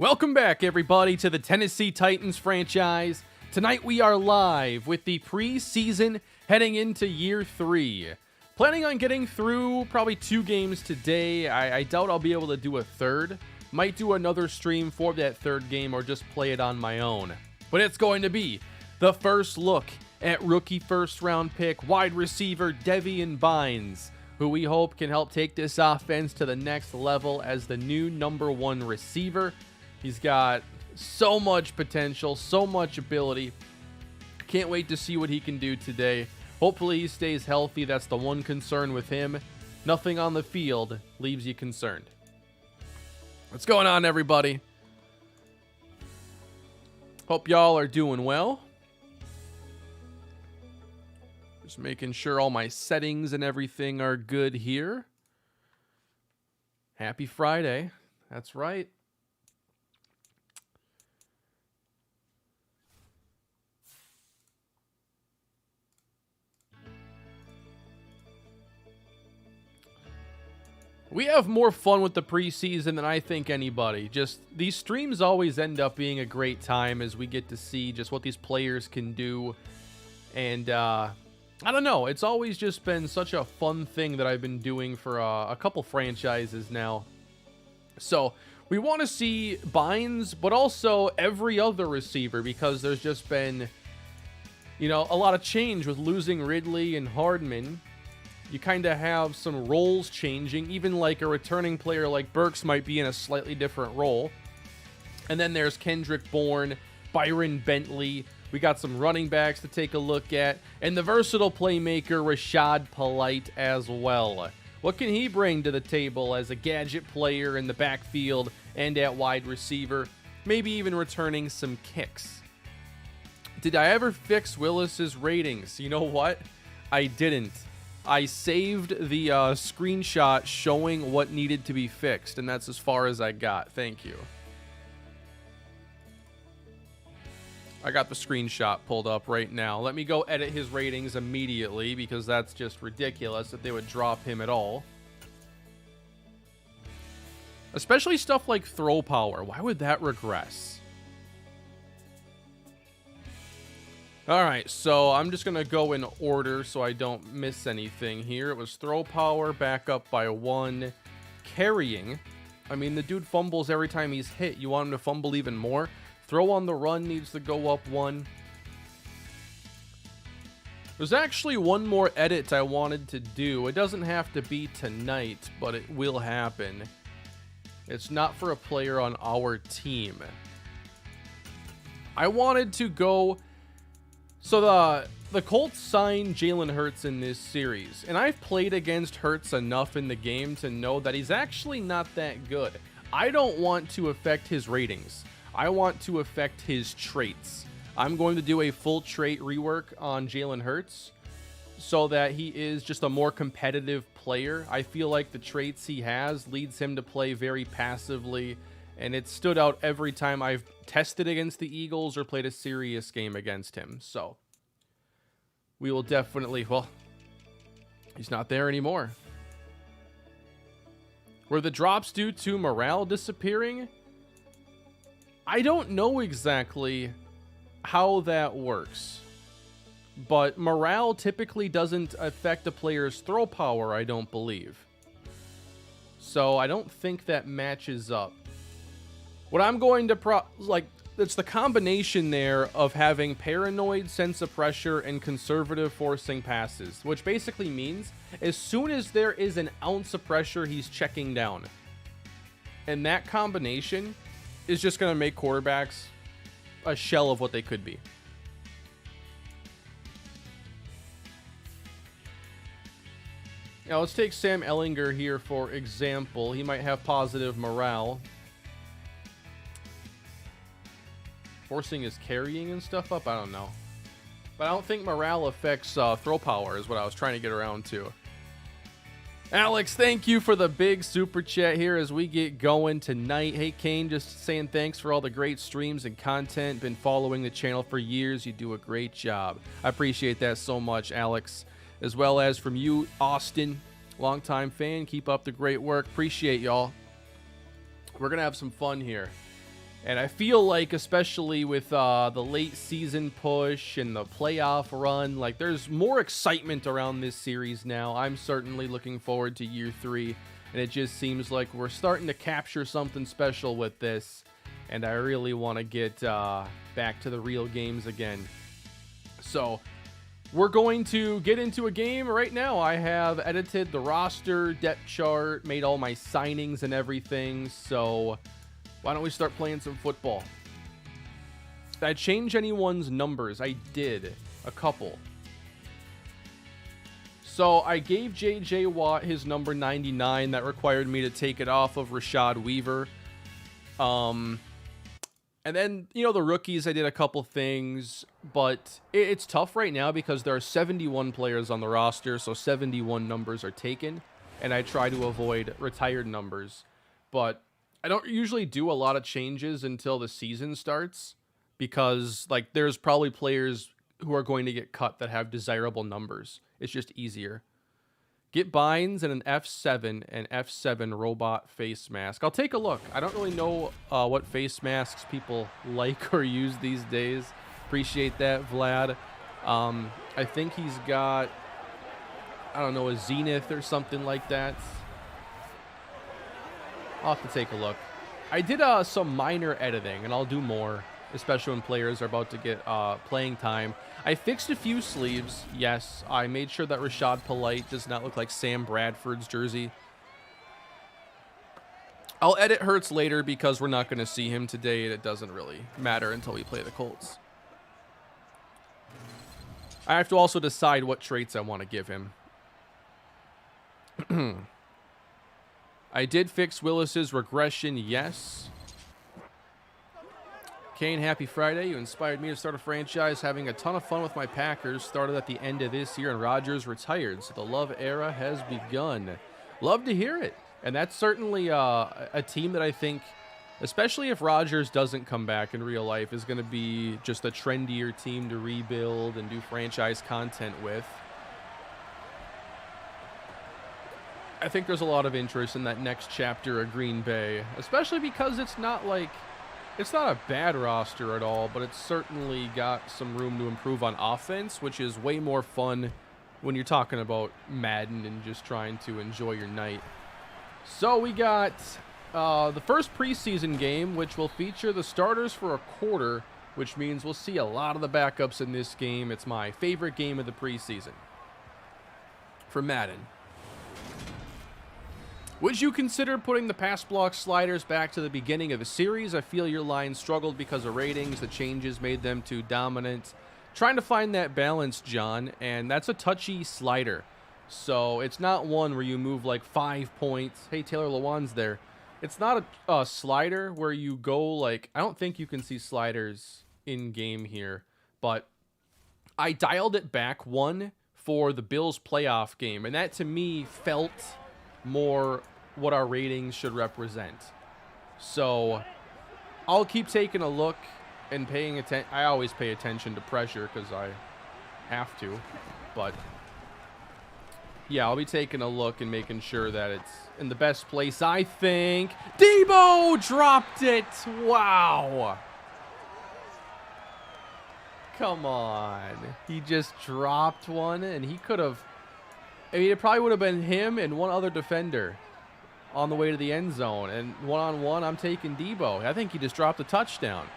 Welcome back, everybody, to the Tennessee Titans franchise. Tonight we are live with the preseason heading into year 3. Planning on getting through probably 2 games today. I doubt I'll be able to do a third. Might do another stream for that third game or just play it on my own. But it's going to be the first look at rookie first-round pick wide receiver Deveon Bynes, who we hope can help take this offense to the next level as the new #1 receiver. He's got so much potential, so much ability. Can't wait to see what he can do today. Hopefully he stays healthy. That's the one concern with him. Nothing on the field leaves you concerned. What's going on, everybody? Hope y'all are doing well. Just making sure all my settings and everything are good here. Happy Friday. That's right. We have more fun with the preseason than I think anybody. Just these streams always end up being a great time as we get to see just what these players can do. And I don't know. It's always just been such a fun thing that I've been doing for a couple franchises now. So we want to see Bynes, but also every other receiver, because there's just been, a lot of change with losing Ridley and Hardman. You kind of have some roles changing. Even like a returning player like Burks might be in a slightly different role. And then there's Kendrick Bourne, Byron Bentley. We got some running backs to take a look at. And the versatile playmaker Rashad Polite as well. What can he bring to the table as a gadget player in the backfield and at wide receiver? Maybe even returning some kicks. Did I ever fix Willis's ratings? You know what? I didn't. I saved the screenshot showing what needed to be fixed, and that's as far as I got. Thank you. I got the screenshot pulled up right now. Let me go edit his ratings immediately, because that's just ridiculous that they would drop him at all. Especially stuff like throw power. Why would that regress? All right, so I'm just going to go in order so I don't miss anything here. It was throw power, back up by 1. Carrying. I mean, the dude fumbles every time he's hit. You want him to fumble even more? Throw on the run needs to go up 1. There's actually one more edit I wanted to do. It doesn't have to be tonight, but it will happen. It's not for a player on our team. I wanted to go... So the Colts signed Jalen Hurts in this series, and I've played against Hurts enough in the game to know that he's actually not that good. I don't want to affect his ratings. I want to affect his traits. I'm going to do a full trait rework on Jalen Hurts so that he is just a more competitive player. I feel like the traits he has leads him to play very passively, and it stood out every time I've tested against the Eagles or played a serious game against him. So we will definitely... Well, he's not there anymore. Were the drops due to morale disappearing? I don't know exactly how that works. But morale typically doesn't affect a player's throw power, I don't believe. So I don't think that matches up. What I'm going to it's the combination there of having paranoid sense of pressure and conservative forcing passes, which basically means as soon as there is an ounce of pressure, he's checking down. And that combination is just going to make quarterbacks a shell of what they could be. Now let's take Sam Ehlinger here for example. He might have positive morale. Forcing his carrying and stuff up? I don't know. But I don't think morale affects throw power is what I was trying to get around to. Alex, thank you for the big super chat here as we get going tonight. Hey, Kane, just saying thanks for all the great streams and content. Been following the channel for years. You do a great job. I appreciate that so much, Alex. As well as from you, Austin, longtime fan. Keep up the great work. Appreciate y'all. We're going to have some fun here. And I feel like, especially with the late season push and the playoff run, like there's more excitement around this series now. I'm certainly looking forward to year 3, and it just seems like we're starting to capture something special with this. And I really want to get back to the real games again. So we're going to get into a game right now. I have edited the roster, depth chart, made all my signings and everything. So why don't we start playing some football? Did I change anyone's numbers? I did. A couple. So I gave J.J. Watt his number 99. That required me to take it off of Rashad Weaver. And then, you know, the rookies, I did a couple things, but it's tough right now because there are 71 players on the roster, so 71 numbers are taken, and I try to avoid retired numbers. But I don't usually do a lot of changes until the season starts because, like, there's probably players who are going to get cut that have desirable numbers. It's just easier. Get Bynes and an F7 and F7 robot face mask. I'll take a look. I don't really know what face masks people like or use these days. Appreciate that, Vlad. I think he's got, I don't know, a Zenith or something like that. I'll have to take a look. I did some minor editing, and I'll do more, especially when players are about to get playing time. I fixed a few sleeves, yes. I made sure that Rashad Polite does not look like Sam Bradford's jersey. I'll edit Hurts later because we're not going to see him today, and it doesn't really matter until we play the Colts. I have to also decide what traits I want to give him. I did fix Willis's regression, yes. Kane, happy Friday. You inspired me to start a franchise. Having a ton of fun with my Packers. Started at the end of this year, and Rodgers retired, so the love era has begun. Love to hear it. And that's certainly a team that I think, especially if Rodgers doesn't come back in real life, is going to be just a trendier team to rebuild and do franchise content with. I think there's a lot of interest in that next chapter of Green Bay, especially because it's not like, it's not a bad roster at all, but it's certainly got some room to improve on offense, which is way more fun when you're talking about Madden and just trying to enjoy your night. So we got the first preseason game, which will feature the starters for a quarter, which means we'll see a lot of the backups in this game. It's my favorite game of the preseason for Madden. Would you consider putting the pass block sliders back to the beginning of the series? I feel your line struggled because of ratings. The changes made them too dominant. Trying to find that balance, John, and that's a touchy slider. So it's not one where you move like 5 points. Hey, Taylor Lewan's there. It's not a slider where you go like, I don't think you can see sliders in game here, but I dialed it back one for the Bills playoff game, and that to me felt more what our ratings should represent. So I'll keep taking a look and paying attention. I always pay attention to pressure because I have to, but yeah, I'll be taking a look and making sure that it's in the best place, I think. Debo dropped it. Wow. Come on. He just dropped one, and he could have, I mean, it probably would have been him and one other defender on the way to the end zone. And one-on-one, I'm taking Debo. I think he just dropped a touchdown.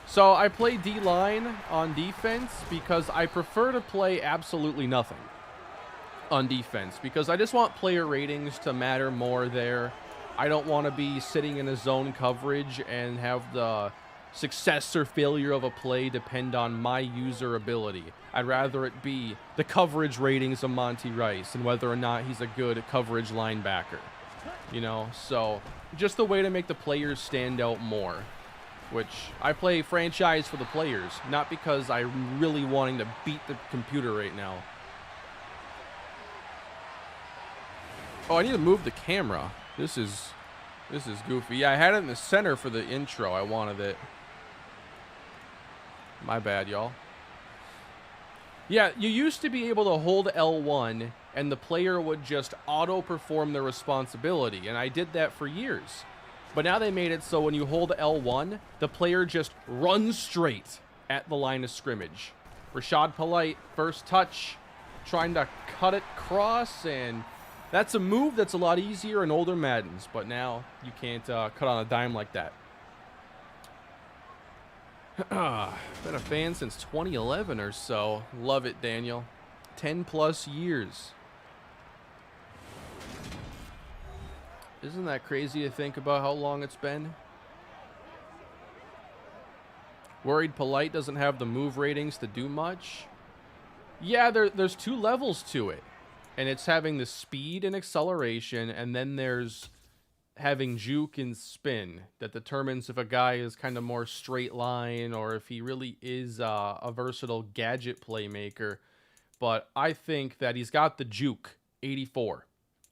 So I play D-line on defense because I prefer to play absolutely nothing on defense because I just want player ratings to matter more there. I don't want to be sitting in a zone coverage and have the success or failure of a play depend on my user ability. I'd rather it be the coverage ratings of Monty Rice and whether or not he's a good coverage linebacker. You know, so just the way to make the players stand out more, which I play franchise for the players, not because I'm really wanting to beat the computer right now. Oh, I need to move the camera. This is goofy. Yeah, I had it in the center for the intro. I wanted it. My bad, y'all. Yeah, you used to be able to hold L1 and the player would just auto-perform their responsibility, and I did that for years. But now they made it so when you hold L1, the player just runs straight at the line of scrimmage. Rashad Polite, first touch, trying to cut it cross, and that's a move that's a lot easier in older Maddens, but now you can't cut on a dime like that. Been a fan since 2011 or so. Love it, Daniel. 10 plus years. Isn't that crazy to think about how long it's been? Worried Polite doesn't have the move ratings to do much? Yeah, there's two levels to it. And it's having the speed and acceleration, and then there's having juke and spin that determines if a guy is kind of more straight line or if he really is a versatile gadget playmaker. But I think that he's got the juke, 84,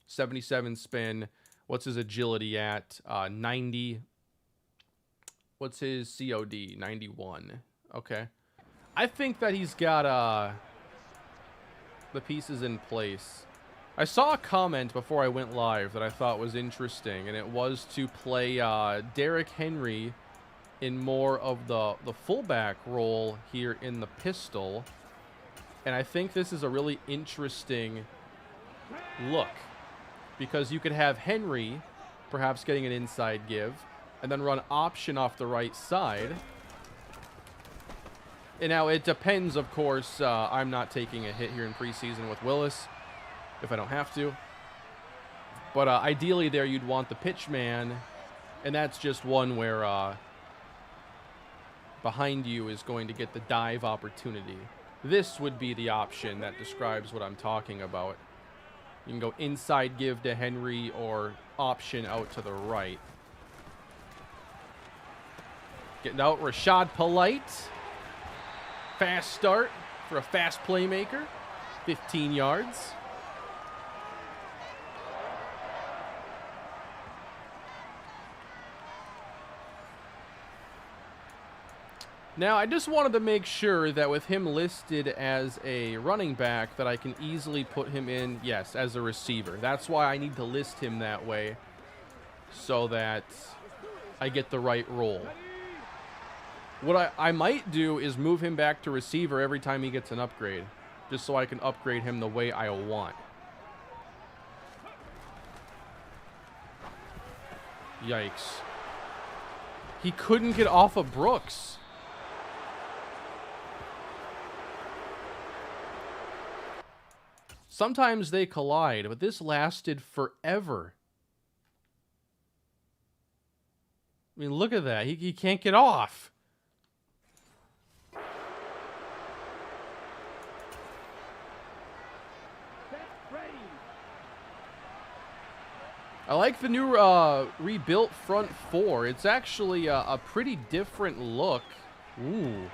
77 spin. What's his agility at? 90. What's his COD? 91. Okay. I think that he's got the pieces in place. I saw a comment before I went live that I thought was interesting, and it was to play Derrick Henry in more of the fullback role here in the pistol. And I think this is a really interesting look, because you could have Henry perhaps getting an inside give and then run option off the right side. And now it depends, of course. I'm not taking a hit here in preseason with Willis if I don't have to. But ideally there you'd want the pitch man, and that's just one where behind you is going to get the dive opportunity. This would be the option that describes what I'm talking about. You can go inside give to Henry or option out to the right. Getting out Rashad Polite. Fast start for a fast playmaker. 15 yards. Now, I just wanted to make sure that with him listed as a running back that I can easily put him in, yes, as a receiver. That's why I need to list him that way so that I get the right role. What I might do is move him back to receiver every time he gets an upgrade, just so I can upgrade him the way I want. Yikes. He couldn't get off of Brooks. Sometimes they collide, but this lasted forever. I mean, look at that. He can't get off. I like the new rebuilt front four. It's actually a pretty different look. Ooh.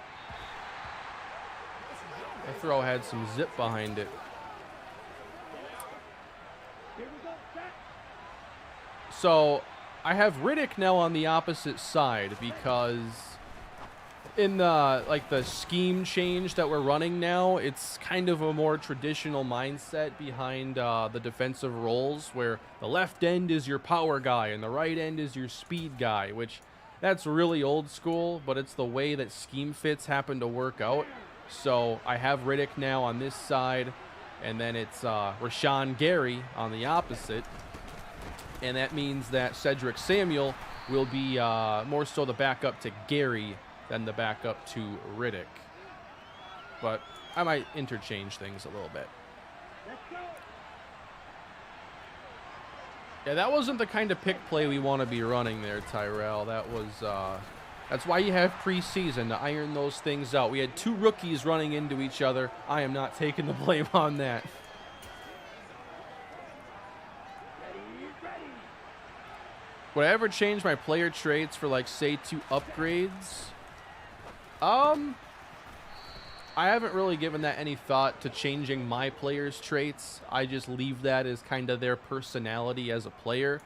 That throw had some zip behind it. So I have Riddick now on the opposite side because in the scheme change that we're running now, it's kind of a more traditional mindset behind the defensive roles where the left end is your power guy and the right end is your speed guy, which that's really old school, but it's the way that scheme fits happen to work out. So I have Riddick now on this side, and then it's Rashawn Gary on the opposite. And that means that Cedric Samuel will be more so the backup to Gary than the backup to Riddick. But I might interchange things a little bit. Yeah, that wasn't the kind of pick play we want to be running there, Tyrell. That was that's why you have preseason, to iron those things out. We had two rookies running into each other. I am not taking the blame on that. Would I ever change my player traits for, like, say, 2 upgrades? I haven't really given that any thought to changing my players' traits. I just leave that as kind of their personality as a player.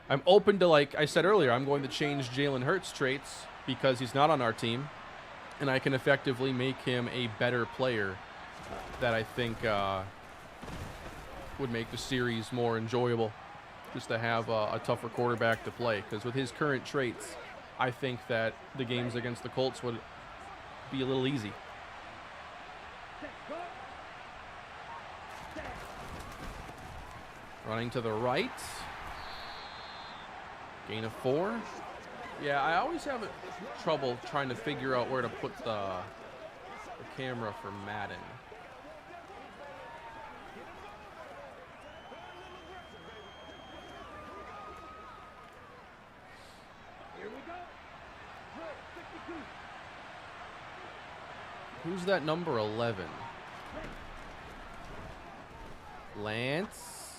I'm open to, like I said earlier, I'm going to change Jalen Hurts' traits because he's not on our team, and I can effectively make him a better player that I think would make the series more enjoyable. just to have a tougher quarterback to play. Because with his current traits, I think that the games against the Colts would be a little easy. Running to the right. Gain of 4. Yeah, I always have trouble trying to figure out where to put the camera for Madden. Who's that number 11? Lance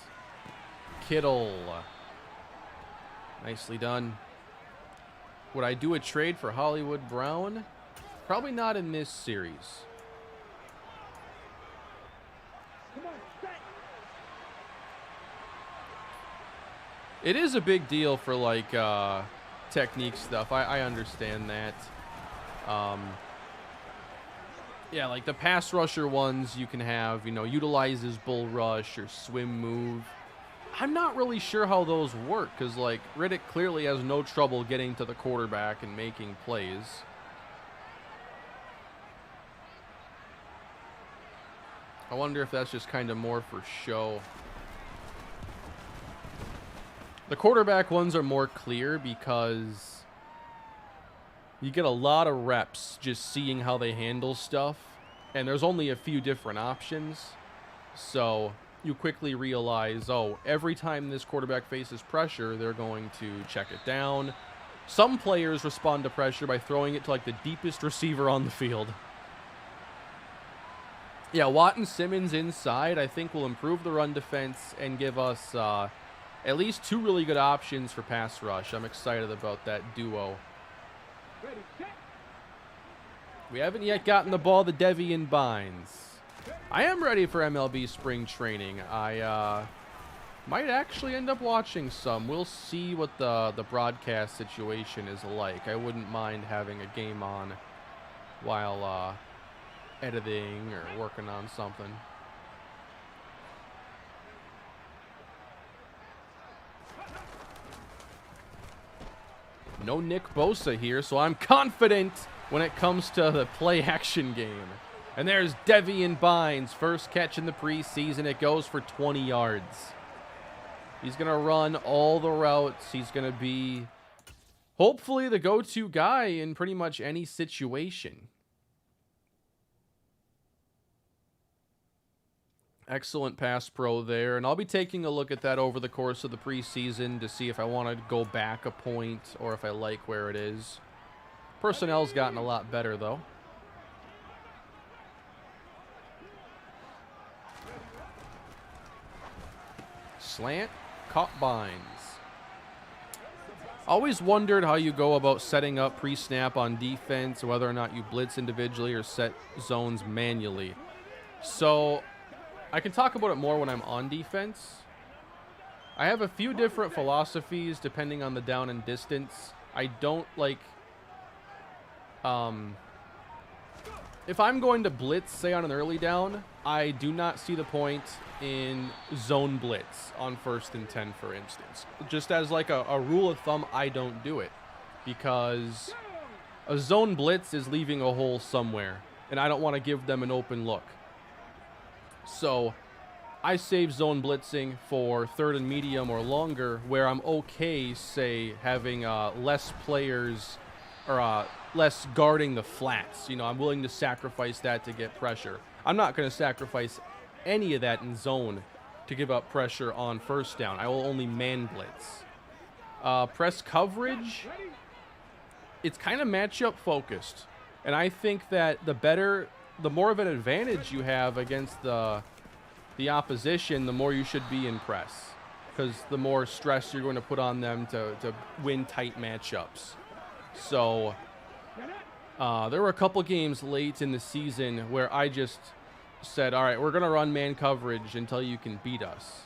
Kittle. Nicely done. Would I do a trade for Hollywood Brown? Probably not in this series. It is a big deal for like technique stuff. I understand that. Yeah, like the pass rusher ones you can have, you know, utilize his bull rush or swim move. I'm not really sure how those work because, like, Riddick clearly has no trouble getting to the quarterback and making plays. I wonder if that's just kind of more for show. The quarterback ones are more clear because you get a lot of reps just seeing how they handle stuff, and there's only a few different options. So you quickly realize, oh, every time this quarterback faces pressure, they're going to check it down. Some players respond to pressure by throwing it to like the deepest receiver on the field. Yeah, Watt and Simmons inside, I think, will improve the run defense and give us at least 2 really good options for pass rush. I'm excited about that duo. We haven't yet gotten the ball to Deveon Bynes. I am ready for MLB spring training. I might actually end up watching some. We'll see what the broadcast situation is like. I wouldn't mind having a game on while editing or working on something. No Nick Bosa here, so I'm confident when it comes to the play-action game. And there's Deveon Bynes, first catch in the preseason. It goes for 20 yards. He's going to run all the routes. He's going to be, hopefully, the go-to guy in pretty much any situation. Excellent pass pro there, and I'll be taking a look at that over the course of the preseason to see if I want to go back a point or if I like where it is. Personnel's gotten a lot better, though. Slant, caught Bynes. Always wondered how you go about setting up pre-snap on defense, whether or not you blitz individually or set zones manually. So I can talk about it more when I'm on defense. I have a few different philosophies depending on the down and distance. I don't like, if I'm going to blitz, say on an early down, I do not see the point in zone blitz on 1st and 10, for instance. Just as like a rule of thumb, I don't do it because a zone blitz is leaving a hole somewhere, and I don't want to give them an open look. So I save zone blitzing for 3rd and medium or longer, where I'm okay, say, having less players or less guarding the flats. You know, I'm willing to sacrifice that to get pressure. I'm not going to sacrifice any of that in zone to give up pressure on 1st down. I will only man blitz. Press coverage, it's kind of matchup focused. And I think that the more of an advantage you have against the opposition, the more you should be in press, because the more stress you're going to put on them to win tight matchups. So there were a couple games late in the season where I just said, all right, we're going to run man coverage until you can beat us.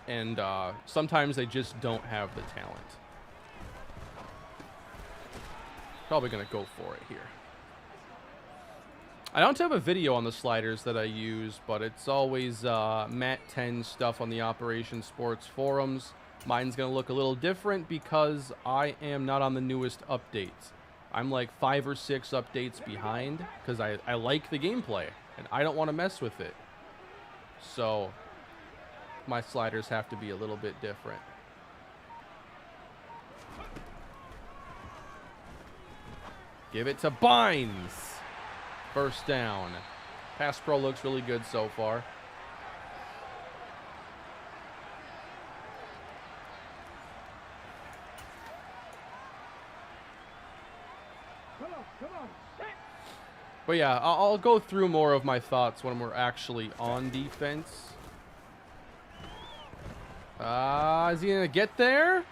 And sometimes they just don't have the talent. Probably going to go for it here. I don't have a video on the sliders that I use, but it's always Matt 10 stuff on the Operation Sports forums. Mine's going to look a little different because I am not on the newest updates. I'm like 5 or 6 updates behind because I like the gameplay and I don't want to mess with it. So my sliders have to be a little bit different. Give it to Bynes. First down. Pass pro looks really good so far. But yeah, I'll go through more of my thoughts when we're actually on defense. Is he going to get there?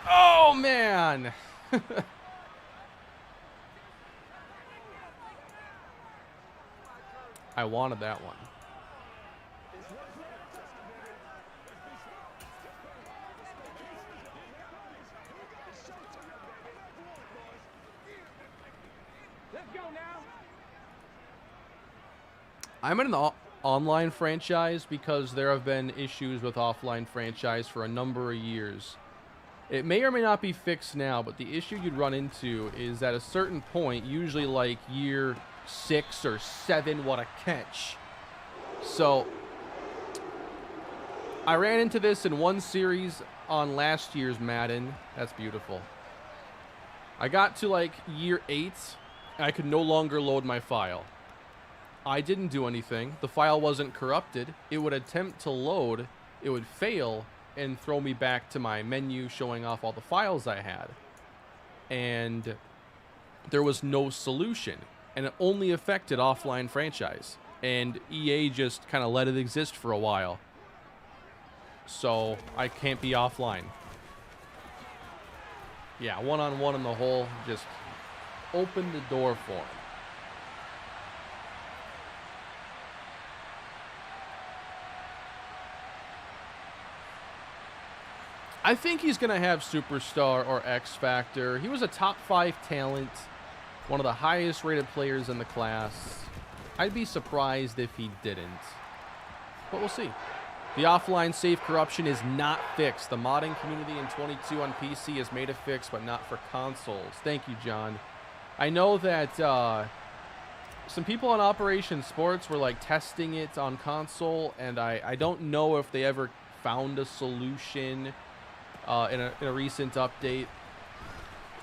Oh, man. I wanted that one. Let's go now. I'm in an online franchise because there have been issues with offline franchise for a number of years. It may or may not be fixed now, but the issue you'd run into is at a certain point, usually like year 6 or 7, what a catch. So I ran into this in one series on last year's Madden. That's beautiful. I got to like year 8. I could no longer load my file. I didn't do anything. The file wasn't corrupted. It would attempt to load. It would fail and throw me back to my menu showing off all the files I had. And there was no solution. And it only affected offline franchise. And EA just kind of let it exist for a while. So I can't be offline. Yeah, one-on-one in the hole. Just open the door for him. I think he's going to have Superstar or X Factor. He was a top 5 talent. One of the highest rated players in the class. I'd be surprised if he didn't. But we'll see. The offline save corruption is not fixed. The modding community in 22 on PC has made a fix, but not for consoles. Thank you, John. I know that some people on Operation Sports were like testing it on console, and I don't know if they ever found a solution in a recent update.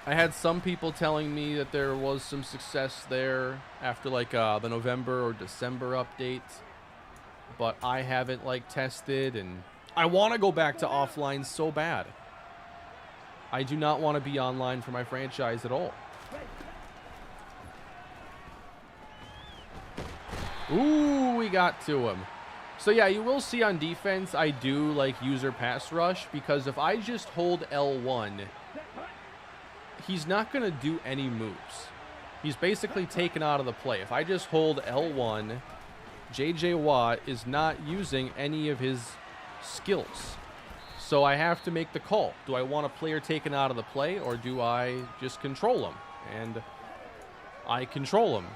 I had some people telling me that there was some success there after like the November or December update, but I haven't like tested, and I want to go back to offline so bad. I do not want to be online for my franchise at all. Ooh, we got to him. So yeah, you will see on defense I do like user pass rush, because if I just hold L1, he's not going to do any moves. He's basically taken out of the play. If I just hold L1, JJ Watt is not using any of his skills. So I have to make the call. Do I want a player taken out of the play, or do I just control him? And I control him.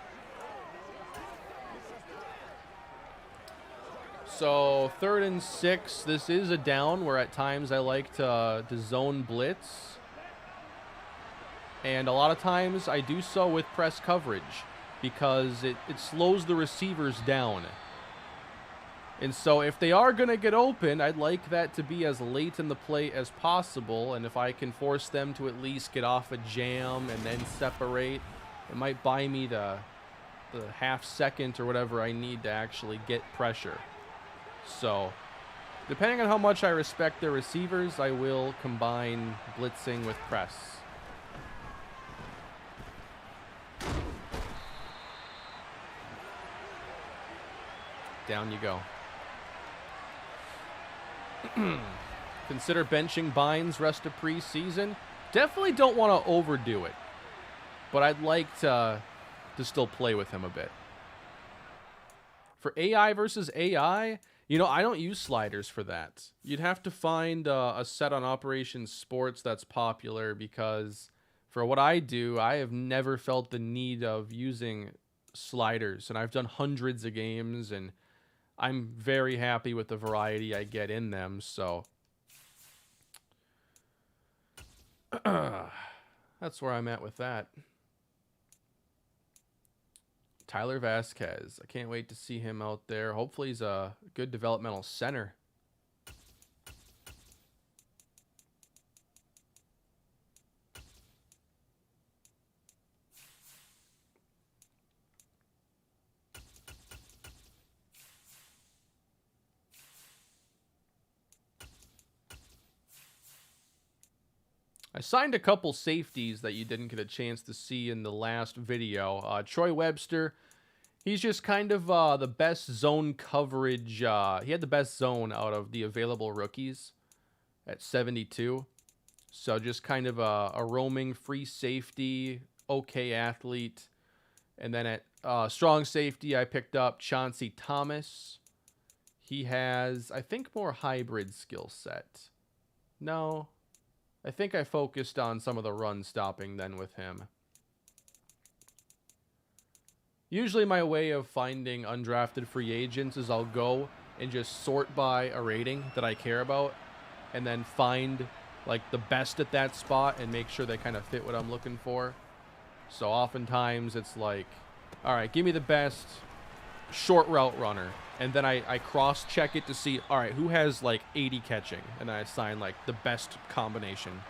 So 3rd and 6. This is a down where at times I like to zone blitz. And a lot of times I do so with press coverage because it slows the receivers down. And so if they are going to get open, I'd like that to be as late in the play as possible. And if I can force them to at least get off a jam and then separate, it might buy me the half second or whatever I need to actually get pressure. So depending on how much I respect their receivers, I will combine blitzing with press. Down you go. Consider benching Bynes rest of preseason. Definitely don't want to overdo it, but I'd like to still play with him a bit. For AI versus AI, you know, I don't use sliders for that. You'd have to find a set on Operation Sports that's popular, because for what I do, I have never felt the need of using sliders, and I've done hundreds of games, and I'm very happy with the variety I get in them, so that's where I'm at with that. Tyler Vasquez. I can't wait to see him out there. Hopefully he's a good developmental center. I signed a couple safeties that you didn't get a chance to see in the last video. Troy Webster, he's just kind of the best zone coverage. He had the best zone out of the available rookies at 72. So just kind of a roaming free safety, okay athlete. And then at strong safety, I picked up Chauncey Thomas. He has, I think, more hybrid skill set. No, I think I focused on some of the run stopping then with him. Usually my way of finding undrafted free agents is I'll go and just sort by a rating that I care about and then find like the best at that spot and make sure they kind of fit what I'm looking for. So oftentimes it's like, all right, give me the best short route runner. And then I cross-check it to see, all right, who has like 80 catching? And I assign like the best combination.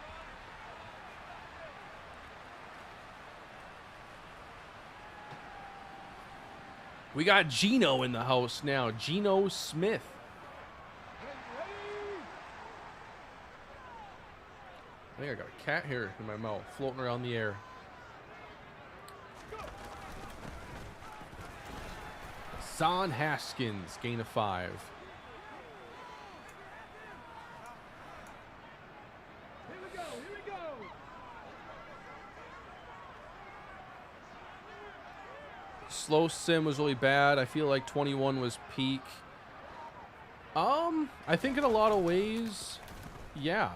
We got Geno in the house now. Geno Smith. I think I got a cat here in my mouth floating around the air. Son Haskins, gain of 5. Here we go. Slow sim was really bad. I feel like 21 was peak. I think in a lot of ways, yeah.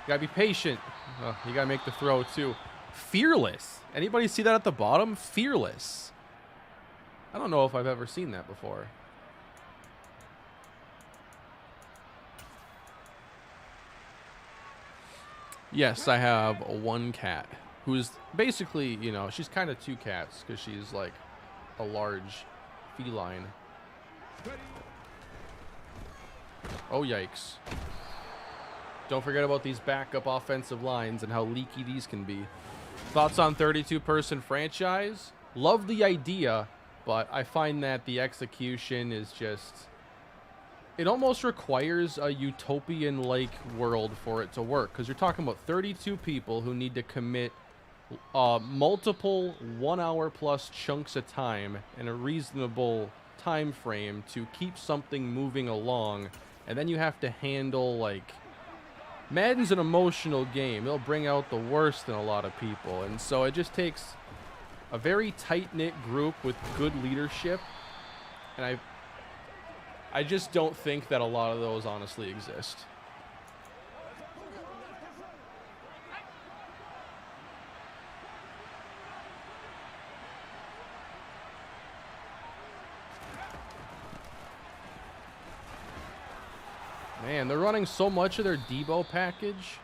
You gotta be patient. You gotta make the throw too. Fearless. Anybody see that at the bottom? Fearless. I don't know if I've ever seen that before. Yes, I have one cat who's basically, you know, she's kind of two cats because she's like a large feline. Oh, yikes. Don't forget about these backup offensive lines and how leaky these can be. Thoughts on 32-person franchise? Love the idea, but I find that the execution is just... It almost requires a utopian-like world for it to work, because you're talking about 32 people who need to commit multiple 1 hour plus chunks of time in a reasonable time frame to keep something moving along, and then you have to handle, like... Madden's an emotional game. It'll bring out the worst in a lot of people. And so it just takes a very tight-knit group with good leadership. And I just don't think that a lot of those honestly exist. Man, they're running so much of their Debo package.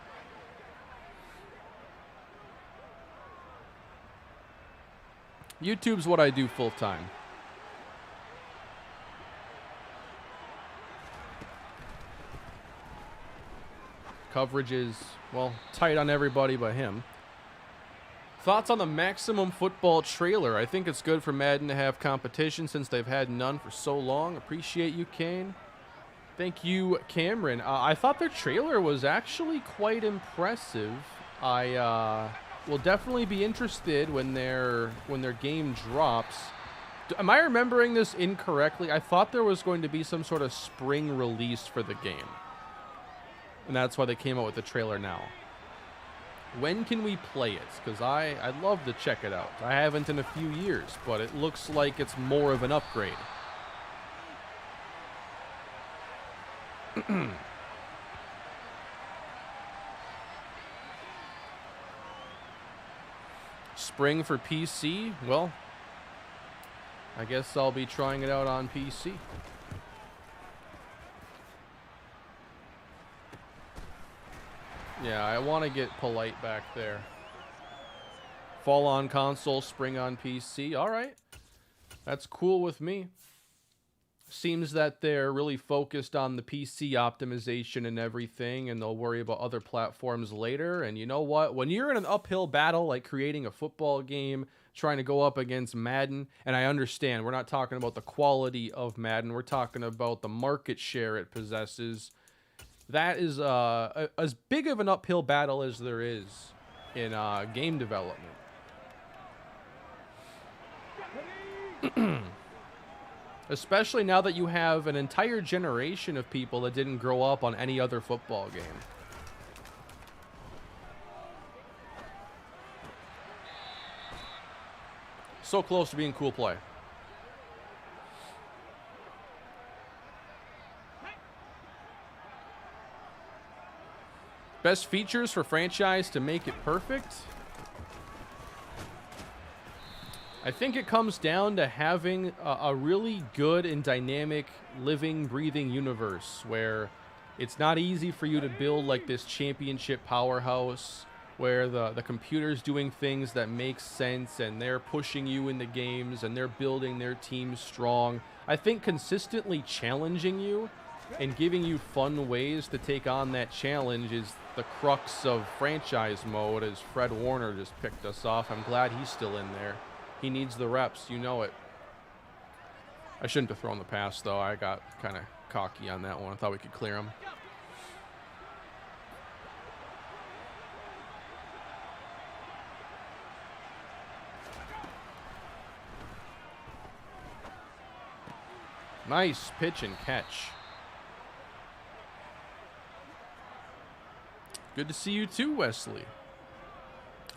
YouTube's what I do full time. Coverage is, well, tight on everybody but him. Thoughts on the Maximum Football trailer? I think it's good for Madden to have competition since they've had none for so long. Appreciate you, Kane. Thank you, Cameron. I thought their trailer was actually quite impressive. I will definitely be interested when their game drops. Am I remembering this incorrectly? I thought there was going to be some sort of spring release for the game. And that's why they came out with the trailer now. When can we play it? Because I'd love to check it out. I haven't in a few years, but it looks like it's more of an upgrade. Spring for PC? Well, I guess I'll be trying it out on PC. Yeah, I want to get polite back there. Fall on console, spring on PC. All right. That's cool with me. Seems that they're really focused on the PC optimization and everything, and they'll worry about other platforms later. And you know what? When you're in an uphill battle, like creating a football game, trying to go up against Madden, and I understand, we're not talking about the quality of Madden. We're talking about the market share it possesses. That is as big of an uphill battle as there is in game development. Especially now that you have an entire generation of people that didn't grow up on any other football game. So close to being cool play. Best features for franchise to make it perfect? I think it comes down to having a really good and dynamic living, breathing universe where it's not easy for you to build like this championship powerhouse where the computer's doing things that make sense and they're pushing you into games and they're building their team strong. I think consistently challenging you and giving you fun ways to take on that challenge is the crux of franchise mode, as Fred Warner just picked us off. I'm glad he's still in there. He needs the reps, you know it. I shouldn't have thrown the pass, though. I got kind of cocky on that one. I thought we could clear him. Nice pitch and catch. Good to see you too, Wesley.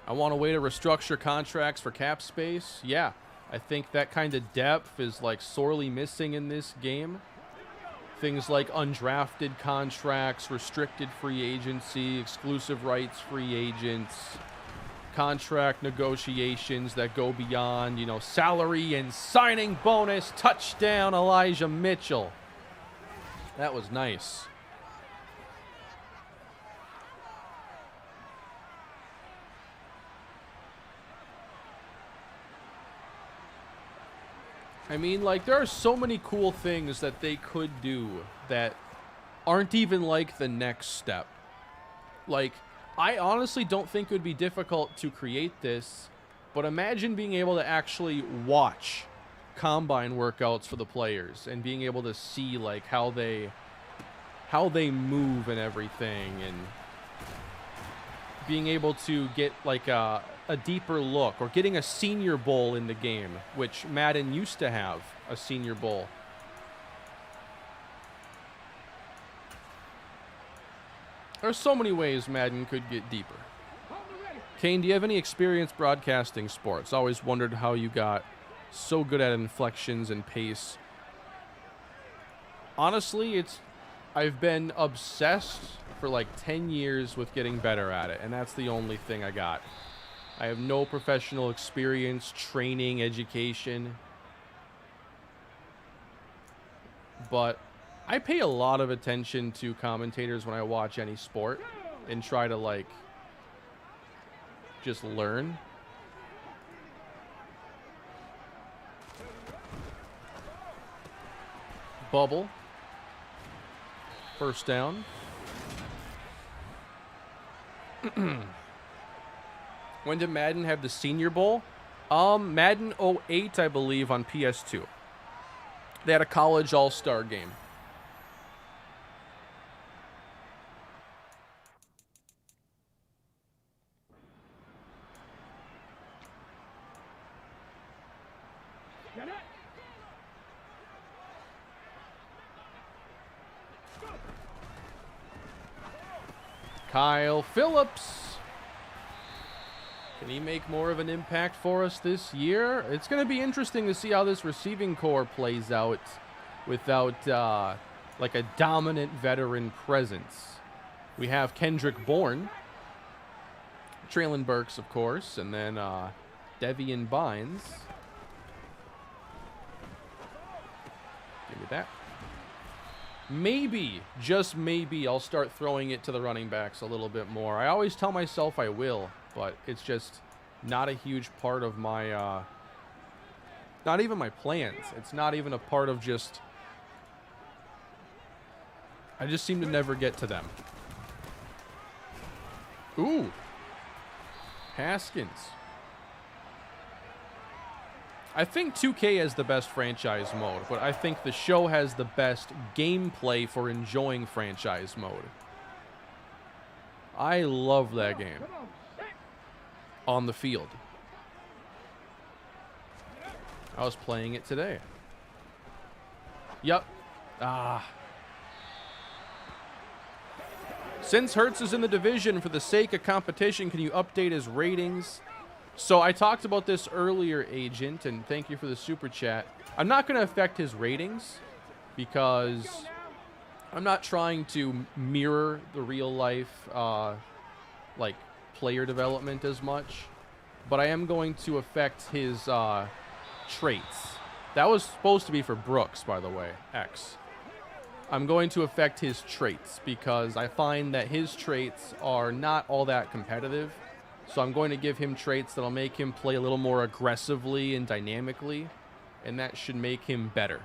I want a way to restructure contracts for cap space. Yeah, I think that kind of depth is like sorely missing in this game. Things like undrafted contracts, restricted free agency, exclusive rights free agents, contract negotiations that go beyond, you know, salary and signing bonus. Touchdown, Elijah Mitchell. That was nice. I mean, like, there are so many cool things that they could do that aren't even like the next step. Like, I honestly don't think it would be difficult to create this, but imagine being able to actually watch combine workouts for the players and being able to see like how they move and everything, and being able to get like a deeper look, or getting a Senior Bowl in the game, which Madden used to have a Senior Bowl. There's so many ways Madden could get deeper. Kane, do you have any experience broadcasting sports? Always wondered how you got so good at inflections and pace. Honestly, I've been obsessed for like 10 years with getting better at it, and that's the only thing I got. I have no professional experience, training, education. But I pay a lot of attention to commentators when I watch any sport and try to like just learn. Bubble. First down. When did Madden have the Senior Bowl? Madden 08, I believe, on PS2. They had a college all-star game. Kyle Phillips. Can he make more of an impact for us this year? It's going to be interesting to see how this receiving core plays out without like a dominant veteran presence. We have Kendrick Bourne, Traylon Burks, of course, and then Deveon Bynes. Give me that. Maybe, just maybe, I'll start throwing it to the running backs a little bit more. I always tell myself I will, but it's just not a huge part of my, not even my plans. It's not even a part of just, I just seem to never get to them. Ooh. Haskins. I think 2K has the best franchise mode, but I think the show has the best gameplay for enjoying franchise mode. I love that game. On the field. I was playing it today. Yep. Since Hurts is in the division, for the sake of competition, can you update his ratings? So I talked about this earlier, Agent, and thank you for the super chat. I'm not going to affect his ratings because I'm not trying to mirror the real life, like, player development as much. But I am going to affect his traits. That was supposed to be for Brooks, by the way, X. I'm going to affect his traits because I find that his traits are not all that competitive. So I'm going to give him traits that'll make him play a little more aggressively and dynamically, and that should make him better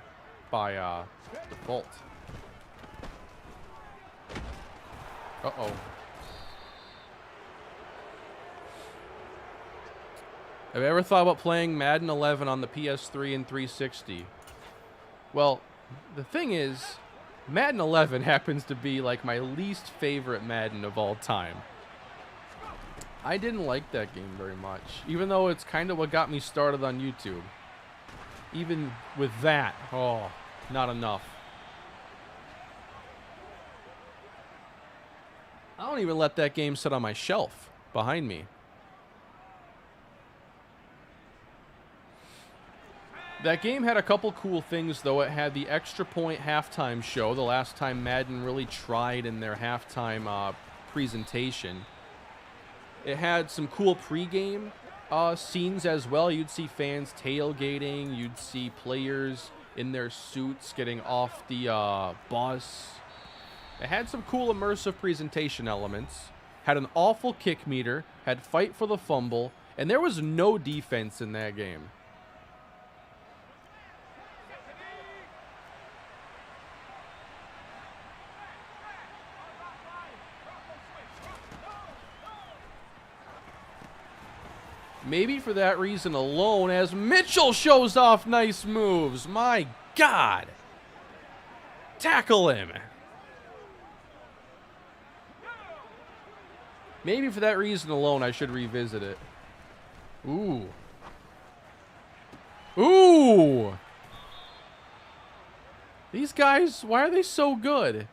by default. Uh-oh. Have you ever thought about playing Madden 11 on the PS3 and 360? Well, the thing is, Madden 11 happens to be like my least favorite Madden of all time. I didn't like that game very much, even though it's kind of what got me started on YouTube. Even with that, oh, not enough. I don't even let that game sit on my shelf behind me. That game had a couple cool things, though. It had the extra point halftime show, the last time Madden really tried in their halftime presentation. It had some cool pregame scenes as well. You'd see fans tailgating. You'd see players in their suits getting off the bus. It had some cool immersive presentation elements. Had an awful kick meter. Had fight for the fumble. And there was no defense in that game. Maybe for that reason alone, as Mitchell shows off nice moves. My God. Tackle him. Maybe for that reason alone, I should revisit it. Ooh. Ooh. These guys, why are they so good?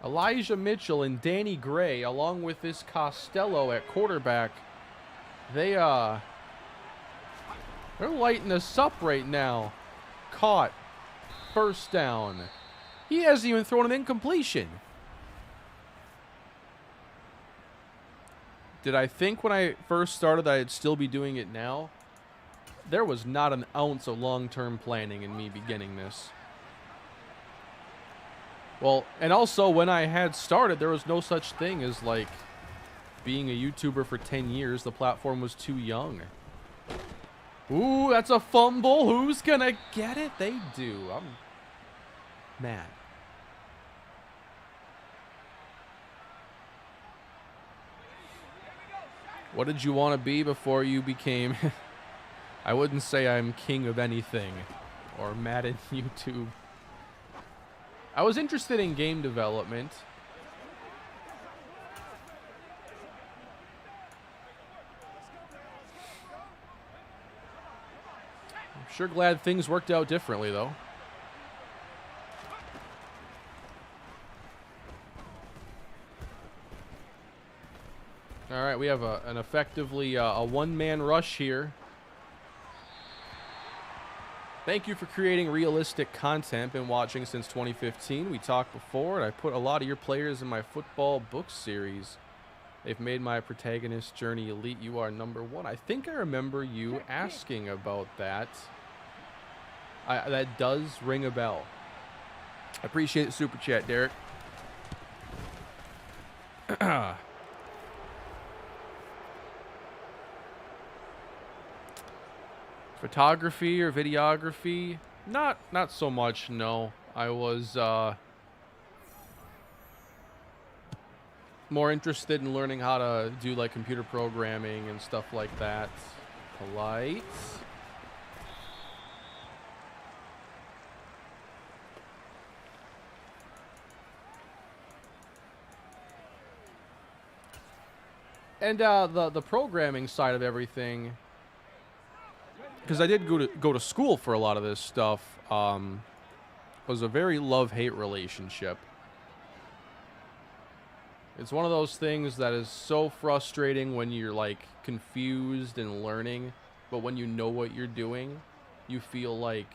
Elijah Mitchell and Danny Gray, along with this Costello at quarterback, they're lighting us up right now. Caught. First down. He hasn't even thrown an incompletion. Did I think when I first started I'd still be doing it now? There was not an ounce of long-term planning in me beginning this. Well, and also when I had started, there was no such thing as, like, being a YouTuber for 10 years. The platform was too young. Ooh, that's a fumble. Who's gonna get it? They do. I'm mad. What did you want to be before you became... I wouldn't say I'm king of anything. Or Madden YouTube. I was interested in game development. I'm sure glad things worked out differently, though. All right, we have an effectively a one-man rush here. Thank you for creating realistic content. Been watching since 2015. We talked before, and I put a lot of your players in my football book series. They've made my protagonist journey elite. You are #1. I think I remember you asking about that. That does ring a bell. I appreciate the super chat, Derek. Photography or videography? Not so much, no. I was more interested in learning how to do like computer programming and stuff like that. Polite. And the programming side of everything, because I did go to school for a lot of this stuff, was a very love-hate relationship. It's one of those things that is so frustrating when you're like confused and learning, but when you know what you're doing, you feel like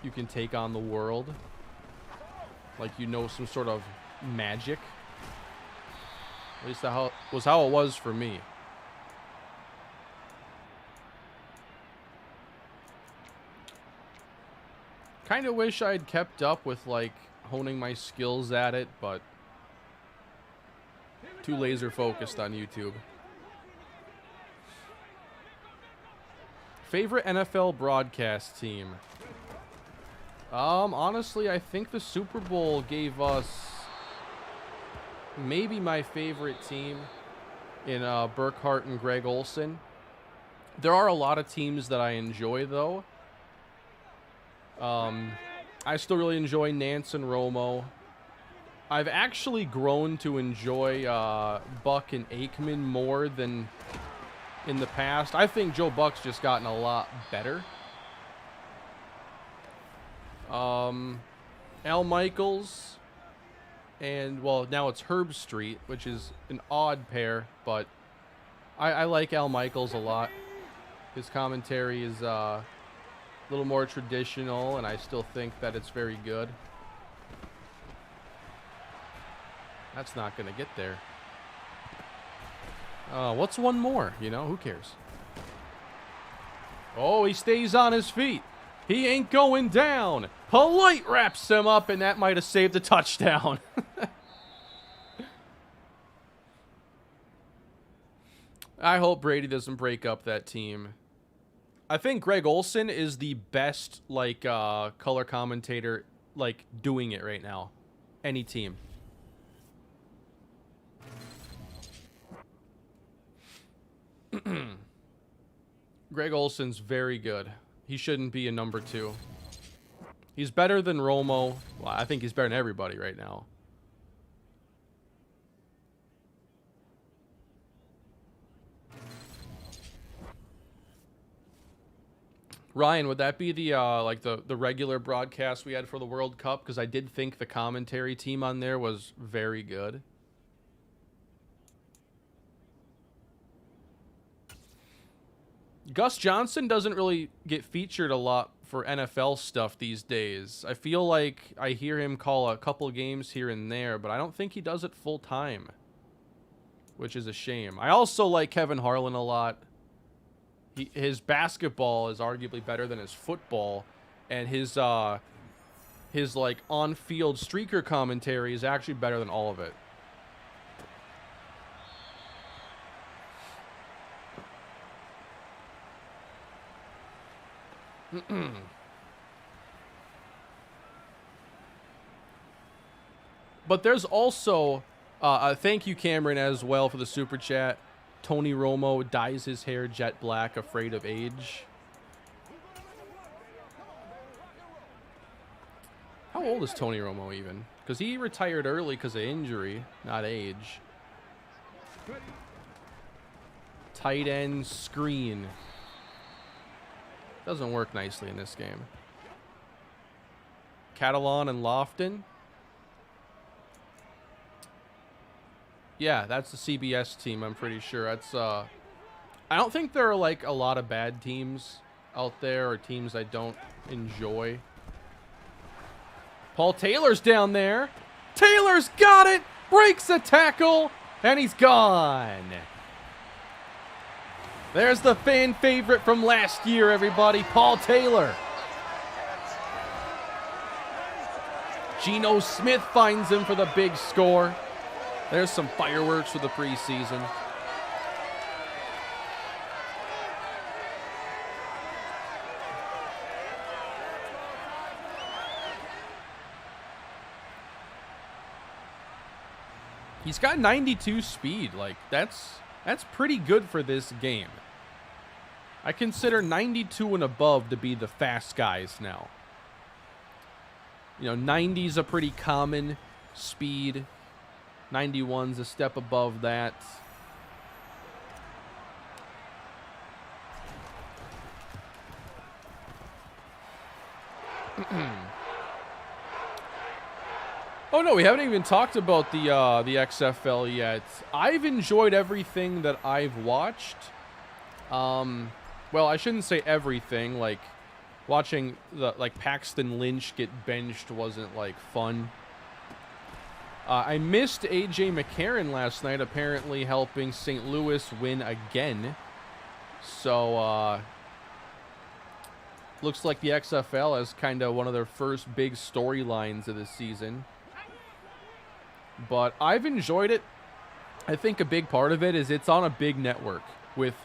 you can take on the world. Like you know some sort of magic. At least that was how it was for me. Kind of wish I'd kept up with like honing my skills at it, but too laser focused on YouTube. Favorite NFL broadcast team? Honestly, I think the Super Bowl gave us maybe my favorite team in Burkhart and Greg Olson. There are a lot of teams that I enjoy, though. I still really enjoy Nance and Romo. I've actually grown to enjoy Buck and Aikman more than in the past. I think Joe Buck's just gotten a lot better. Al Michaels and, well, now it's Herb Street, which is an odd pair, but I like Al Michaels a lot. His commentary is a little more traditional, and I still think that it's very good. That's not going to get there. What's one more? You know, who cares? Oh, he stays on his feet. He ain't going down. Polite wraps him up, and that might have saved a touchdown. I hope Brady doesn't break up that team. I think Greg Olson is the best, like, color commentator, like, doing it right now. Any team. Greg Olson's very good. He shouldn't be a #2. He's better than Romo. Well, I think he's better than everybody right now. Ryan, would that be the like the regular broadcast we had for the World Cup? Because I did think the commentary team on there was very good. Gus Johnson doesn't really get featured a lot for NFL stuff these days. I feel like I hear him call a couple games here and there, but I don't think he does it full time, which is a shame. I also like Kevin Harlan a lot. His basketball is arguably better than his football, and his like on-field streaker commentary is actually better than all of it. But there's also thank you, Cameron, as well, for the super chat. Tony Romo dyes his hair jet black, afraid of age. How old is Tony Romo even? Because he retired early because of injury, not age. Tight end screen. Doesn't work nicely in this game. Catalan and Lofton. Yeah, that's the CBS team, I'm pretty sure. That's I don't think there are like a lot of bad teams out there or teams I don't enjoy. Paul Taylor's down there. Taylor's got it. Breaks a tackle. And he's gone. There's the fan favorite from last year, everybody, Paul Taylor. Geno Smith finds him for the big score. There's some fireworks for the preseason. He's got 92 speed. Like, that's pretty good for this game. I consider 92 and above to be the fast guys now. You know, 90's a pretty common speed. 91's a step above that. Oh no, we haven't even talked about the XFL yet. I've enjoyed everything that I've watched. Well, I shouldn't say everything. Like, watching Paxton Lynch get benched wasn't like fun. I missed AJ McCarron last night, apparently helping St. Louis win again. So looks like the XFL is kind of one of their first big storylines of the season. But I've enjoyed it. I think a big part of it is it's on a big network with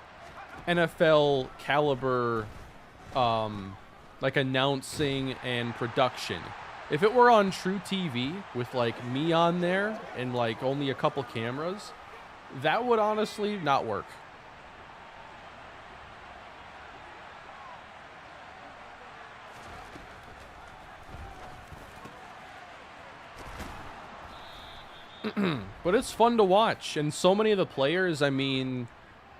NFL caliber like announcing and production. If it were on True TV with like me on there and like only a couple cameras, that would honestly not work. But it's fun to watch, and so many of the players, I mean,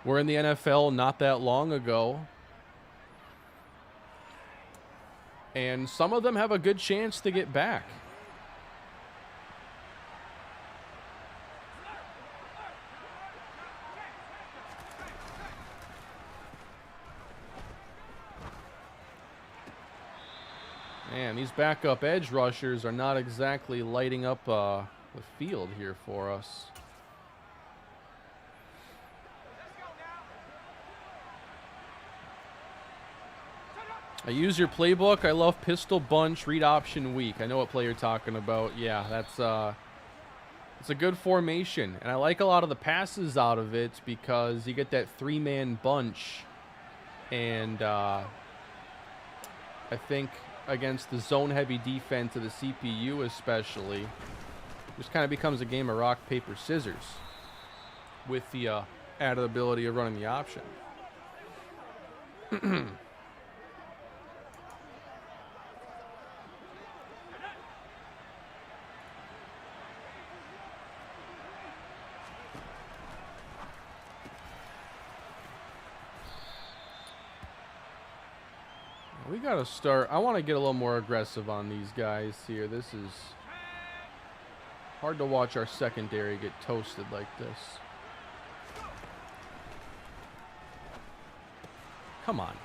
were in the NFL not that long ago. And some of them have a good chance to get back. Man, these backup edge rushers are not exactly lighting up the field here for us. I use your playbook. I love pistol bunch, read option weak. I know what play you're talking about. Yeah, that's it's a good formation, and I like a lot of the passes out of it because you get that three-man bunch, and I think against the zone-heavy defense of the CPU especially, just kind of becomes a game of rock, paper, scissors with the added ability of running the option. We got to start. I want to get a little more aggressive on these guys here. This is hard to watch our secondary get toasted like this. Come on.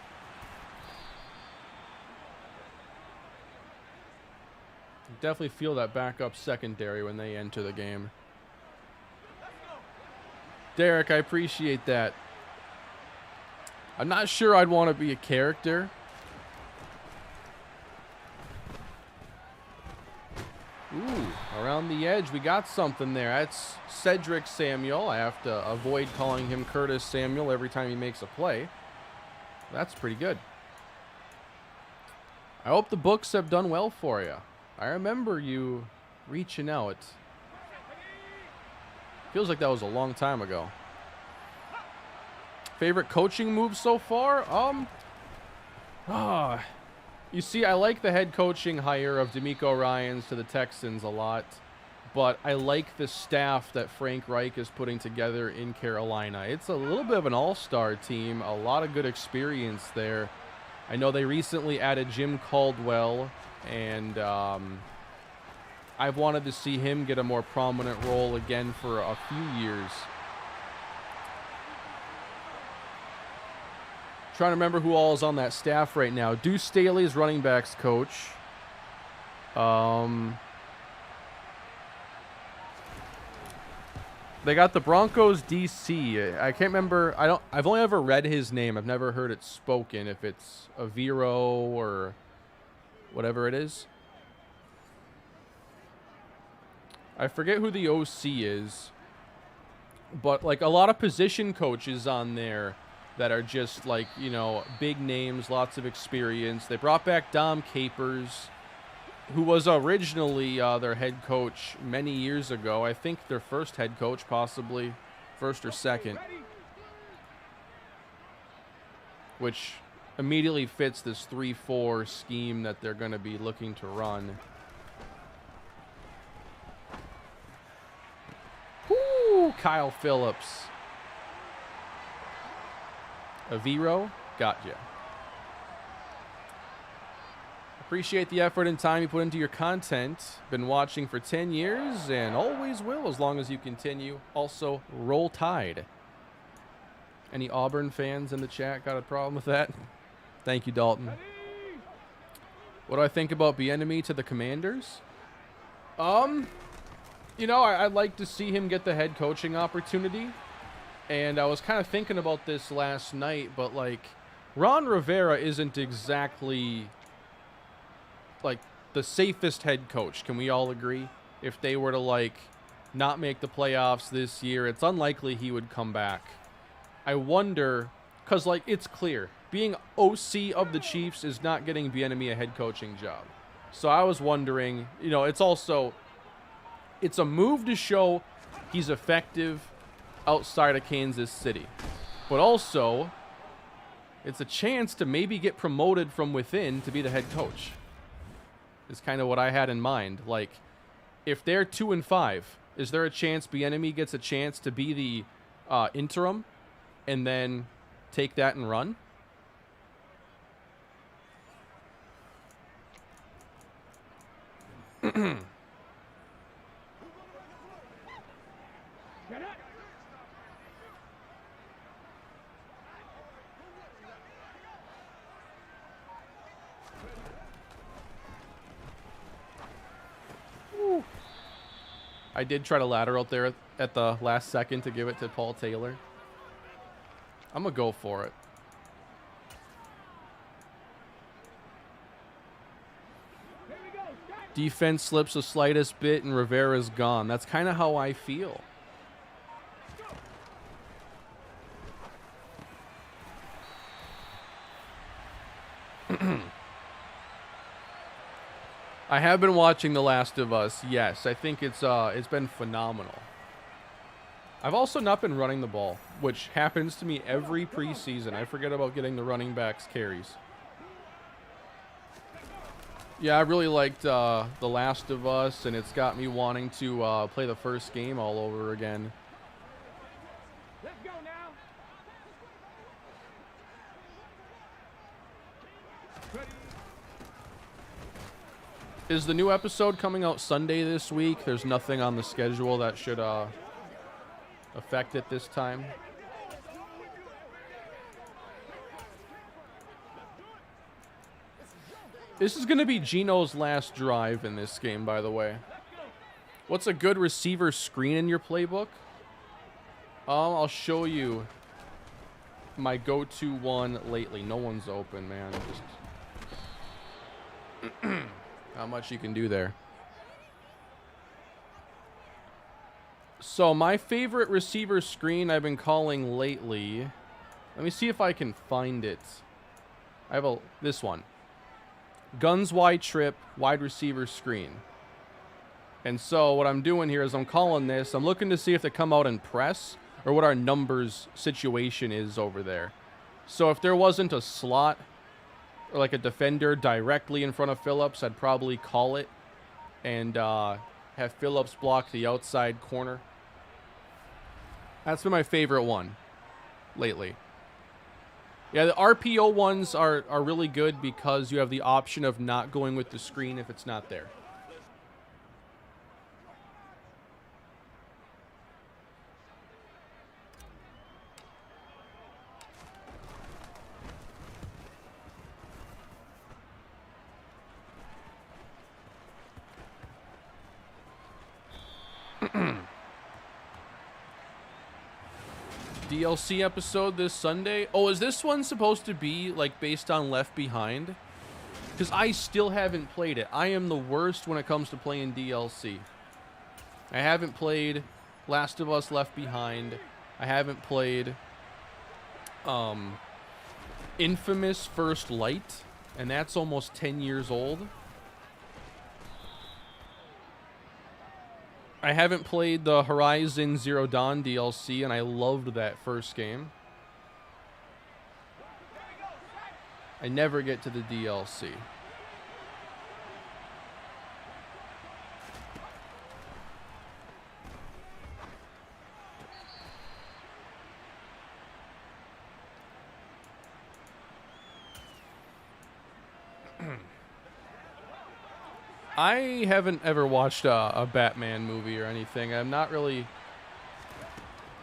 Definitely feel that backup secondary when they enter the game. Derek, I appreciate that. I'm not sure I'd want to be a character. Ooh, around the edge, we got something there. That's Cedric Samuel. I have to avoid calling him Curtis Samuel every time he makes a play. That's pretty good. I hope the books have done well for you. I remember you reaching out. Feels like that was a long time ago. Favorite coaching move so far? You see, I like the head coaching hire of DeMeco Ryans to the Texans a lot, but I like the staff that Frank Reich is putting together in Carolina. It's a little bit of an all-star team, a lot of good experience there. I know they recently added Jim Caldwell, and I've wanted to see him get a more prominent role again for a few years. Trying to remember who all is on that staff right now. Deuce Staley is running backs coach. They got the Broncos DC. I can't remember. I've only ever read his name. I've never heard it spoken. If it's Aviro or whatever it is. I forget who the OC is. But like a lot of position coaches on there that are just like, you know, big names, lots of experience. They brought back Dom Capers, who was originally their head coach many years ago. I think their first head coach, possibly first or second, which immediately fits this 3-4 scheme that they're going to be looking to run. Woo, Kyle Phillips. Aviro, gotcha. Appreciate the effort and time you put into your content. Been watching for 10 years and always will as long as you continue. Also, roll Tide. Any Auburn fans in the chat got a problem with that? Thank you, Dalton. What do I think about Bieniemy to the Commanders? You know, I'd like to see him get the head coaching opportunity. And I was kind of thinking about this last night, but like Ron Rivera isn't exactly like the safest head coach. Can we all agree? If they were to like not make the playoffs this year, it's unlikely he would come back. I wonder, because like it's clear, being OC of the Chiefs is not getting Bieniemy a head coaching job. So I was wondering, you know, it's a move to show he's effective outside of Kansas City. But also, it's a chance to maybe get promoted from within to be the head coach. Is kind of what I had in mind. Like, if they're 2-5, is there a chance Bieniemy gets a chance to be the interim and then take that and run? I did try to lateral there at the last second to give it to Paul Taylor. I'm going to go for it. Defense slips the slightest bit and Rivera's gone. That's kind of how I feel. I have been watching The Last of Us. Yes, I think it's been phenomenal. I've also not been running the ball, which happens to me every preseason. I forget about getting the running backs carries. Yeah, I really liked The Last of Us, and it's got me wanting to play the first game all over again. Let's go now. Is the new episode coming out Sunday this week? There's nothing on the schedule that should affect it this time. This is going to be Gino's last drive in this game, by the way. What's a good receiver screen in your playbook? I'll show you my go-to one lately. No one's open, man. Just how much you can do there. So my favorite receiver screen I've been calling lately. Let me see if I can find it. I have this one. Guns wide trip, wide receiver screen. And so what I'm doing here is I'm calling this. I'm looking to see if they come out in press or what our numbers situation is over there. So if there wasn't a slot or like a defender directly in front of Phillips, I'd probably call it and have Phillips block the outside corner. That's been my favorite one lately. Yeah, the RPO ones are really good because you have the option of not going with the screen if it's not there. DLC episode this Sunday. Oh, is this one supposed to be like based on Left Behind? Because I still haven't played it. I am the worst when it comes to playing DLC. I haven't played Last of Us Left Behind. I haven't played Infamous First Light, and that's almost 10 years old. I haven't played the Horizon Zero Dawn DLC, and I loved that first game. I never get to the DLC. I haven't ever watched a Batman movie or anything. I'm not really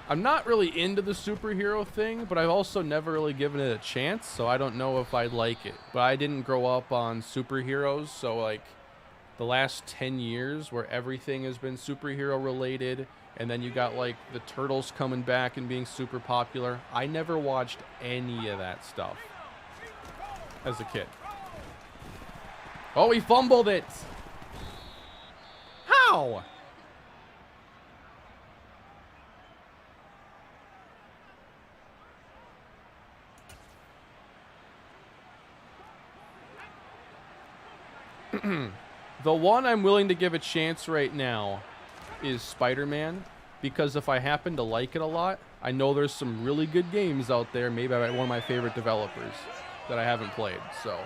into the superhero thing, but I've also never really given it a chance, so I don't know if I'd like it. But I didn't grow up on superheroes, so like the last 10 years where everything has been superhero related, and then you got like the Turtles coming back and being super popular. I never watched any of that stuff as a kid. Oh, he fumbled it. How? The one I'm willing to give a chance right now is Spider-Man, because if I happen to like it a lot, I know there's some really good games out there, maybe by one of my favorite developers that I haven't played, so.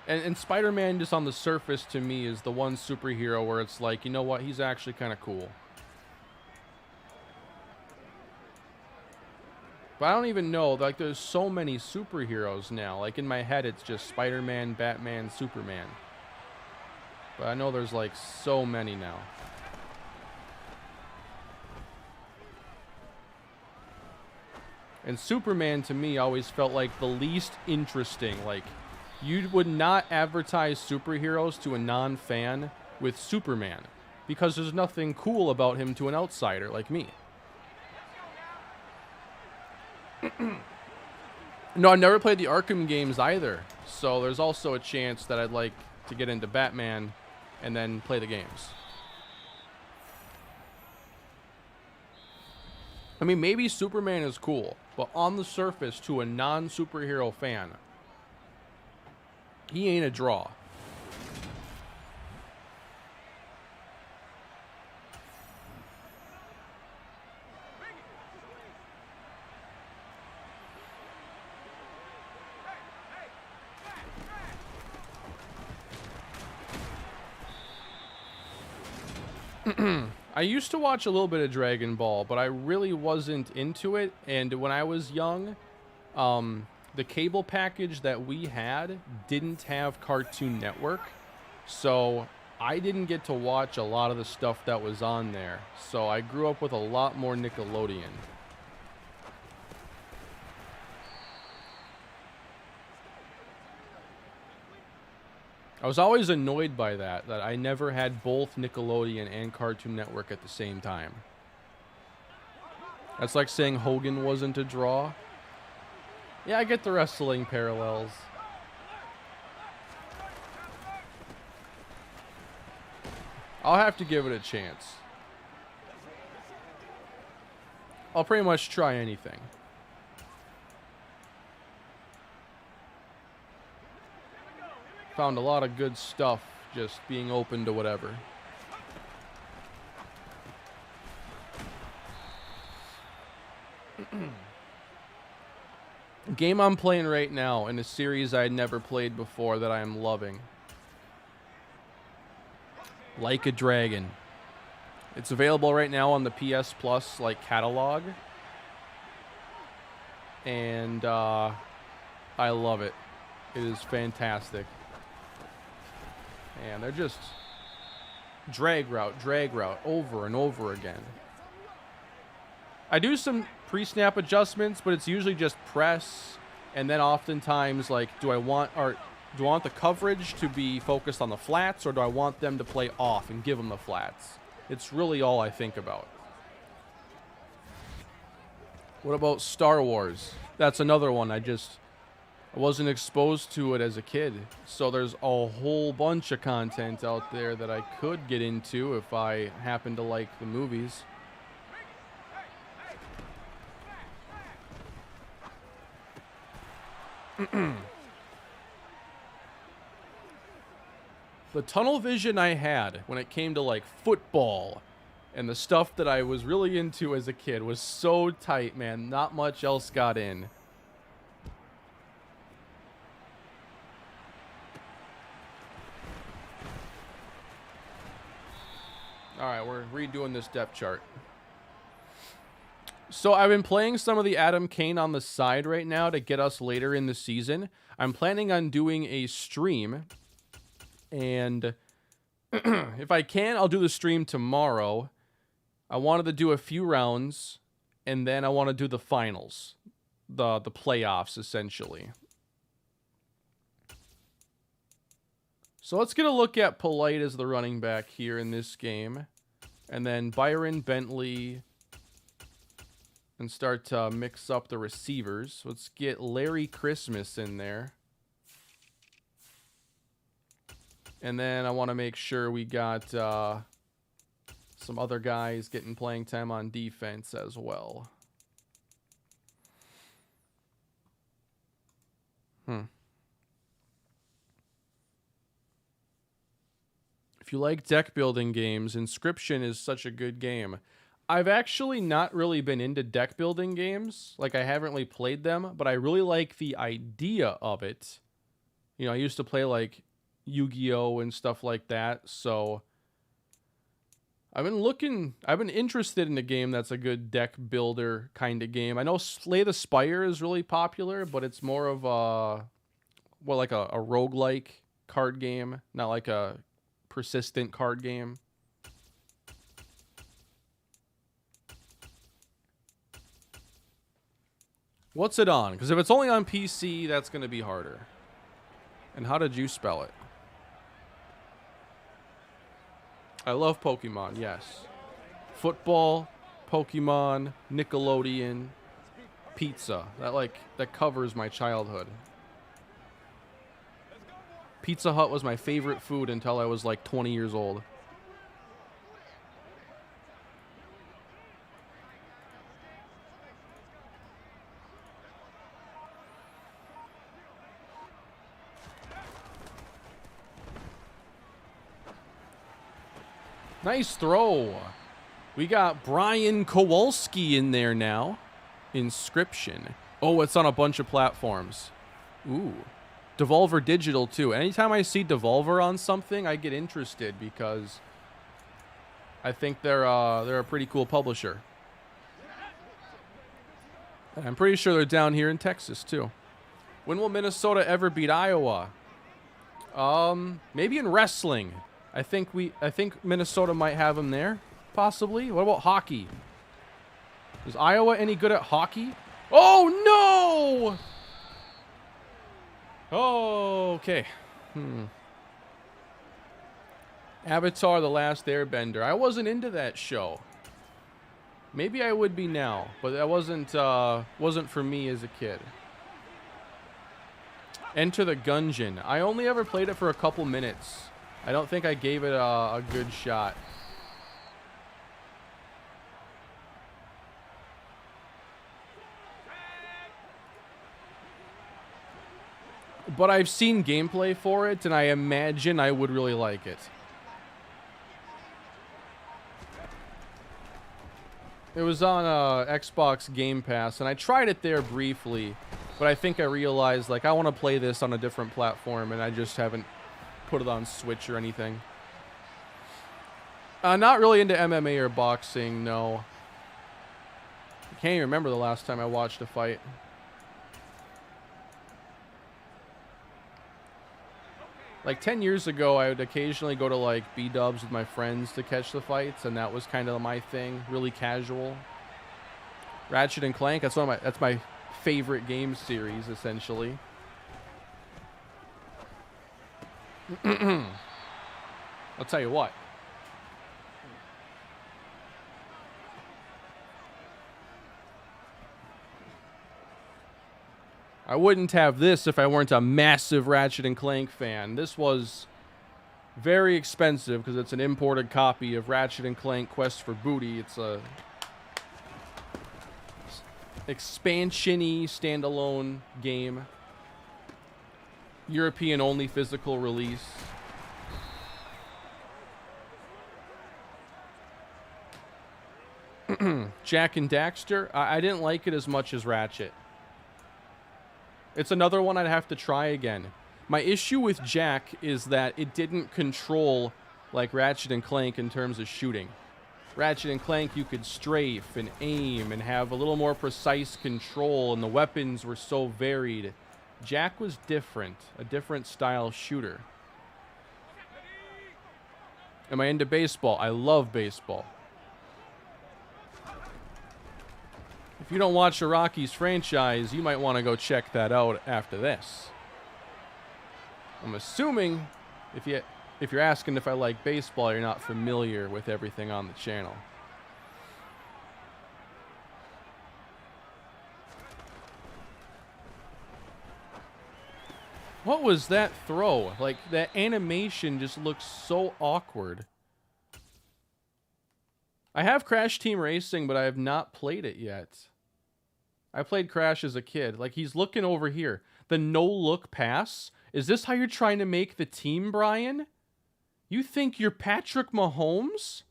And Spider-Man, just on the surface to me, is the one superhero where it's like, you know what, he's actually kind of cool. But I don't even know, like, there's so many superheroes now. Like, in my head, it's just Spider-Man, Batman, Superman. But I know there's, like, so many now. And Superman, to me, always felt like the least interesting. Like, you would not advertise superheroes to a non-fan with Superman, because there's nothing cool about him to an outsider like me. No, I've never played the Arkham games either, so there's also a chance that I'd like to get into Batman and then play the games. I mean, maybe Superman is cool, but on the surface, to a non-superhero fan, he ain't a draw. I used to watch a little bit of Dragon Ball, but I really wasn't into it. And when I was young, the cable package that we had didn't have Cartoon Network, so I didn't get to watch a lot of the stuff that was on there. So I grew up with a lot more Nickelodeon. I was always annoyed by that I never had both Nickelodeon and Cartoon Network at the same time. That's like saying Hogan wasn't a draw. Yeah, I get the wrestling parallels. I'll have to give it a chance. I'll pretty much try anything. Found a lot of good stuff just being open to whatever. Game I'm playing right now in a series I had never played before that I am loving. Like a Dragon. It's available right now on the PS Plus like catalog. And I love it. It is fantastic. And they're just drag route, over and over again. I do some pre-snap adjustments, but it's usually just press, and then oftentimes, like, do I want the coverage to be focused on the flats, or do I want them to play off and give them the flats? It's really all I think about. What about Star Wars? That's another one. I wasn't exposed to it as a kid. So there's a whole bunch of content out there that I could get into if I happen to like the movies. The tunnel vision I had when it came to like football and the stuff that I was really into as a kid was so tight, man. Not much else got in. All right, we're redoing this depth chart. So I've been playing some of the Adam Kane on the side right now to get us later in the season. I'm planning on doing a stream. And if I can, I'll do the stream tomorrow. I wanted to do a few rounds, and then I want to do the finals, the playoffs, essentially. So let's get a look at Polite as the running back here in this game. And then Byron, Bentley, and start to mix up the receivers. Let's get Larry Christmas in there. And then I want to make sure we got some other guys getting playing time on defense as well. If you like deck building games, Inscription is such a good game. I've actually not really been into deck building games. Like, I haven't really played them, but I really like the idea of it. You know, I used to play like Yu-Gi-Oh and stuff like that, so I've been interested in a game that's a good deck builder kind of game. I know Slay the Spire is really popular, but it's more of like a roguelike card game, not like a persistent card game. What's it on? Because if it's only on PC, that's going to be harder. And how did you spell it? I love Pokemon, yes. Football, Pokemon, Nickelodeon, pizza. That covers my childhood. Pizza Hut was my favorite food until I was like 20 years old. Nice throw. We got Brian Kowalski in there now. Inscription. Oh, it's on a bunch of platforms. Ooh. Devolver Digital, too. Anytime I see Devolver on something, I get interested because I think they're a pretty cool publisher. And I'm pretty sure they're down here in Texas, too. When will Minnesota ever beat Iowa? Maybe in wrestling. I think Minnesota might have them there, possibly. What about hockey? Is Iowa any good at hockey? Oh, no! Oh, okay. Avatar: The Last Airbender. I wasn't into that show. Maybe I would be now, but that wasn't for me as a kid. Enter the Gungeon. I only ever played it for a couple minutes. I don't think I gave it a good shot. But I've seen gameplay for it, and I imagine I would really like it. It was on Xbox Game Pass, and I tried it there briefly, but I think I realized, like, I want to play this on a different platform, and I just haven't put it on Switch or anything. Not really into MMA or boxing, no. I can't even remember the last time I watched a fight. Like 10 years ago, I would occasionally go to like B-dubs with my friends to catch the fights, and that was kind of my thing, really casual. Ratchet and Clank, that's my favorite game series, essentially. I'll tell you what. I wouldn't have this if I weren't a massive Ratchet and Clank fan. This was very expensive because it's an imported copy of Ratchet and Clank Quest for Booty. It's a expansion-y standalone game. European-only physical release. Jak and Daxter. I didn't like it as much as Ratchet. It's another one I'd have to try again. My issue with Jak is that it didn't control like Ratchet and Clank in terms of shooting. Ratchet and Clank, you could strafe and aim and have a little more precise control, and the weapons were so varied. Jak was different, a different style shooter. Am I into baseball? I love baseball. If you don't watch the Rockies franchise, you might want to go check that out after this. I'm assuming if you're asking if I like baseball, you're not familiar with everything on the channel. What was that throw? Like, that animation just looks so awkward. I have Crash Team Racing, but I have not played it yet. I played Crash as a kid. Like, he's looking over here. The no-look pass? Is this how you're trying to make the team, Brian? You think you're Patrick Mahomes?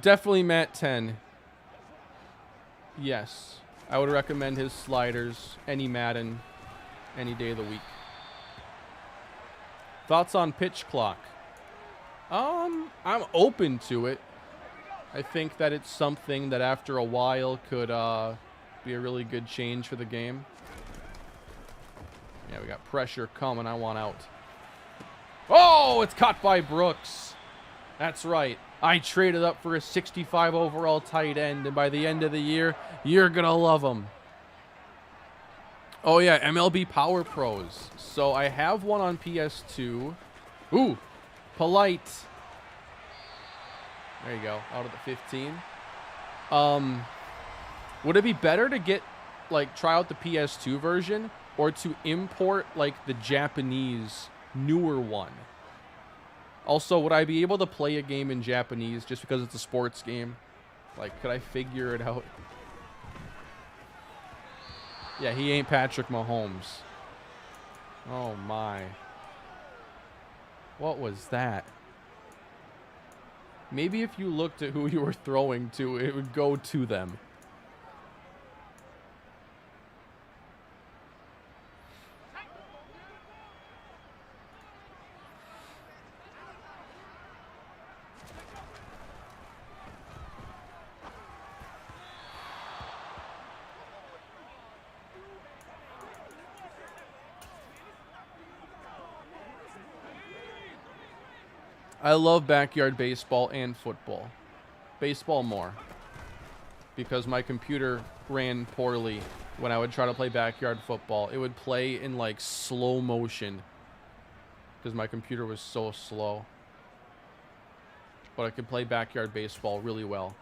Definitely Matt 10. Yes. I would recommend his sliders. Any Madden. Any day of the week. Thoughts on pitch clock? I'm open to it. I think that it's something that after a while could be a really good change for the game. Yeah, we got pressure coming. I want out. Oh, it's caught by Brooks. That's right. I traded up for a 65 overall tight end, and by the end of the year, you're going to love him. Oh, yeah, MLB Power Pros. So I have one on PS2. Ooh, polite. There you go, out of the 15. Would it be better to get, like, try out the PS2 version or to import, like, the Japanese newer one? Also, would I be able to play a game in Japanese just because it's a sports game? Like, could I figure it out? Yeah, he ain't Patrick Mahomes. Oh, my. What was that? Maybe if you looked at who you were throwing to, it would go to them. I love backyard baseball and football. Baseball more. Because my computer ran poorly when I would try to play backyard football. It would play in like slow motion. Because my computer was so slow. But I could play backyard baseball really well.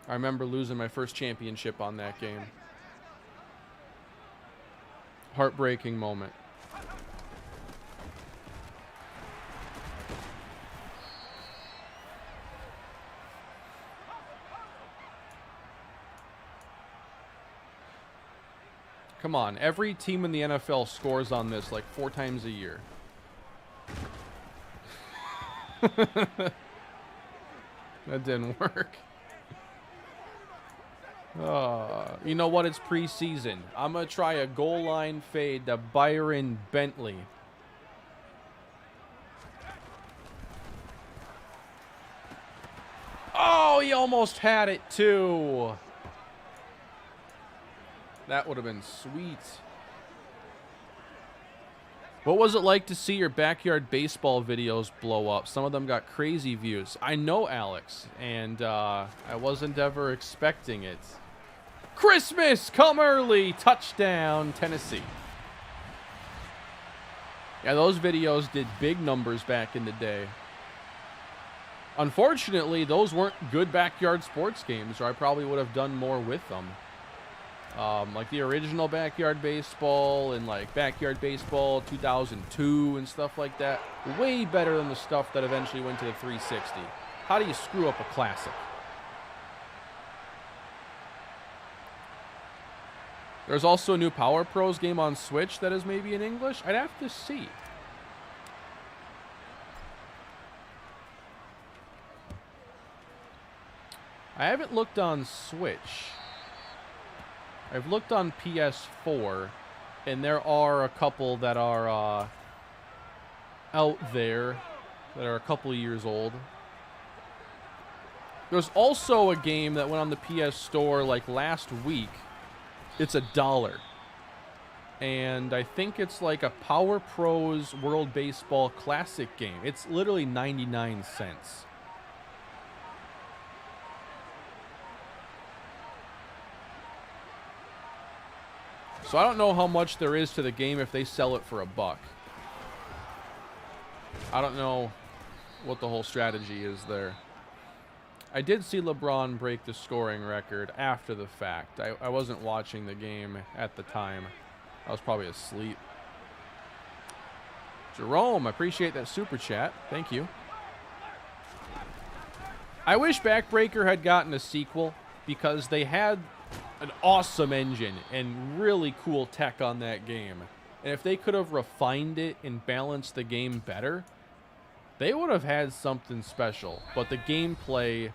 I remember losing my first championship on that game. Heartbreaking moment. Come on, every team in the NFL scores on this like 4 times a year. That didn't work. You know what? It's preseason. I'm going to try a goal line fade to Byron Bentley. Oh, he almost had it too. That would have been sweet. What was it like to see your backyard baseball videos blow up? Some of them got crazy views. I know, Alex, and I wasn't ever expecting it. Christmas, come early, touchdown, Tennessee. Yeah, those videos did big numbers back in the day. Unfortunately, those weren't good backyard sports games, or I probably would have done more with them. Like the original Backyard Baseball and like Backyard Baseball 2002 and stuff like that. Way better than the stuff that eventually went to the 360. How do you screw up a classic? There's also a new Power Pros game on Switch that is maybe in English. I'd have to see. I haven't looked on Switch. I've looked on PS4, and there are a couple that are out there that are a couple years old. There's also a game that went on the PS Store like last week. It's $1. And I think it's like a Power Pros World Baseball Classic game. It's literally 99 cents. So I don't know how much there is to the game if they sell it for $1. I don't know what the whole strategy is there. I did see LeBron break the scoring record after the fact. I wasn't watching the game at the time. I was probably asleep. Jerome, I appreciate that super chat. Thank you. I wish Backbreaker had gotten a sequel because they had an awesome engine and really cool tech on that game. And if they could have refined it and balanced the game better, they would have had something special. But the gameplay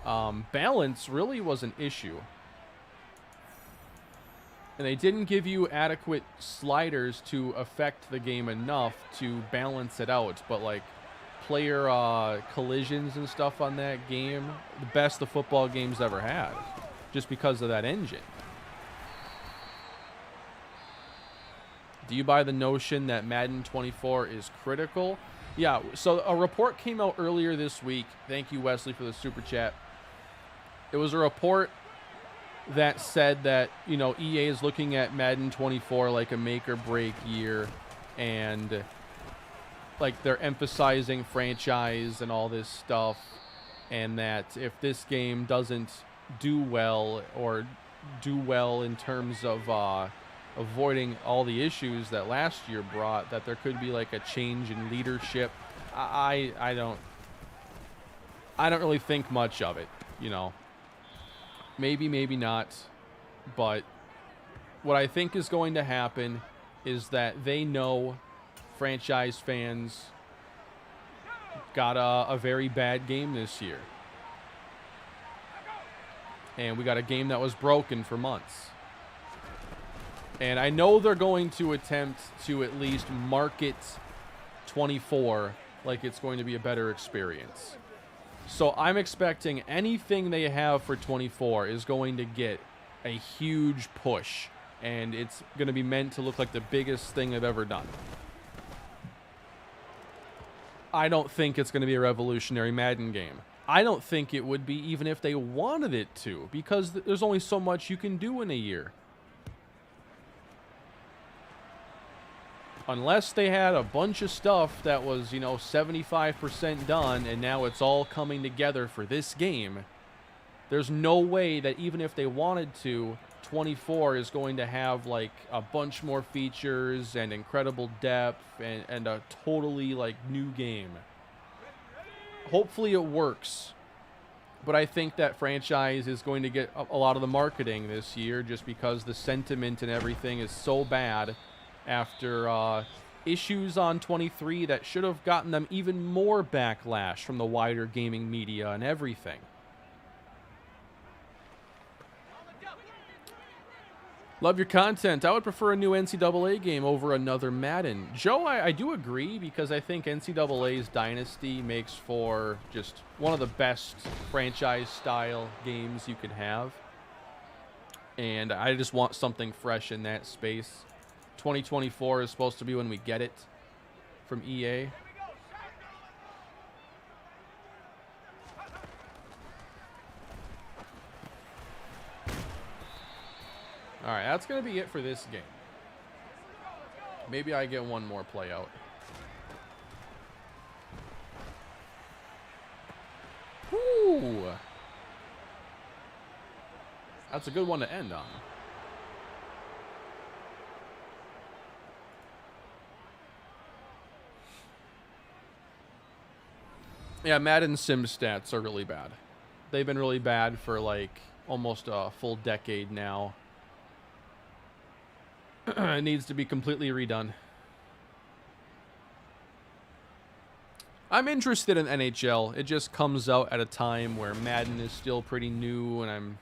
balance really was an issue. And they didn't give you adequate sliders to affect the game enough to balance it out. But like player collisions and stuff on that game, the best the football game's ever had. Just because of that engine. Do you buy the notion that Madden 24 is critical? Yeah, so a report came out earlier this week. Thank you, Wesley, for the super chat. It was a report that said that, you know, EA is looking at Madden 24 like a make or break year, and like they're emphasizing franchise and all this stuff, and that if this game doesn't do well or do well in terms of avoiding all the issues that last year brought, that there could be like a change in leadership. I don't really think much of it, you know. Maybe not, but what I think is going to happen is that they know franchise fans got a very bad game this year. And we got a game that was broken for months. And I know they're going to attempt to at least market 24 like it's going to be a better experience. So I'm expecting anything they have for 24 is going to get a huge push. And it's going to be meant to look like the biggest thing they've ever done. I don't think it's going to be a revolutionary Madden game. I don't think it would be even if they wanted it to, because there's only so much you can do in a year. Unless they had a bunch of stuff that was, you know, 75% done and now it's all coming together for this game, there's no way that even if they wanted to, 24 is going to have like a bunch more features and incredible depth and a totally like new game. Hopefully it works, but I think that franchise is going to get a lot of the marketing this year just because the sentiment and everything is so bad after issues on 23 that should have gotten them even more backlash from the wider gaming media and everything. Love your content. I would prefer a new NCAA game over another Madden. Joe, I do agree, because I think NCAA's Dynasty makes for just one of the best franchise-style games you could have. And I just want something fresh in that space. 2024 is supposed to be when we get it from EA. All right, that's going to be it for this game. Maybe I get one more play out. Woo! That's a good one to end on. Yeah, Madden sim stats are really bad. They've been really bad for like almost a full decade now. It needs to be completely redone. I'm interested in NHL. It just comes out at a time where Madden is still pretty new and I'm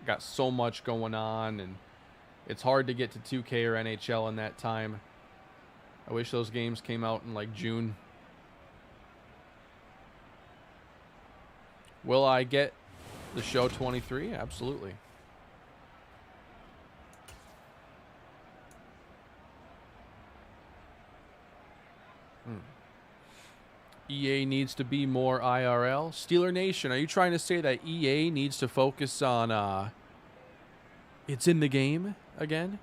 got so much going on and it's hard to get to 2K or NHL in that time. I wish those games came out in like June. Will I get the show 23? Absolutely. EA needs to be more IRL. Steeler Nation, are you trying to say that EA needs to focus on it's in the game again?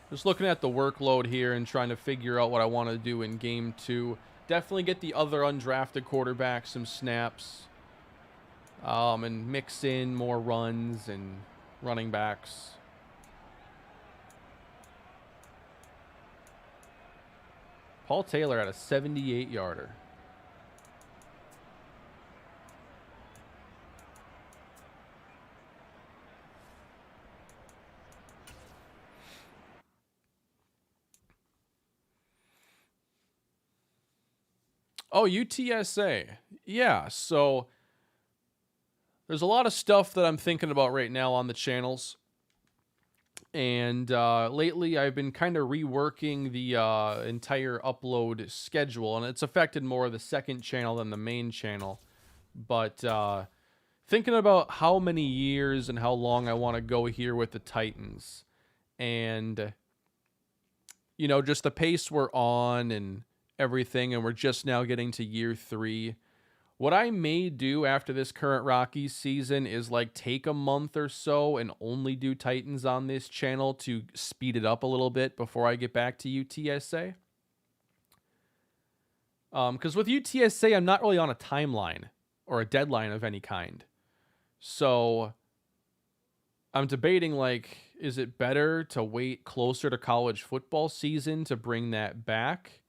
Just looking at the workload here and trying to figure out what I want to do in Game 2. Definitely get the other undrafted quarterbacks some snaps. And mix in more runs and running backs. Paul Taylor at a 78-yarder. Oh, UTSA. Yeah, so there's a lot of stuff that I'm thinking about right now on the channels. And lately I've been kind of reworking the entire upload schedule. And it's affected more of the second channel than the main channel. But thinking about how many years and how long I want to go here with the Titans. And, you know, just the pace we're on and everything. And we're just now getting to year 3. What I may do after this current Rockies season is like take a month or so and only do Titans on this channel to speed it up a little bit before I get back to UTSA. Because with UTSA, I'm not really on a timeline or a deadline of any kind. So I'm debating like, is it better to wait closer to college football season to bring that back?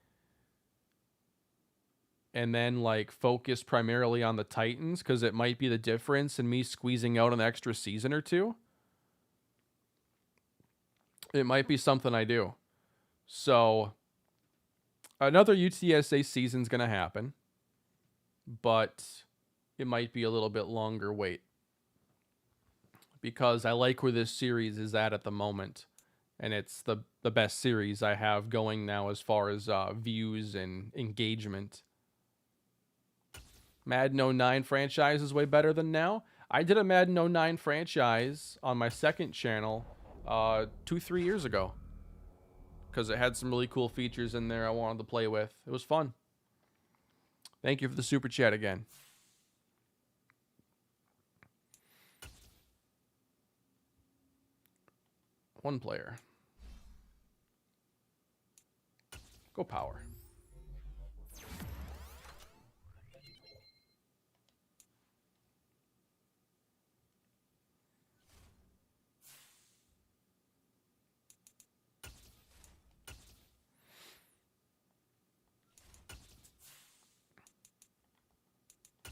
And then like focus primarily on the Titans because it might be the difference in me squeezing out an extra season or two. It might be something I do. So another UTSA season's going to happen, but it might be a little bit longer wait because I like where this series is at the moment. And it's the best series I have going now as far as views and engagement. Madden 09 franchise is way better than now. I did a Madden 09 franchise on my second channel 2-3 years ago because it had some really cool features in there I wanted to play with. It was fun. Thank you for the super chat again. One player. Go power.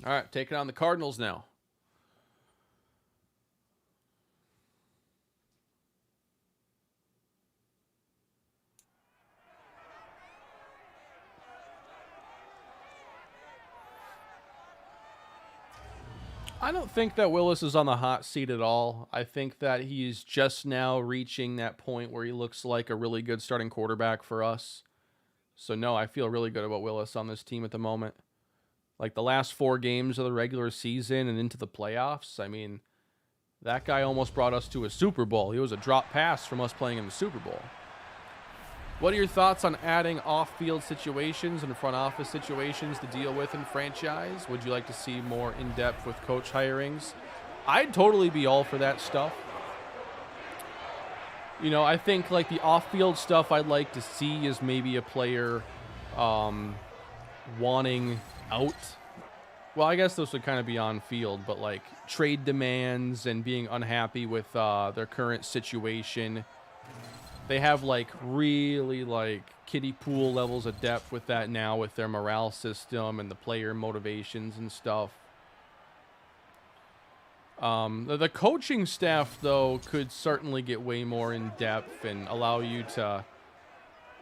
All right, taking on the Cardinals now. I don't think that Willis is on the hot seat at all. I think that he's just now reaching that point where he looks like a really good starting quarterback for us. So, no, I feel really good about Willis on this team at the moment. Like the last 4 games of the regular season and into the playoffs, I mean, that guy almost brought us to a Super Bowl. He was a drop pass from us playing in the Super Bowl. What are your thoughts on adding off-field situations and front office situations to deal with in franchise? Would you like to see more in-depth with coach hirings? I'd totally be all for that stuff. You know, I think like the off-field stuff I'd like to see is maybe a player wanting out. Well, I guess this would kind of be on field, but like trade demands and being unhappy with their current situation. They have like really like kiddie pool levels of depth with that now with their morale system and the player motivations and stuff. The coaching staff, though, could certainly get way more in depth and allow you to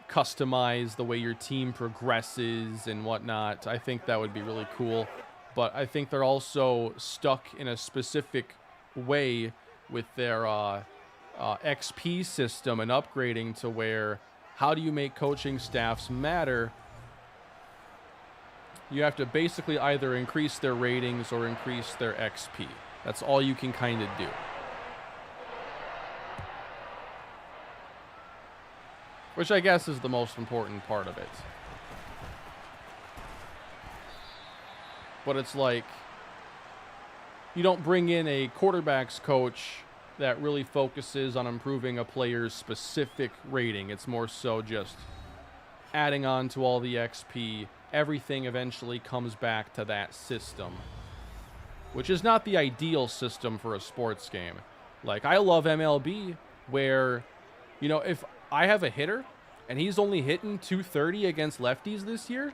customize the way your team progresses and whatnot. I think that would be really cool. But I think they're also stuck in a specific way with their XP system and upgrading to where, how do you make coaching staffs matter? You have to basically either increase their ratings or increase their XP. That's all you can kind of do. Which I guess is the most important part of it. But it's like, you don't bring in a quarterback's coach that really focuses on improving a player's specific rating. It's more so just adding on to all the XP. Everything eventually comes back to that system, which is not the ideal system for a sports game. Like, I love MLB where, you know, if I have a hitter and he's only hitting 230 against lefties this year,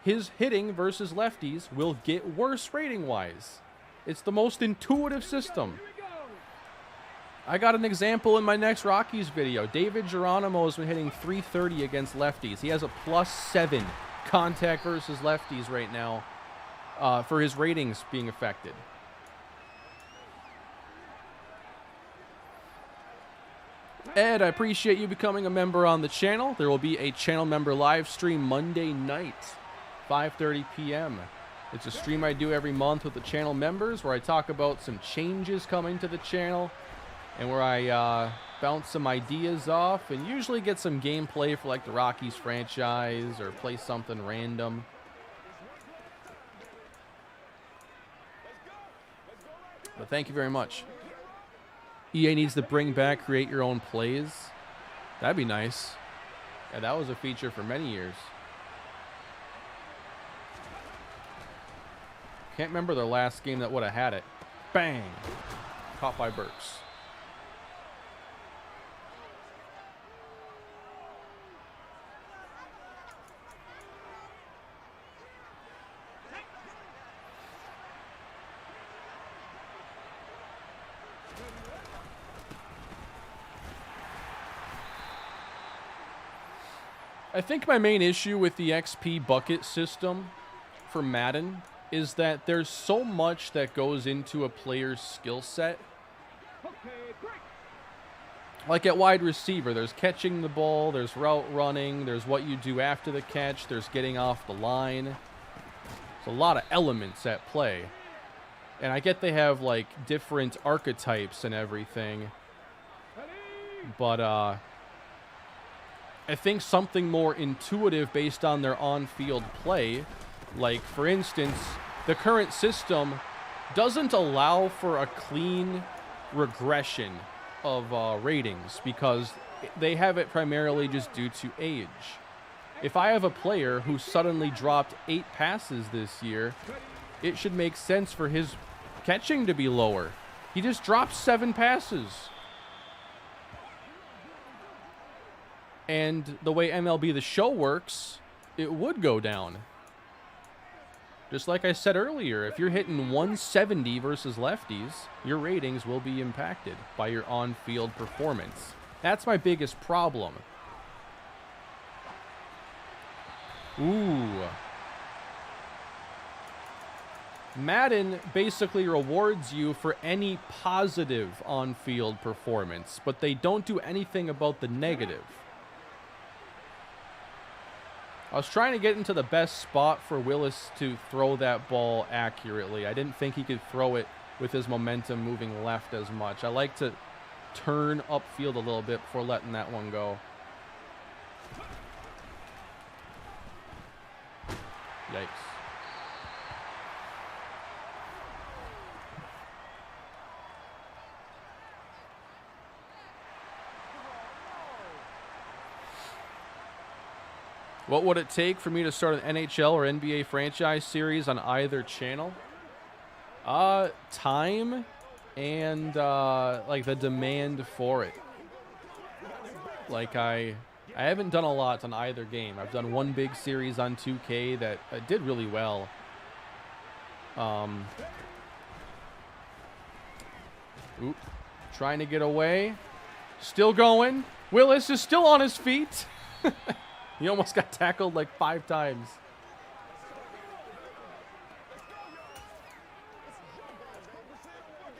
his hitting versus lefties will get worse rating-wise. It's the most intuitive system. I got an example in my next Rockies video. David Geronimo has been hitting 330 against lefties. He has a +7 contact versus lefties right now for his ratings being affected. Ed, I appreciate you becoming a member on the channel. There will be a channel member live stream Monday night, 5:30 p.m. It's a stream I do every month with the channel members where I talk about some changes coming to the channel and where I bounce some ideas off and usually get some gameplay for like the Rockies franchise or play something random. But thank you very much. EA needs to bring back create your own plays. That'd be nice. Yeah, that was a feature for many years. Can't remember their last game that would have had it. Bang! Caught by Burks. I think my main issue with the XP bucket system for Madden is that there's so much that goes into a player's skill set. Like at wide receiver, there's catching the ball, there's route running, there's what you do after the catch, there's getting off the line. There's a lot of elements at play. And I get they have like different archetypes and everything. But I think something more intuitive based on their on-field play, like for instance, the current system doesn't allow for a clean regression of ratings because they have it primarily just due to age. If I have a player who suddenly dropped 8 passes this year, it should make sense for his catching to be lower. He just dropped 7 passes. And the way MLB The Show works, it would go down. Just like I said earlier, if you're hitting 170 versus lefties, your ratings will be impacted by your on-field performance. That's my biggest problem. Ooh. Madden basically rewards you for any positive on-field performance, but they don't do anything about the negative. I was trying to get into the best spot for Willis to throw that ball accurately. I didn't think he could throw it with his momentum moving left as much. I like to turn upfield a little bit before letting that one go. Yikes. What would it take for me to start an NHL or NBA franchise series on either channel? Time and like the demand for it. Like I haven't done a lot on either game. I've done one big series on 2K that did really well. Oop, trying to get away. Still going. Willis is still on his feet. He almost got tackled like 5 times.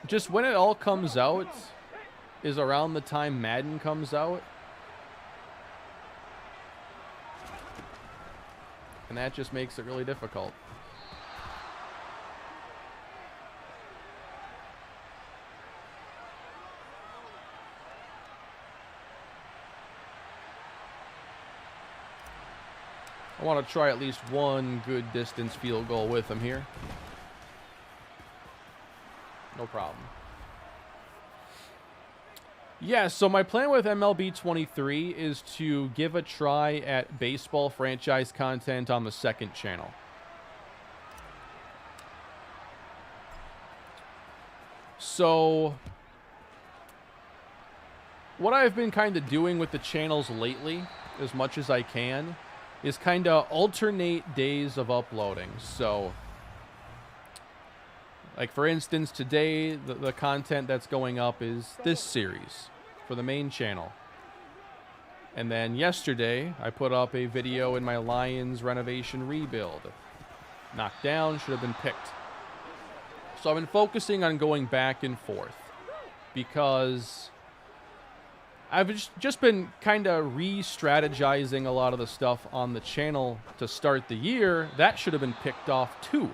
Just when it all comes out is around the time Madden comes out. And that just makes it really difficult. I want to try at least one good distance field goal with him here. No problem. Yeah, so my plan with MLB 23 is to give a try at baseball franchise content on the second channel. So what I've been kind of doing with the channels lately, as much as I can, is kind of alternate days of uploading. So, like for instance, today, the content that's going up is this series for the main channel. And then yesterday, I put up a video in my Lions renovation rebuild. Knocked down, should have been picked. So I've been focusing on going back and forth because I've just been kind of re-strategizing a lot of the stuff on the channel to start the year. That should have been picked off too.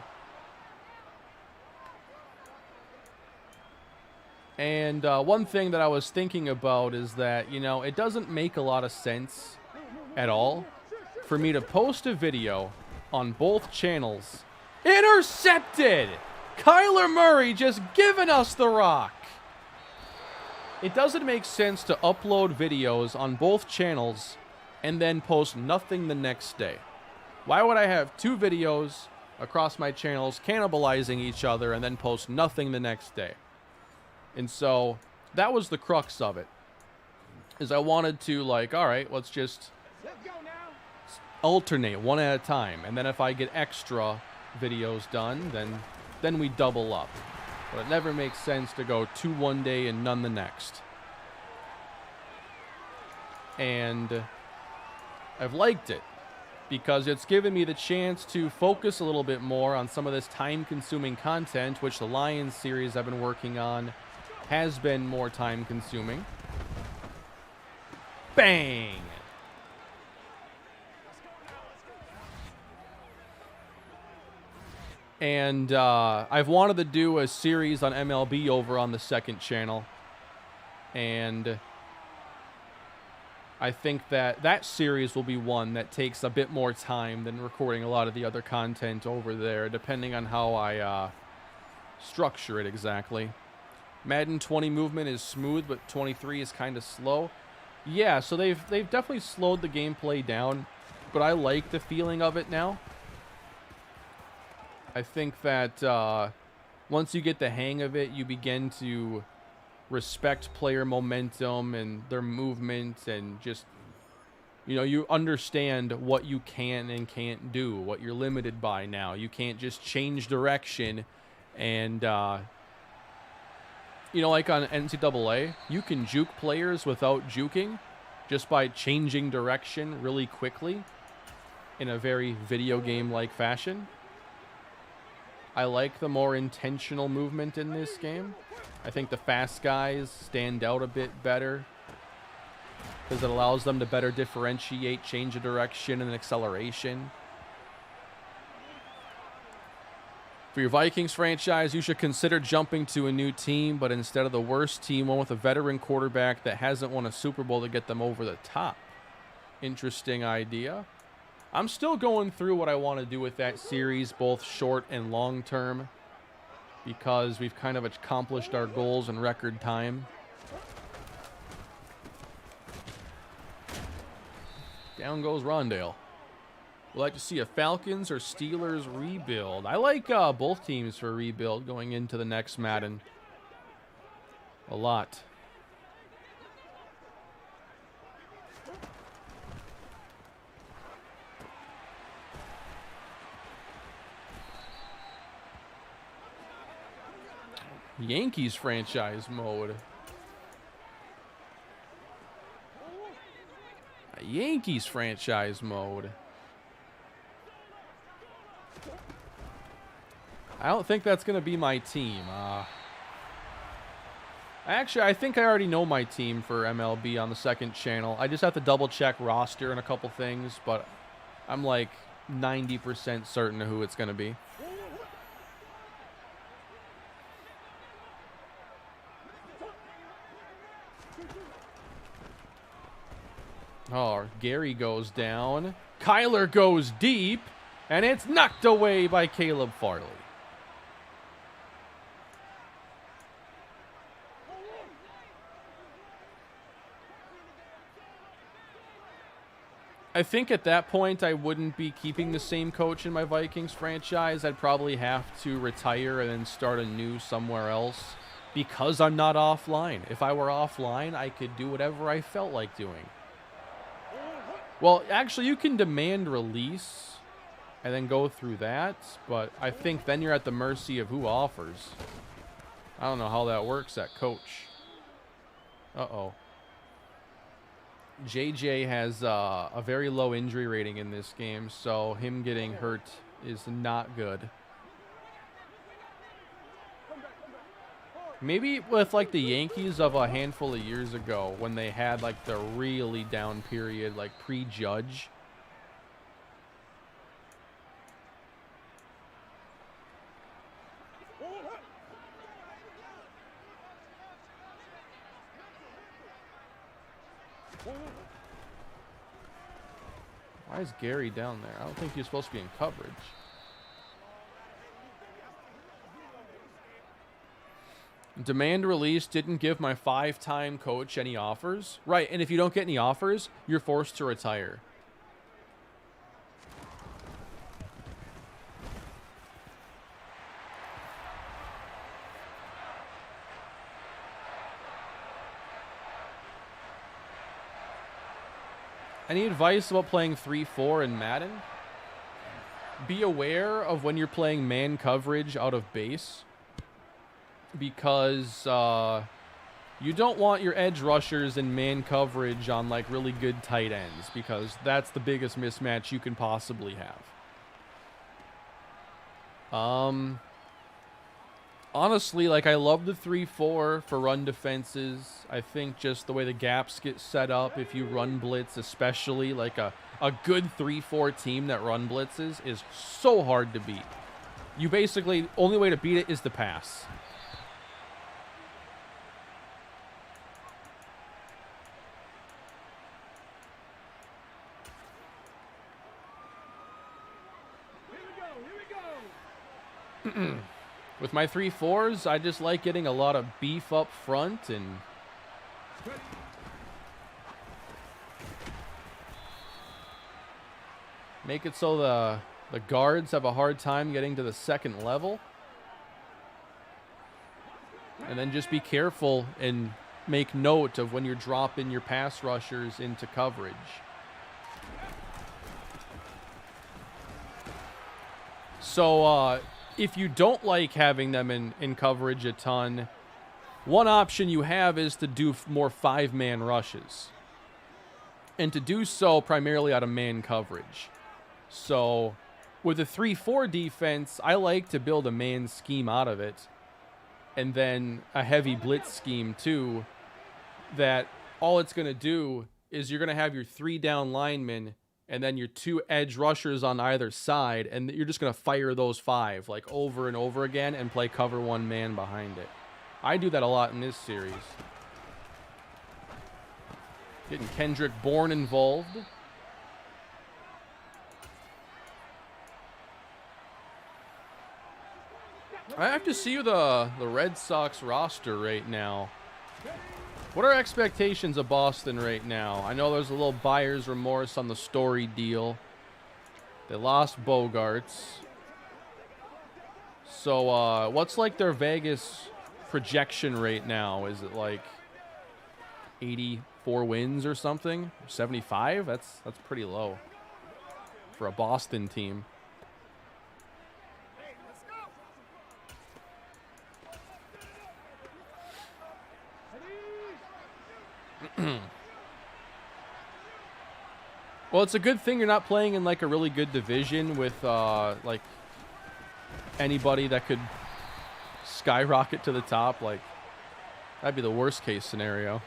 And one thing that I was thinking about is that, you know, it doesn't make a lot of sense at all for me to post a video on both channels. Intercepted! Kyler Murray just giving us the rock. It doesn't make sense to upload videos on both channels and then post nothing the next day. Why would I have 2 videos across my channels cannibalizing each other and then post nothing the next day? And so that was the crux of it. Is I wanted to, like, all right, let's just alternate one at a time. And then if I get extra videos done, then we double up. But it never makes sense to go 2 one day and none the next. And I've liked it because it's given me the chance to focus a little bit more on some of this time-consuming content, which the Lions series I've been working on has been more time-consuming. Bang! And I've wanted to do a series on MLB over on the second channel. And I think that series will be one that takes a bit more time than recording a lot of the other content over there, depending on how I structure it exactly. Madden 20 movement is smooth, but 23 is kind of slow. Yeah, so they've definitely slowed the gameplay down, but I like the feeling of it now. I think that once you get the hang of it, you begin to respect player momentum and their movement and just, you know, you understand what you can and can't do, what you're limited by now. You can't just change direction and, you know, like on NCAA, you can juke players without juking just by changing direction really quickly in a very video game-like fashion. I like the more intentional movement in this game. I think the fast guys stand out a bit better because it allows them to better differentiate change of direction and acceleration. For your Vikings franchise, you should consider jumping to a new team, but instead of the worst team, one with a veteran quarterback that hasn't won a Super Bowl to get them over the top. Interesting idea. I'm still going through what I want to do with that series, both short and long term, because we've kind of accomplished our goals in record time. Down goes Rondale. Would like to see a Falcons or Steelers rebuild. I like both teams for rebuild going into the next Madden. A lot. Yankees franchise mode. Yankees franchise mode. I don't think that's going to be my team. Actually, I think I already know my team for MLB on the second channel. I just have to double check roster and a couple things, but I'm like 90% certain of who it's going to be. Oh, Gary goes down. Kyler goes deep, and it's knocked away by Caleb Farley. I think at that point I wouldn't be keeping the same coach in my Vikings franchise. I'd probably have to retire and then start anew somewhere else because I'm not offline. If I were offline, I could do whatever I felt like doing. Well, actually, you can demand release and then go through that, but I think then you're at the mercy of who offers. I don't know how that works at coach. Uh-oh. JJ has a very low injury rating in this game, so him getting hurt is not good. Maybe with like the Yankees of a handful of years ago when they had like the really down period, like pre-Judge. Why is Gary down there? I don't think he's supposed to be in coverage. Demand release didn't give my 5-time coach any offers. Right, and if you don't get any offers, you're forced to retire. Any advice about playing 3-4 in Madden? Be aware of when you're playing man coverage out of base, because you don't want your edge rushers in man coverage on like really good tight ends, because that's the biggest mismatch you can possibly have. Honestly, like I love the 3-4 for run defenses. I think just the way the gaps get set up, if you run blitz, especially like a good 3-4 team that run blitzes is so hard to beat. You basically, only way to beat it is to pass. Here we go. With my 3-4s, I just like getting a lot of beef up front and make it so the guards have a hard time getting to the second level. And then just be careful and make note of when you're dropping your pass rushers into coverage. So, if you don't like having them in coverage a ton, one option you have is to do more 5-man rushes. And to do so primarily out of man coverage. So with a 3-4 defense, I like to build a man scheme out of it. And then a heavy blitz scheme too, that all it's going to do is you're going to have your 3 down linemen and then your 2 edge rushers on either side, and you're just going to fire those 5 like over and over again and play cover 1 man behind it. I do that a lot in this series. Getting Kendrick Bourne involved. I have to see the Red Sox roster right now. What are expectations of Boston right now? I know there's a little buyer's remorse on the Story deal. They lost Bogarts. So, what's like their Vegas projection right now? Is it like 84 wins or something? 75? That's pretty low for a Boston team. Well, it's a good thing you're not playing in like a really good division with like anybody that could skyrocket to the top. Like, that'd be the worst case scenario.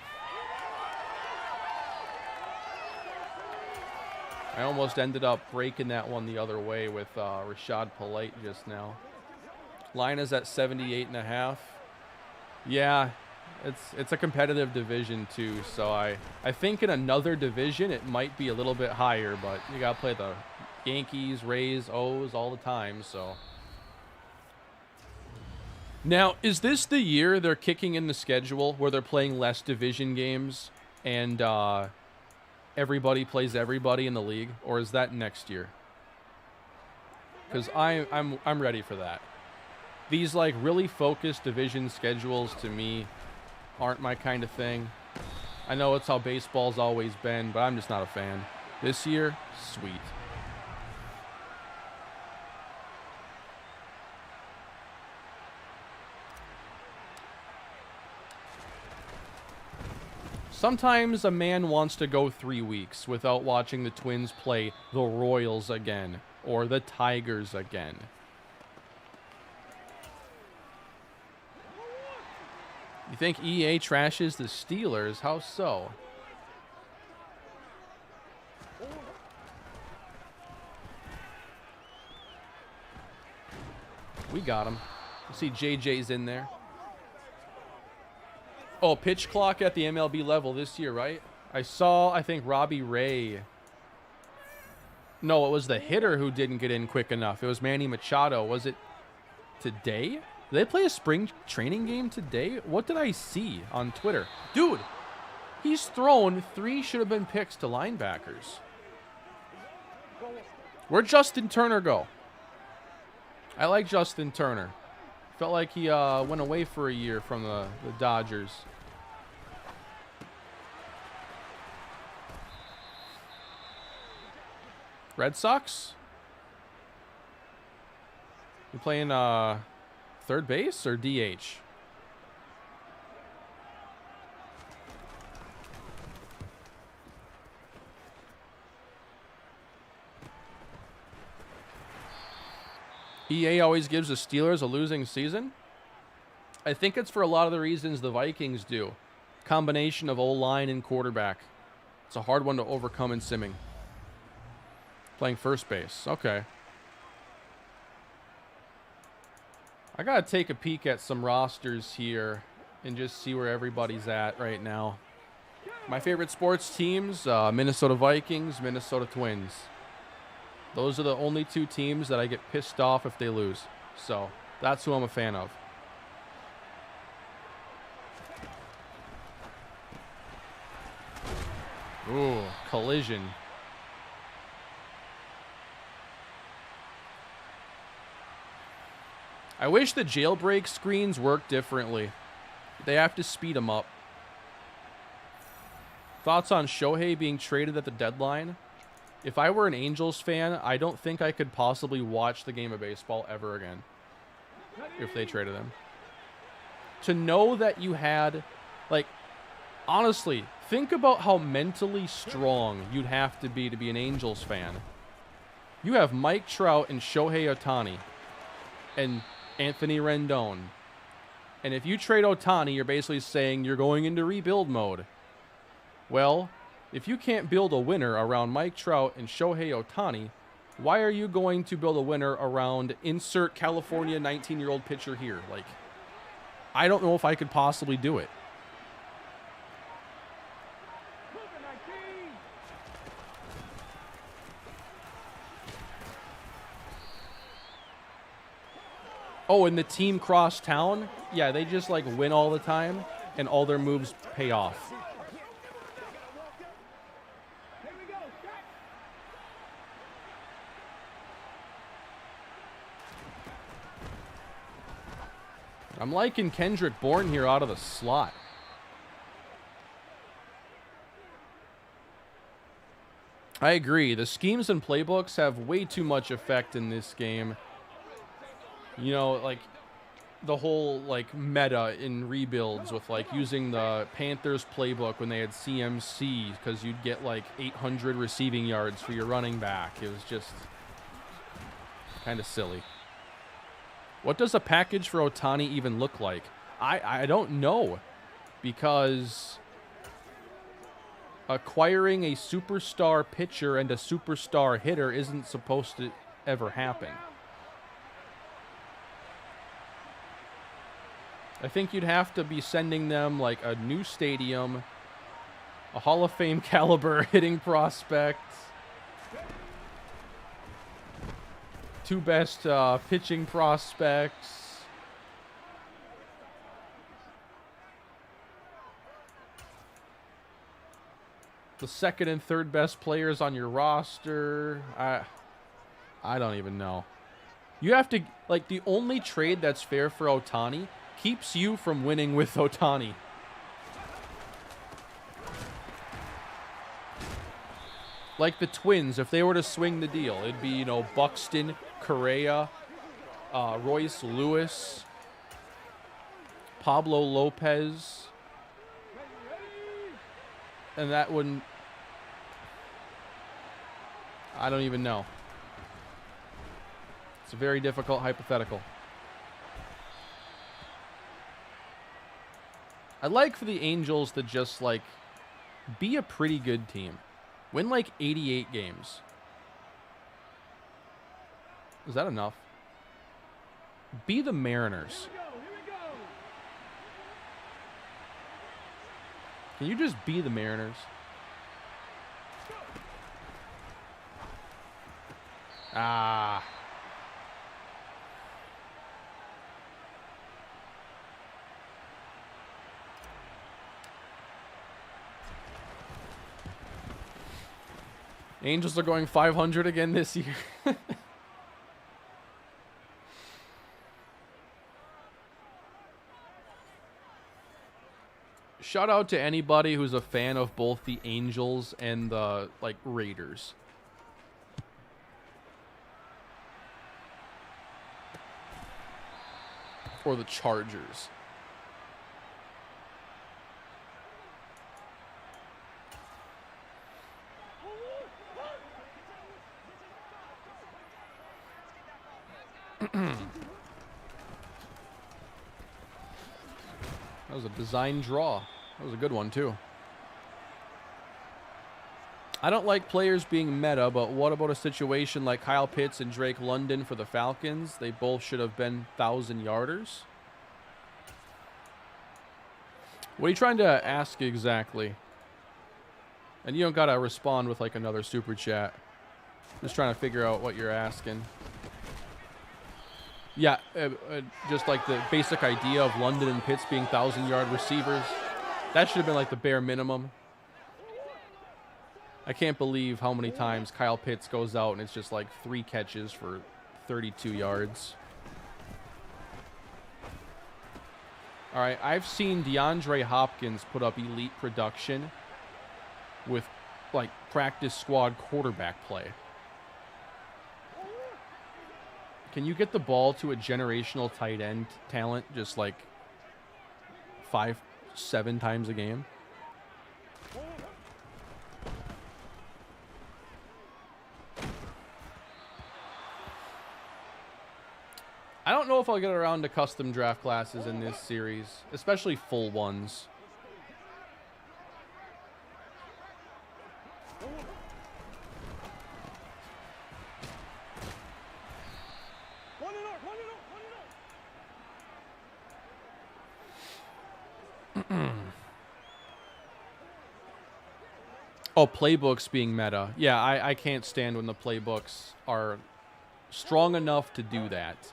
I almost ended up breaking that one the other way with Rashad Polite just now. Line is at 78.5. Yeah, it's a competitive division too, so I think in another division it might be a little bit higher, but you gotta play the Yankees, Rays, O's all the time, so. Now, is this the year they're kicking in the schedule where they're playing less division games and everybody plays everybody in the league, or is that next year? Because I'm ready for that. These like really focused division schedules to me aren't my kind of thing. I know it's how baseball's always been, but I'm just not a fan. This year, sweet. Sometimes a man wants to go 3 weeks without watching the Twins play the Royals again or the Tigers again. You think EA trashes the Steelers? How so? We got him. You see JJ's in there. Oh, pitch clock at the MLB level this year, right? I think Robbie Ray. No, it was the hitter who didn't get in quick enough. It was Manny Machado. Was it today? Did they play a spring training game today? What did I see on Twitter? Dude, he's thrown 3 should have been picks to linebackers. Where'd Justin Turner go? I like Justin Turner. Felt like he went away for a year from the Dodgers. Red Sox? You playing third base or DH? EA always gives the Steelers a losing season. I think it's for a lot of the reasons the Vikings do. Combination of O-line and quarterback. It's a hard one to overcome in simming. Playing first base. Okay. I got to take a peek at some rosters here and just see where everybody's at right now. My favorite sports teams, Minnesota Vikings, Minnesota Twins. Those are the only 2 teams that I get pissed off if they lose. So, that's who I'm a fan of. Ooh, collision. I wish the jailbreak screens worked differently. They have to speed them up. Thoughts on Shohei being traded at the deadline? If I were an Angels fan, I don't think I could possibly watch the game of baseball ever again if they traded him. To know that you had, like, honestly, think about how mentally strong you'd have to be an Angels fan. You have Mike Trout and Shohei Ohtani and Anthony Rendon. And if you trade Ohtani, you're basically saying you're going into rebuild mode. Well, if you can't build a winner around Mike Trout and Shohei Ohtani, why are you going to build a winner around insert California 19-year-old pitcher here? Like, I don't know if I could possibly do it. Oh, and the team cross town? Yeah, they just like win all the time and all their moves pay off. I'm liking Kendrick Bourne here out of the slot. I agree. The schemes and playbooks have way too much effect in this game. You know, like the whole like meta in rebuilds with like using the Panthers playbook when they had CMC because you'd get like 800 receiving yards for your running back. It was just kind of silly. What does a package for Ohtani even look like? I don't know, because acquiring a superstar pitcher and a superstar hitter isn't supposed to ever happen. I think you'd have to be sending them like a new stadium, a Hall of Fame caliber hitting prospect, 2 best pitching prospects, the 2nd and 3rd best players on your roster. I don't even know. You have to, like, the only trade that's fair for Ohtani keeps you from winning with Ohtani. Like the Twins, if they were to swing the deal, it'd be, you know, Buxton, Correa, Royce Lewis, Pablo Lopez, and that wouldn't... I don't even know. It's a very difficult hypothetical. I'd like for the Angels to just, like, be a pretty good team. Win, like, 88 games. Is that enough? Be the Mariners. Can you just be the Mariners? Ah. Angels are going 500 again this year. Shout out to anybody who's a fan of both the Angels and the, like, Raiders. Or the Chargers. That was a design draw. That was a good one, too. I don't like players being meta, but what about a situation like Kyle Pitts and Drake London for the Falcons? They both should have been 1,000-yarders. What are you trying to ask exactly? And you don't got to respond with, like, another super chat. Just trying to figure out what you're asking. Yeah, just like the basic idea of London and Pitts being 1,000-yard receivers. That should have been like the bare minimum. I can't believe how many times Kyle Pitts goes out and it's just like 3 catches for 32 yards. All right, I've seen DeAndre Hopkins put up elite production with like practice squad quarterback play. Can you get the ball to a generational tight end talent just like 5-7 times a game? I don't know if I'll get around to custom draft classes in this series, especially full ones. Oh, playbooks being meta. Yeah, I can't stand when the playbooks are strong enough to do that.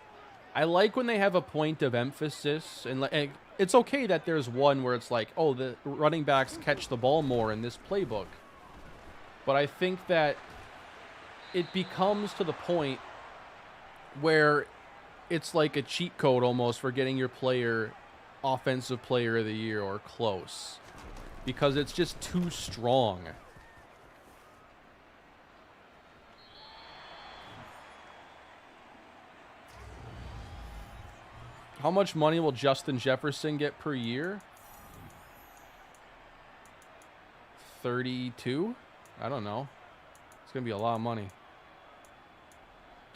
I like when they have a point of emphasis, and it's okay that there's one where it's like, oh, the running backs catch the ball more in this playbook. But I think that it becomes to the point where it's like a cheat code almost for getting your player offensive player of the year or close, because it's just too strong. How much money will Justin Jefferson get per year? 32? I don't know. It's going to be a lot of money.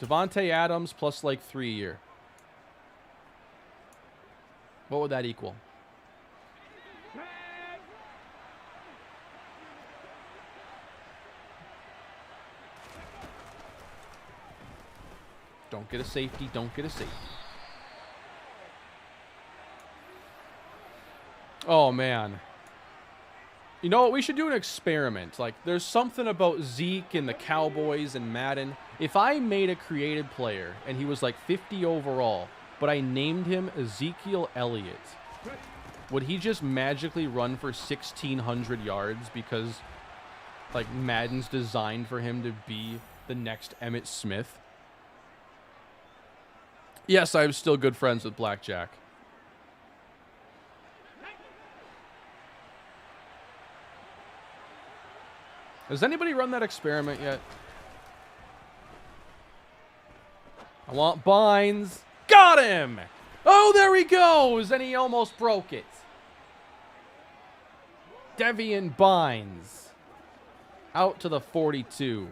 Devontae Adams plus like 3 a year. What would that equal? Don't get a safety. Don't get a safety. Oh, man. You know what? We should do an experiment. Like, there's something about Zeke and the Cowboys and Madden. If I made a created player and he was like 50 overall, but I named him Ezekiel Elliott, would he just magically run for 1,600 yards because, like, Madden's designed for him to be the next Emmitt Smith? Yes, I'm still good friends with Blackjack. Has anybody run that experiment yet? I want Bynes. Got him! Oh, there he goes! And he almost broke it. Deveon Bynes. Out to the 42.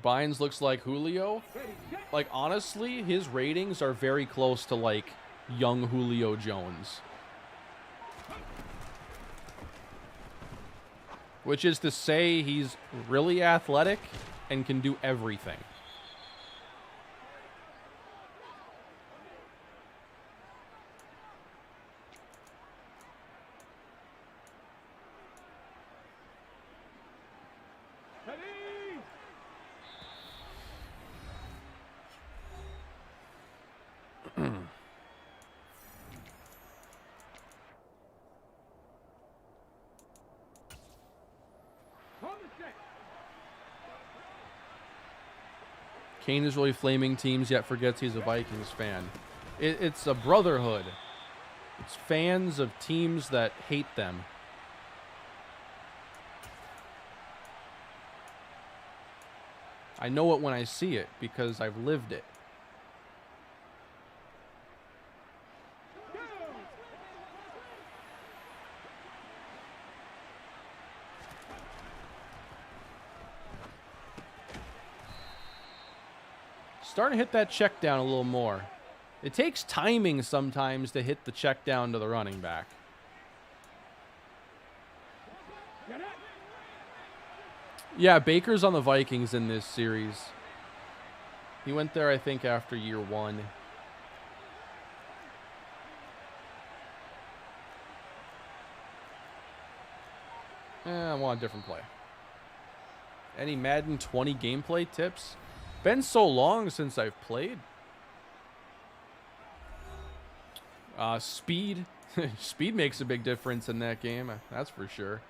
Bynes looks like Julio. Like, honestly, his ratings are very close to, like, young Julio Jones. Which is to say he's really athletic and can do everything. Kane is really flaming teams, yet forgets he's a Vikings fan. It's a brotherhood. It's fans of teams that hate them. I know it when I see it because I've lived it. Starting to hit that check down a little more. It takes timing sometimes to hit the check down to the running back. Yeah, Baker's on the Vikings in this series. He went there, I think, after year 1. I want a different play. Any Madden 20 gameplay tips? Been so long since I've played. Speed. Speed makes a big difference in that game. That's for sure.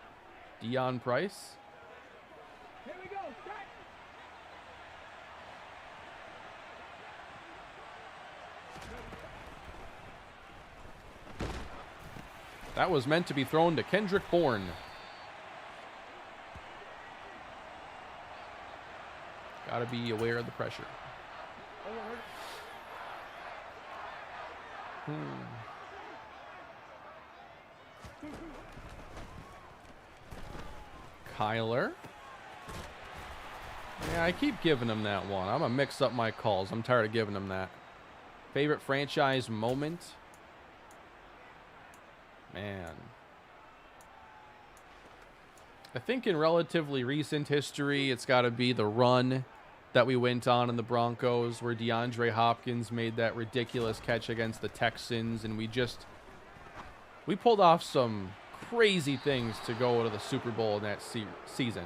Deion Price. Here we go. That was meant to be thrown to Kendrick Bourne. Gotta be aware of the pressure. Kyler. Yeah, I keep giving him that one. I'm gonna mix up my calls. I'm tired of giving him that. Favorite franchise moment? Man. I think in relatively recent history, it's got to be the run that we went on in the Broncos where DeAndre Hopkins made that ridiculous catch against the Texans, and we just We pulled off some crazy things to go to the Super Bowl in that season.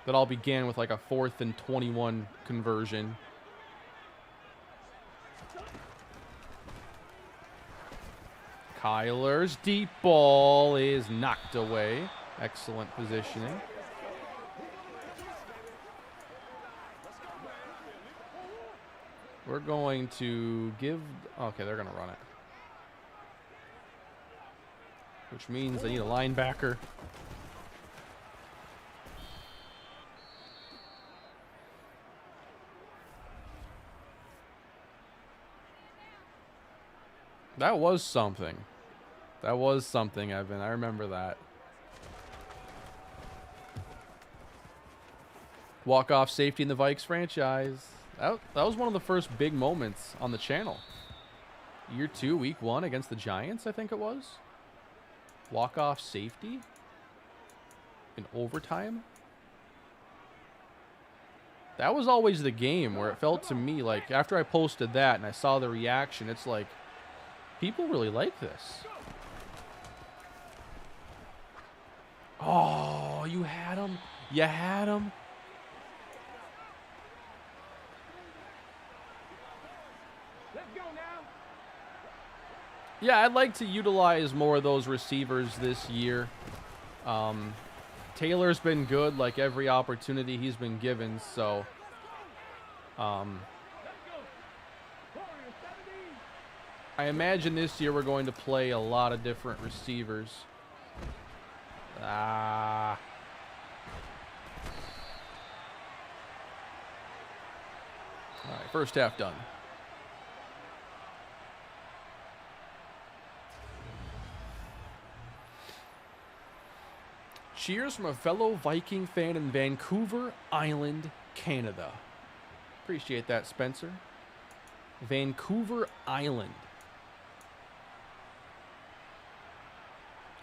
That all began with like a 4th and 21 conversion. Kyler's deep ball is knocked away. Excellent positioning. We're going to give... Okay, they're going to run it. Which means they need a linebacker. That was something. That was something, Evan. I remember that. Walk-off safety in the Vikes franchise. That was one of the first big moments on the channel. Year 2, week 1 against the Giants, I think it was. Walk-off safety in overtime. That was always the game where it felt to me like after I posted that and I saw the reaction, it's like, people really like this. Oh, you had him. You had him. Let's go now. Yeah, I'd like to utilize more of those receivers this year. Taylor's been good like every opportunity he's been given, so I imagine this year we're going to play a lot of different receivers. All right, first half done. Cheers from a fellow Viking fan in Vancouver Island, Canada. Appreciate that, Spencer. Vancouver Island.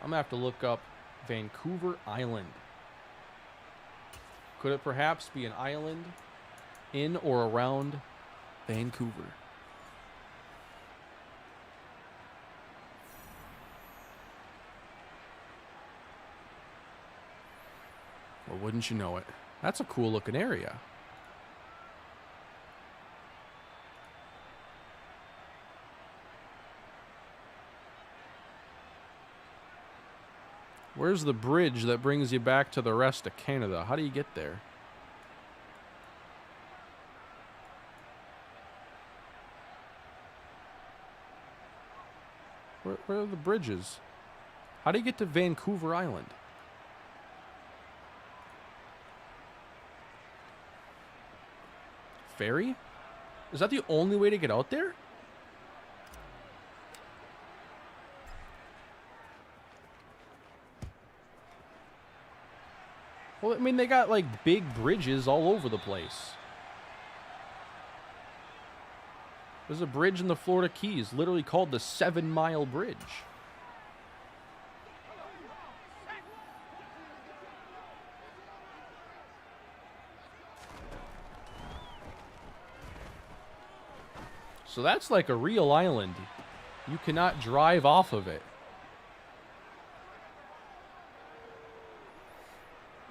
I'm going to have to look up Vancouver Island. Could it perhaps be an island in or around Vancouver? Well, wouldn't you know it? That's a cool looking area. Where's the bridge that brings you back to the rest of Canada? How do you get there? Where are the bridges? How do you get to Vancouver Island? Ferry? Is that the only way to get out there? Well, I mean, they got like big bridges all over the place. There's a bridge in the Florida Keys, literally called the 7 Mile Bridge. So that's like a real island. You cannot drive off of it.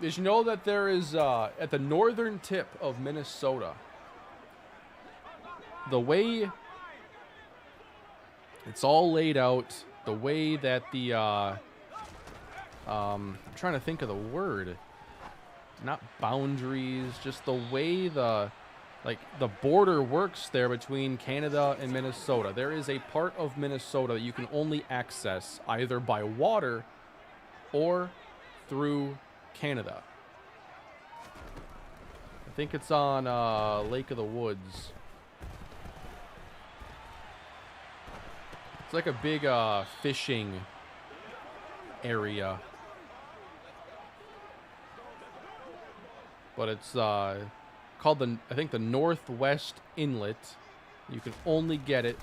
Did you know that there is, at the northern tip of Minnesota, the way it's all laid out, the way that the, I'm trying to think of the word, not boundaries, just the way the border works there between Canada and Minnesota. There is a part of Minnesota that you can only access either by water or through Canada. I think it's on Lake of the Woods. It's like a big fishing area. But it's called I think the Northwest Inlet. You can only get it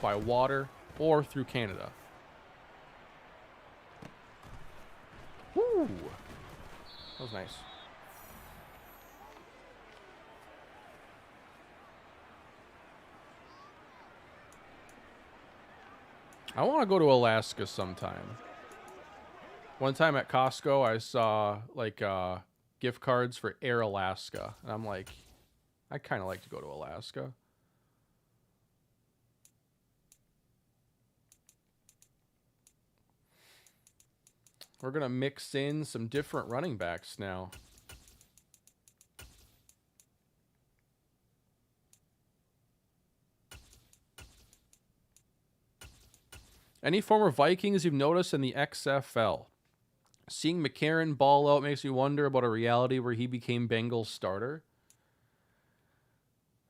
by water or through Canada. Woo! That was nice. I want to go to Alaska sometime. One time at Costco, I saw like gift cards for Air Alaska, and I'm like, I kind of like to go to Alaska. We're going to mix in some different running backs now. Any former Vikings you've noticed in the XFL? Seeing McCarron ball out makes me wonder about a reality where he became Bengals starter.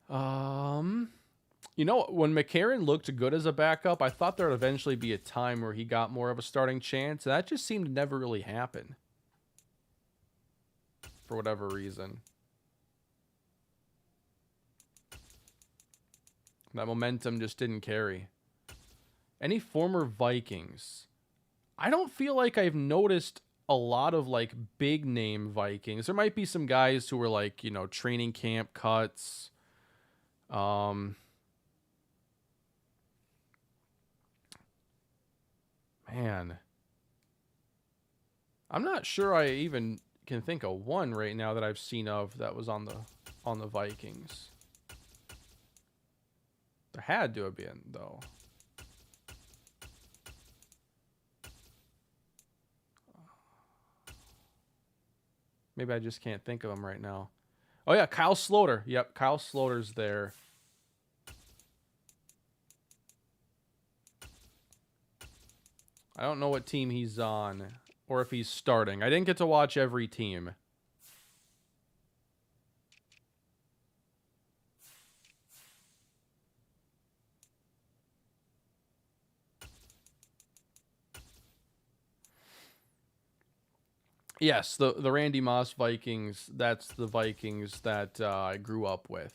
You know, when McCarron looked good as a backup, I thought there would eventually be a time where he got more of a starting chance. That just seemed to never really happen. For whatever reason. That momentum just didn't carry. Any former Vikings? I don't feel like I've noticed a lot of like big name Vikings. There might be some guys who were like, you know, training camp cuts. Man. I'm not sure I even can think of one right now that I've seen of that was on the Vikings. There had to have been, though. Maybe I just can't think of him right now. Oh, yeah, Kyle Sloter. Yep, Kyle Sloter's there. I don't know what team he's on or if he's starting. I didn't get to watch every team. Yes, the Randy Moss Vikings, that's the Vikings that I grew up with.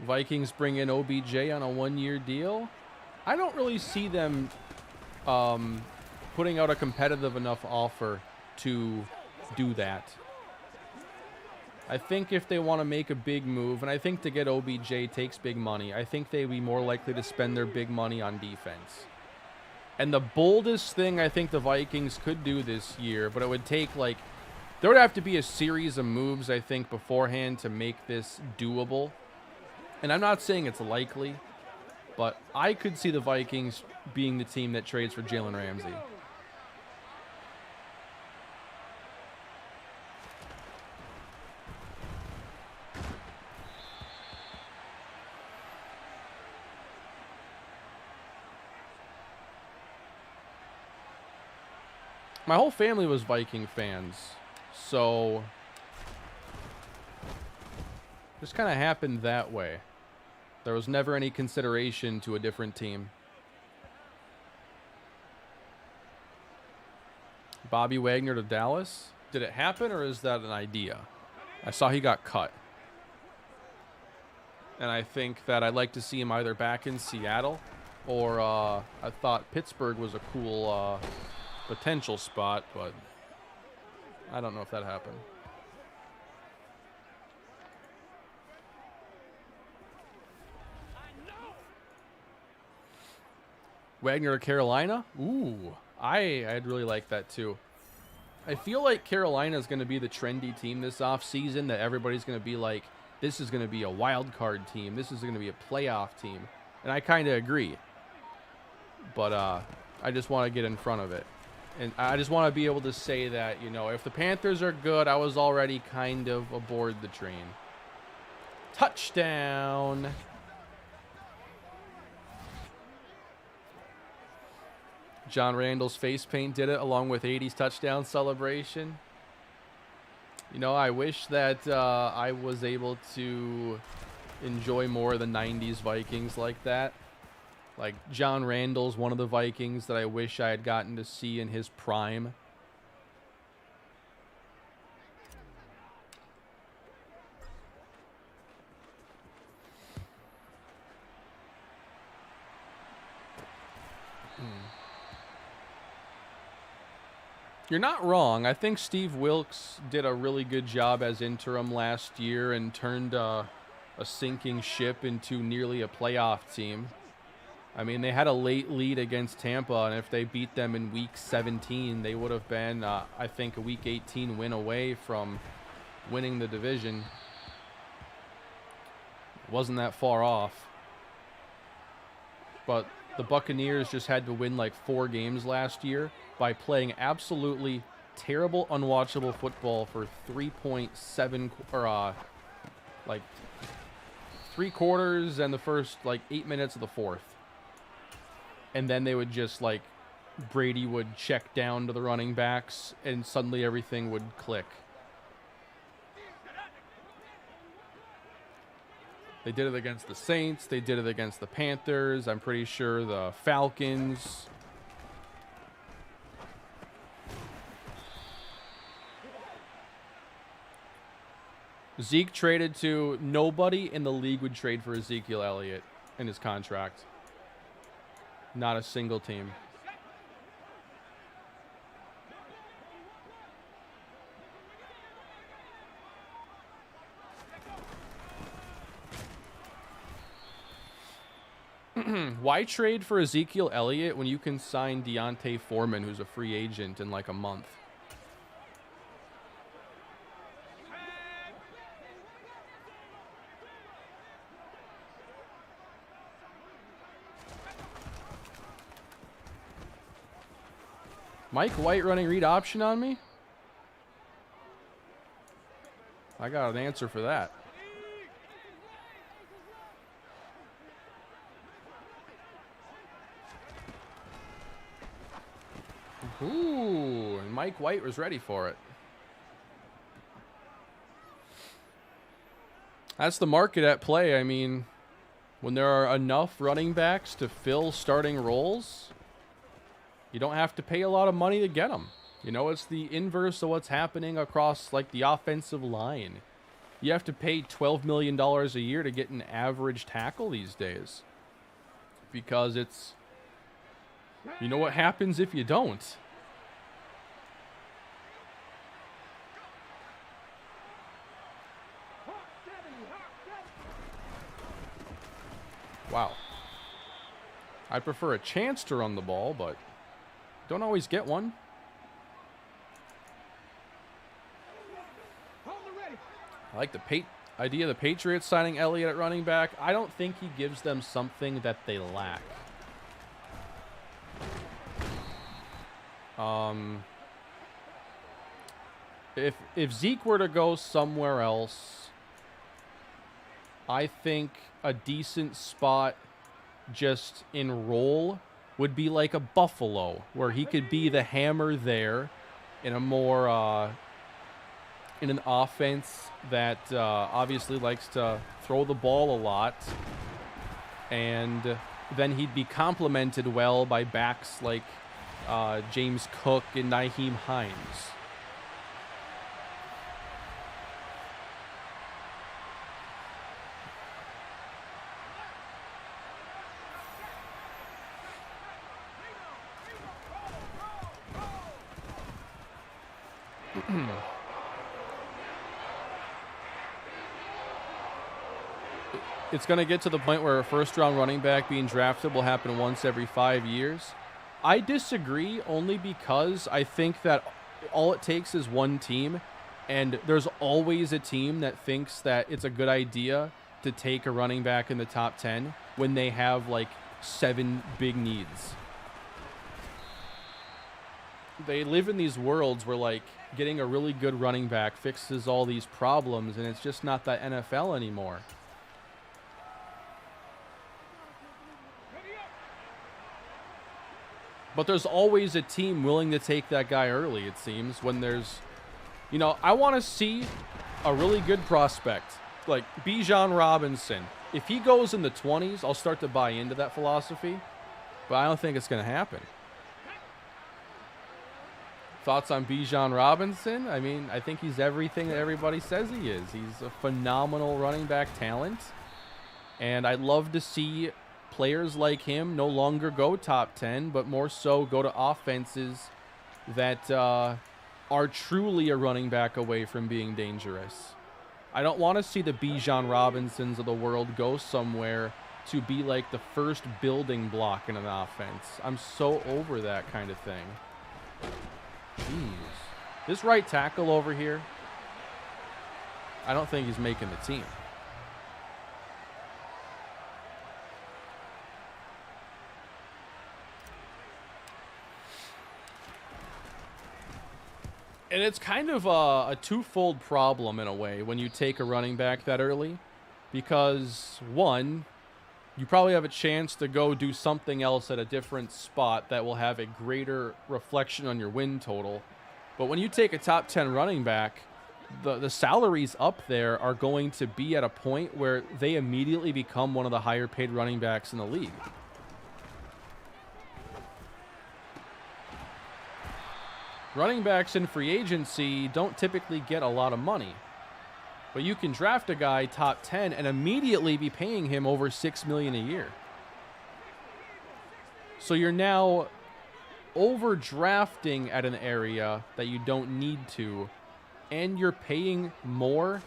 Vikings bring in OBJ on a one-year deal. I don't really see them putting out a competitive enough offer to do that. I think if they want to make a big move, and I think to get OBJ takes big money, I think they'd be more likely to spend their big money on defense. And the boldest thing I think the Vikings could do this year, but it would take like, there would have to be a series of moves, I think, beforehand to make this doable. And I'm not saying it's likely, but I could see the Vikings being the team that trades for Jalen Ramsey. My whole family was Viking fans, so just kind of happened that way. There was never any consideration to a different team. Bobby Wagner to Dallas? Did it happen, or is that an idea? I saw he got cut. And I think that I'd like to see him either back in Seattle, or I thought Pittsburgh was a cool potential spot, but I don't know if that happened. Wagner to Carolina? Ooh, I'd really like that too. I feel like Carolina is going to be the trendy team this offseason, that everybody's going to be like, this is going to be a wild card team. This is going to be a playoff team. And I kind of agree. But I just want to get in front of it. And I just want to be able to say that, you know, if the Panthers are good, I was already kind of aboard the train. Touchdown. John Randall's face paint did it, along with 80's touchdown celebration. You know, I wish that I was able to enjoy more of the 90s Vikings like that. Like, John Randall's one of the Vikings that I wish I had gotten to see in his prime. You're not wrong. I think Steve Wilkes did a really good job as interim last year and turned a sinking ship into nearly a playoff team. I mean, they had a late lead against Tampa, and if they beat them in Week 17, they would have been, I think, a Week 18 win away from winning the division. It wasn't that far off. But the Buccaneers just had to win like 4 games last year by playing absolutely terrible, unwatchable football for 3.7 or like 3 quarters and the first like 8 minutes of the fourth. And then they would just like Brady would check down to the running backs and suddenly everything would click. They did it against the Saints. They did it against the Panthers. I'm pretty sure the Falcons. Zeke traded to nobody in the league would trade for Ezekiel Elliott in his contract. Not a single team. Why trade for Ezekiel Elliott when you can sign Deontay Foreman, who's a free agent, in like a month? Mike White running read option on me? I got an answer for that. Ooh, and Mike White was ready for it. That's the market at play. I mean, when there are enough running backs to fill starting roles, you don't have to pay a lot of money to get them. You know, it's the inverse of what's happening across, like, the offensive line. You have to pay $12 million a year to get an average tackle these days. Because it's... You know what happens if you don't? Wow. I prefer a chance to run the ball, but don't always get one. I like the idea of the Patriots signing Elliott at running back. I don't think he gives them something that they lack. If Zeke were to go somewhere else, I think a decent spot just in role would be like a Buffalo, where he could be the hammer there in a more in an offense that obviously likes to throw the ball a lot, and then he'd be complemented well by backs like James Cook and Nyheim Hines. It's going to get to the point where a first-round running back being drafted will happen once every 5 years. I disagree only because I think that all it takes is one team, and there's always a team that thinks that it's a good idea to take a running back in the top 10 when they have like 7 big needs. They live in these worlds where like getting a really good running back fixes all these problems, and it's just not the NFL anymore. But there's always a team willing to take that guy early, it seems, when there's... You know, I want to see a really good prospect, like Bijan Robinson. If he goes in the 20s, I'll start to buy into that philosophy, but I don't think it's going to happen. Thoughts on Bijan Robinson? I mean, I think he's everything that everybody says he is. He's a phenomenal running back talent, and I'd love to see players like him no longer go top 10, but more so go to offenses that are truly a running back away from being dangerous. I don't want to see the Bijan Robinsons of the world go somewhere to be like the first building block in an offense. I'm so over that kind of thing. Jeez. This right tackle over here, I don't think he's making the team. And it's kind of a twofold problem in a way when you take a running back that early. Because, one, you probably have a chance to go do something else at a different spot that will have a greater reflection on your win total. But when you take a top 10 running back, the salaries up there are going to be at a point where they immediately become one of the higher paid running backs in the league. Running backs in free agency don't typically get a lot of money. But you can draft a guy top 10 and immediately be paying him over $6 million a year. So you're now overdrafting at an area that you don't need to, and you're paying more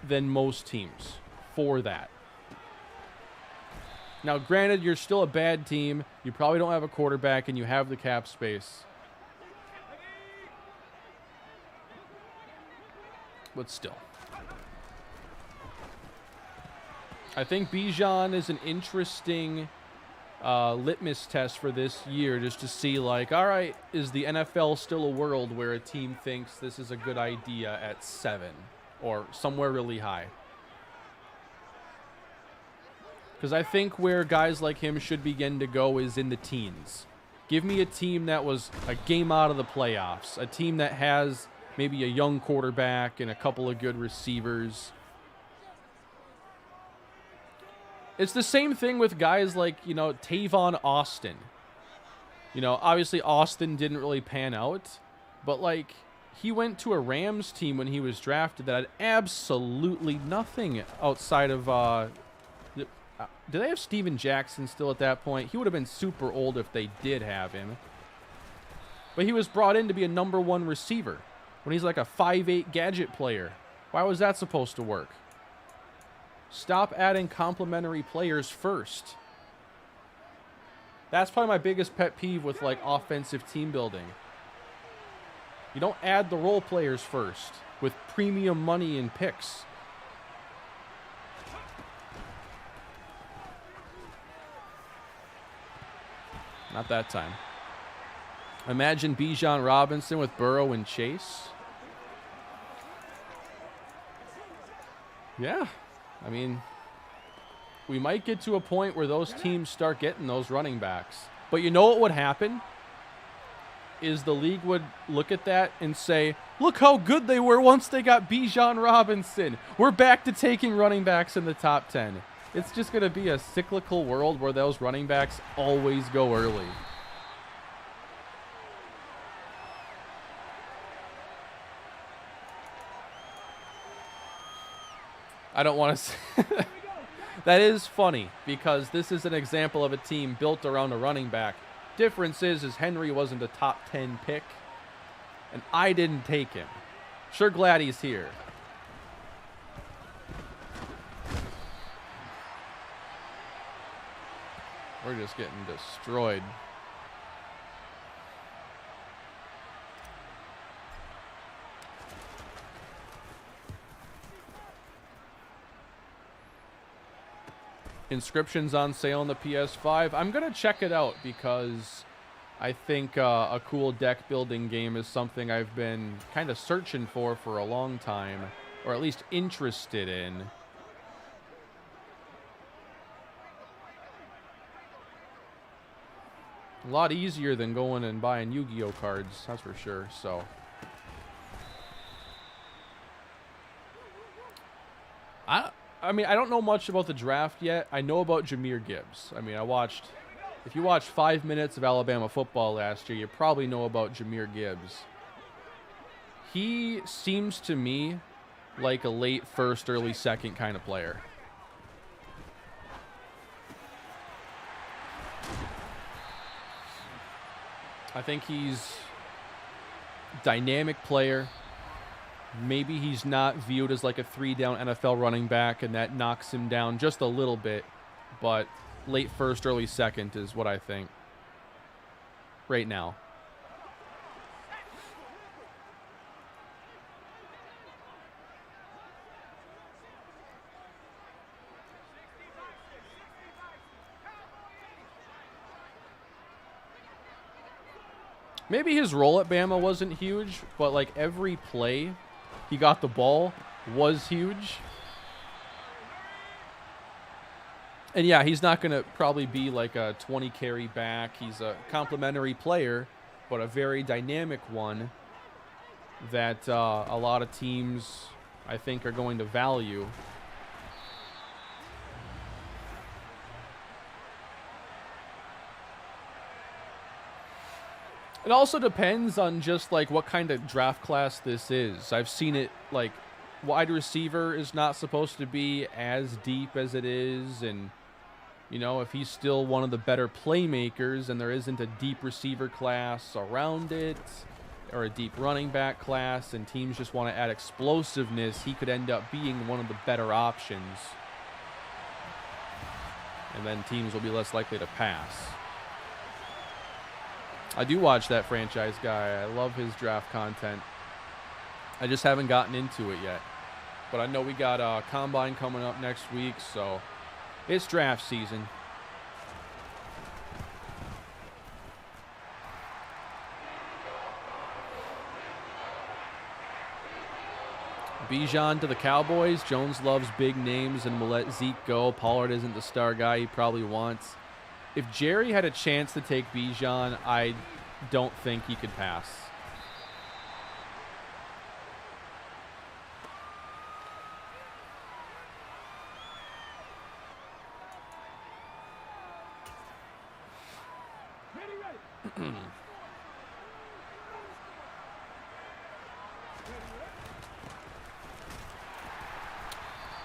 than most teams for that. Now, granted, you're still a bad team. You probably don't have a quarterback, and you have the cap space. But still. I think Bijan is an interesting litmus test for this year, just to see, like, all right, is the NFL still a world where a team thinks this is a good idea at 7 or somewhere really high? Because I think where guys like him should begin to go is in the teens. Give me a team that was a game out of the playoffs, a team that has maybe a young quarterback and a couple of good receivers. It's the same thing with guys like, Tavon Austin. Obviously Austin didn't really pan out, but like he went to a Rams team when he was drafted that had absolutely nothing outside of, did they have Steven Jackson still at that point? He would have been super old if they did have him. But he was brought in to be a number 1 receiver when he's like a 5'8" gadget player. Why was that supposed to work? Stop adding complementary players first. That's probably my biggest pet peeve with like offensive team building. You don't add the role players first with premium money and picks. Not that time. Imagine Bijan Robinson with Burrow and Chase. Yeah. I mean, we might get to a point where those teams start getting those running backs. But you know what would happen? Is the league would look at that and say, look how good they were once they got Bijan Robinson. We're back to taking running backs in the top 10. It's just going to be a cyclical world where those running backs always go early. I don't want to say that is funny because this is an example of a team built around a running back. Difference is Henry wasn't a top 10 pick, and I didn't take him. Sure glad he's here. We're just getting destroyed. Inscriptions on sale on the PS5. I'm going to check it out because I think a cool deck building game is something I've been kind of searching for a long time, or at least interested in. A lot easier than going and buying Yu-Gi-Oh cards, that's for sure. So I mean, I don't know much about the draft yet. I know about Jahmyr Gibbs. I mean, if you watched 5 minutes of Alabama football last year, you probably know about Jahmyr Gibbs. He seems to me like a late first, early second kind of player. I think he's dynamic player. Maybe he's not viewed as like a 3-down NFL running back, and that knocks him down just a little bit. But late first, early second is what I think right now. Maybe his role at Bama wasn't huge, but like every play he got the ball was huge. And yeah, he's not going to probably be like a 20 carry back. He's a complimentary player, but a very dynamic one that a lot of teams, I think, are going to value. It also depends on just like what kind of draft class this is. I've seen it like wide receiver is not supposed to be as deep as it is, and you know, if he's still one of the better playmakers and there isn't a deep receiver class around it or a deep running back class and teams just want to add explosiveness, he could end up being one of the better options. And then teams will be less likely to pass. I do watch that franchise guy. I love his draft content. I just haven't gotten into it yet. But I know we got Combine coming up next week, so it's draft season. Bijan to the Cowboys. Jones loves big names and will let Zeke go. Pollard isn't the star guy he probably wants. If Jerry had a chance to take Bijan, I don't think he could pass.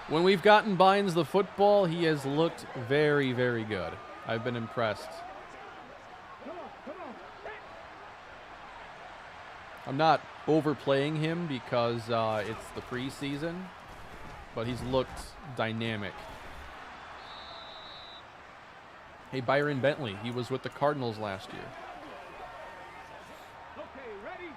When we've gotten Bynes the football, he has looked very, very good. I've been impressed. I'm not overplaying him because it's the preseason, but he's looked dynamic. Hey, Byron Bentley, he was with the Cardinals last year. Okay, ready?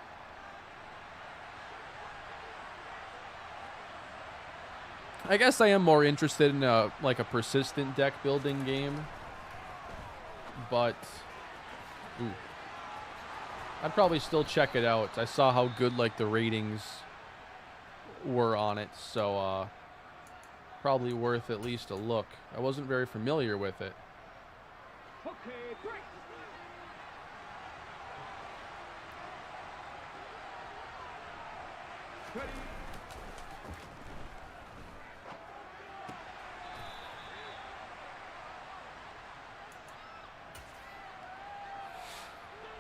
I guess I am more interested in like a persistent deck building game, but ooh, I'd probably still check it out. I saw how good like the ratings were on it, so probably worth at least a look. I wasn't very familiar with it. Okay, break. Ready?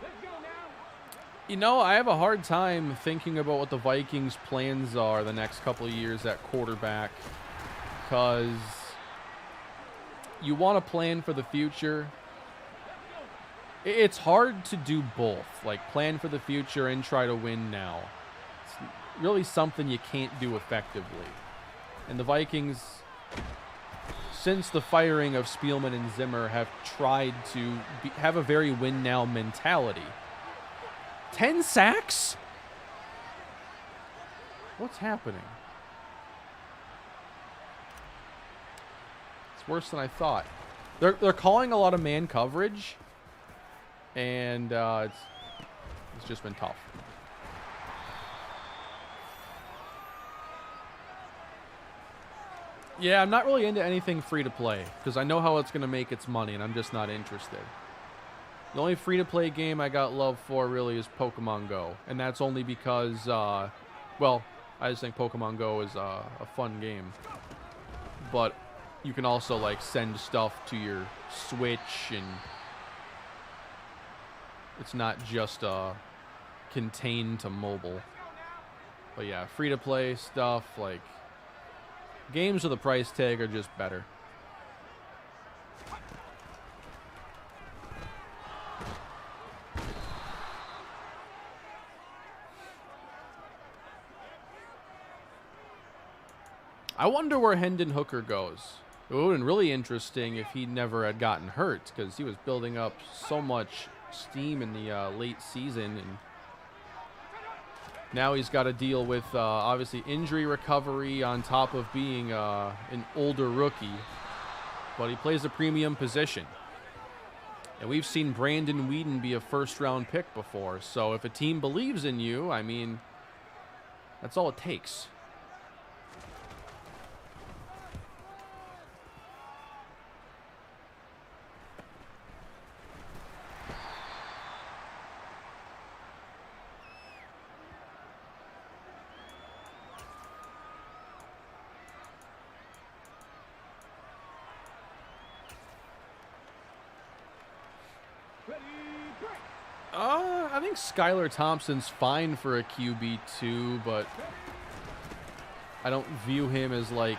Let's go now. You know, I have a hard time thinking about what the Vikings' plans are the next couple of years at quarterback, because you want to plan for the future. It's hard to do both, like plan for the future and try to win now. It's really something you can't do effectively. And the Vikings, since the firing of Spielman and Zimmer, have tried to have a very win-now mentality. 10 sacks? What's happening? It's worse than I thought. They're calling a lot of man coverage, and it's just been tough. Yeah, I'm not really into anything free to play because I know how it's going to make its money, and I'm just not interested. The only free to play game I got love for really is Pokemon Go, and that's only because, well, I just think Pokemon Go is a fun game. But you can also like send stuff to your Switch, and it's not just contained to mobile. But yeah, free to play stuff, like games with a price tag are just better. I wonder where Hendon Hooker goes. It would have been really interesting if he never had gotten hurt, because he was building up so much steam in the late season, and now he's got to deal with obviously injury recovery on top of being an older rookie. But he plays a premium position. And we've seen Brandon Whedon be a first-round pick before. So if a team believes in you, I mean, that's all it takes. I think Skylar Thompson's fine for a QB2, but I don't view him as like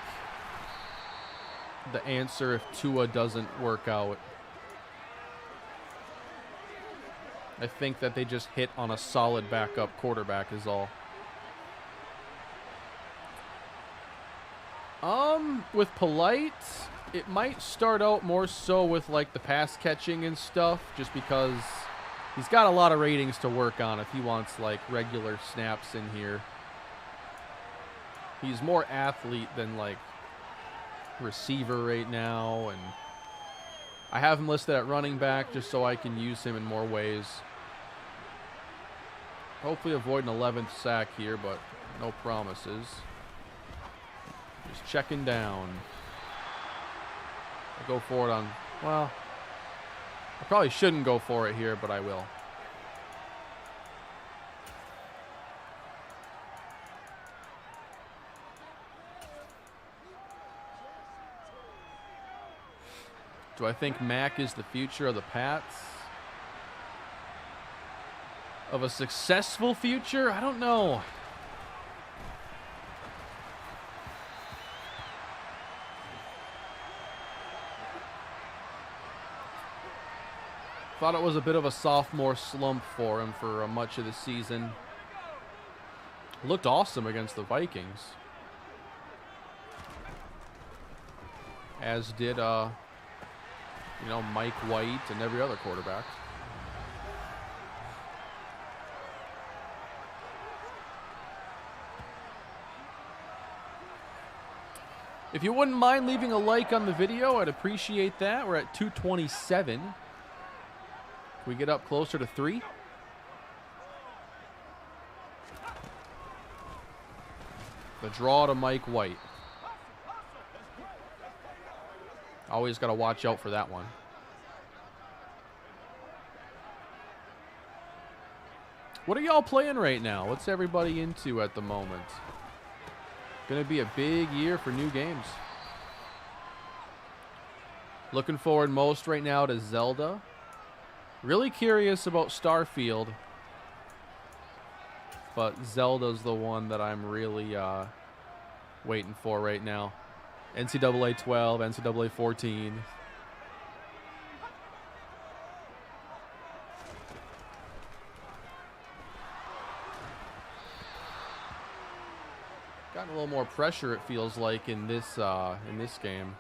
the answer if Tua doesn't work out. I think that they just hit on a solid backup quarterback is all. With Polite, it might start out more so with like the pass catching and stuff, just because he's got a lot of ratings to work on if he wants like regular snaps in here. He's more athlete than like receiver right now, and I have him listed at running back just so I can use him in more ways. Hopefully avoid an 11th sack here, but no promises. Just checking down. I go for it on, well, I probably shouldn't go for it here, but I will. Do I think Mac is the future of the Pats? Of a successful future? I don't know. Thought it was a bit of a sophomore slump for him for much of the season. Looked awesome against the Vikings. As did, you know, Mike White and every other quarterback. If you wouldn't mind leaving a like on the video, I'd appreciate that. We're at 227. Can we get up closer to 3? The draw to Mike White. Always got to watch out for that one. What are y'all playing right now? What's everybody into at the moment? Going to be a big year for new games. Looking forward most right now to Zelda. Really curious about Starfield. But Zelda's the one that I'm really waiting for right now. NCAA 12, NCAA 14. Gotten a little more pressure, it feels like, in this game.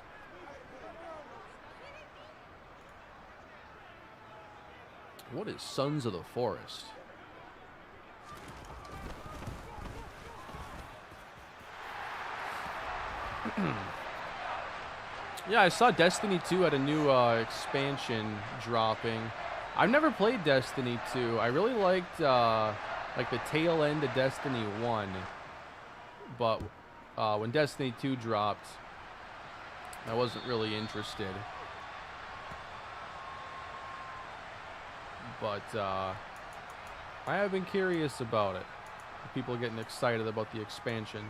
What is Sons of the Forest? Yeah, I saw Destiny 2 had a new expansion dropping. I've never played Destiny 2. I really liked like the tail end of Destiny 1. But when Destiny 2 dropped, I wasn't really interested. But I have been curious about it. People are getting excited about the expansion.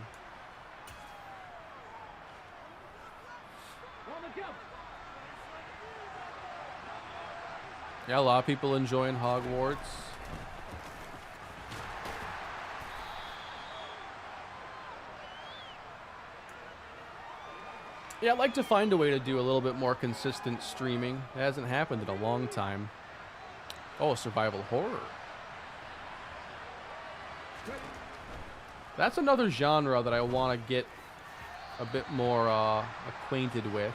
Yeah, a lot of people enjoying Hogwarts. Yeah, I'd like to find a way to do a little bit more consistent streaming. It hasn't happened in a long time. Oh, survival horror. That's another genre that I want to get a bit more acquainted with.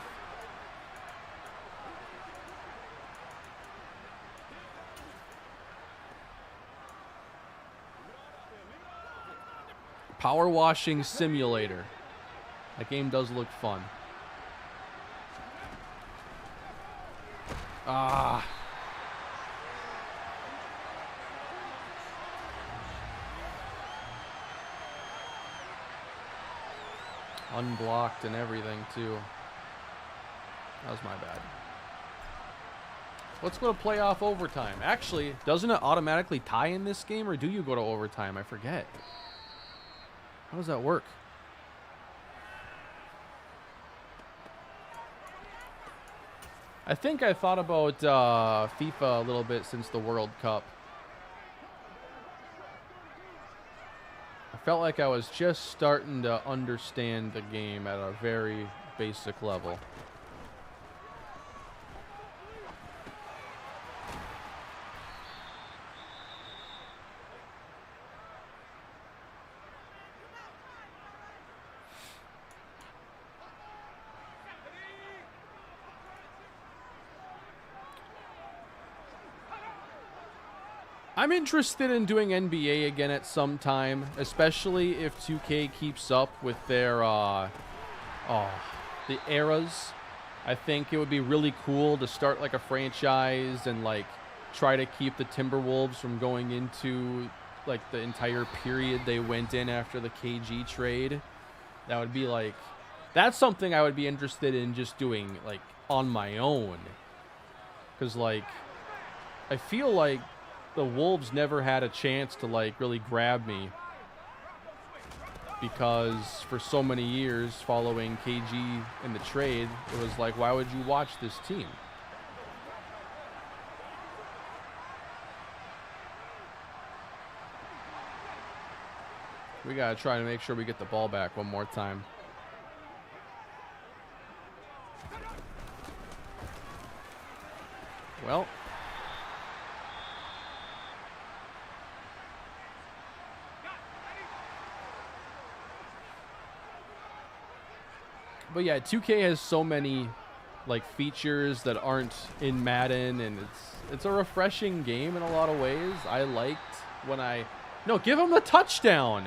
Power Washing Simulator. That game does look fun. Ah. Unblocked and everything, too. That was my bad. Let's go to playoff overtime. Actually, doesn't it automatically tie in this game, or do you go to overtime? I forget. How does that work? I think I thought about FIFA a little bit since the World Cup. I felt like I was just starting to understand the game at a very basic level. I'm interested in doing NBA again at some time, especially if 2K keeps up with their, the eras. I think it would be really cool to start like a franchise and like try to keep the Timberwolves from going into like the entire period they went in after the KG trade. That would be like, that's something I would be interested in just doing like on my own. Because like, I feel like the Wolves never had a chance to like really grab me because for so many years following KG in the trade, it was like, why would you watch this team? We gotta try to make sure we get the ball back one more time. Well, but yeah, 2K has so many like features that aren't in Madden, and it's a refreshing game in a lot of ways. I liked when no, give him the touchdown.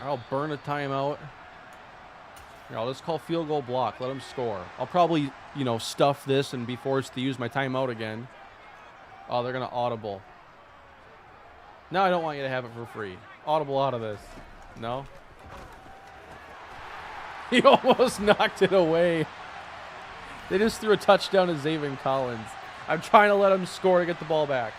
I'll burn a timeout. Here, I'll just call field goal block. Let him score. I'll probably, stuff this and be forced to use my timeout again. Oh, they're gonna audible. No, I don't want you to have it for free. Audible out of this. No. He almost knocked it away. They just threw a touchdown to Deveon Collins. I'm trying to let him score to get the ball back.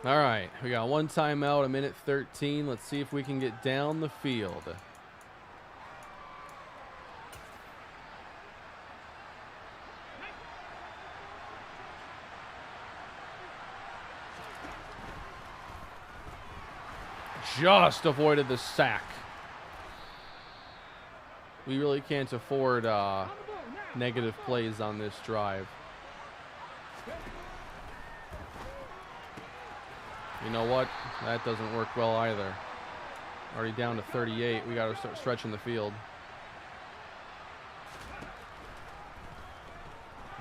All right, we got one timeout, a minute 13. Let's see if we can get down the field. Just avoided the sack. We really can't afford negative plays on this drive. You know what? That doesn't work well either. Already down to 38. We got to start stretching the field.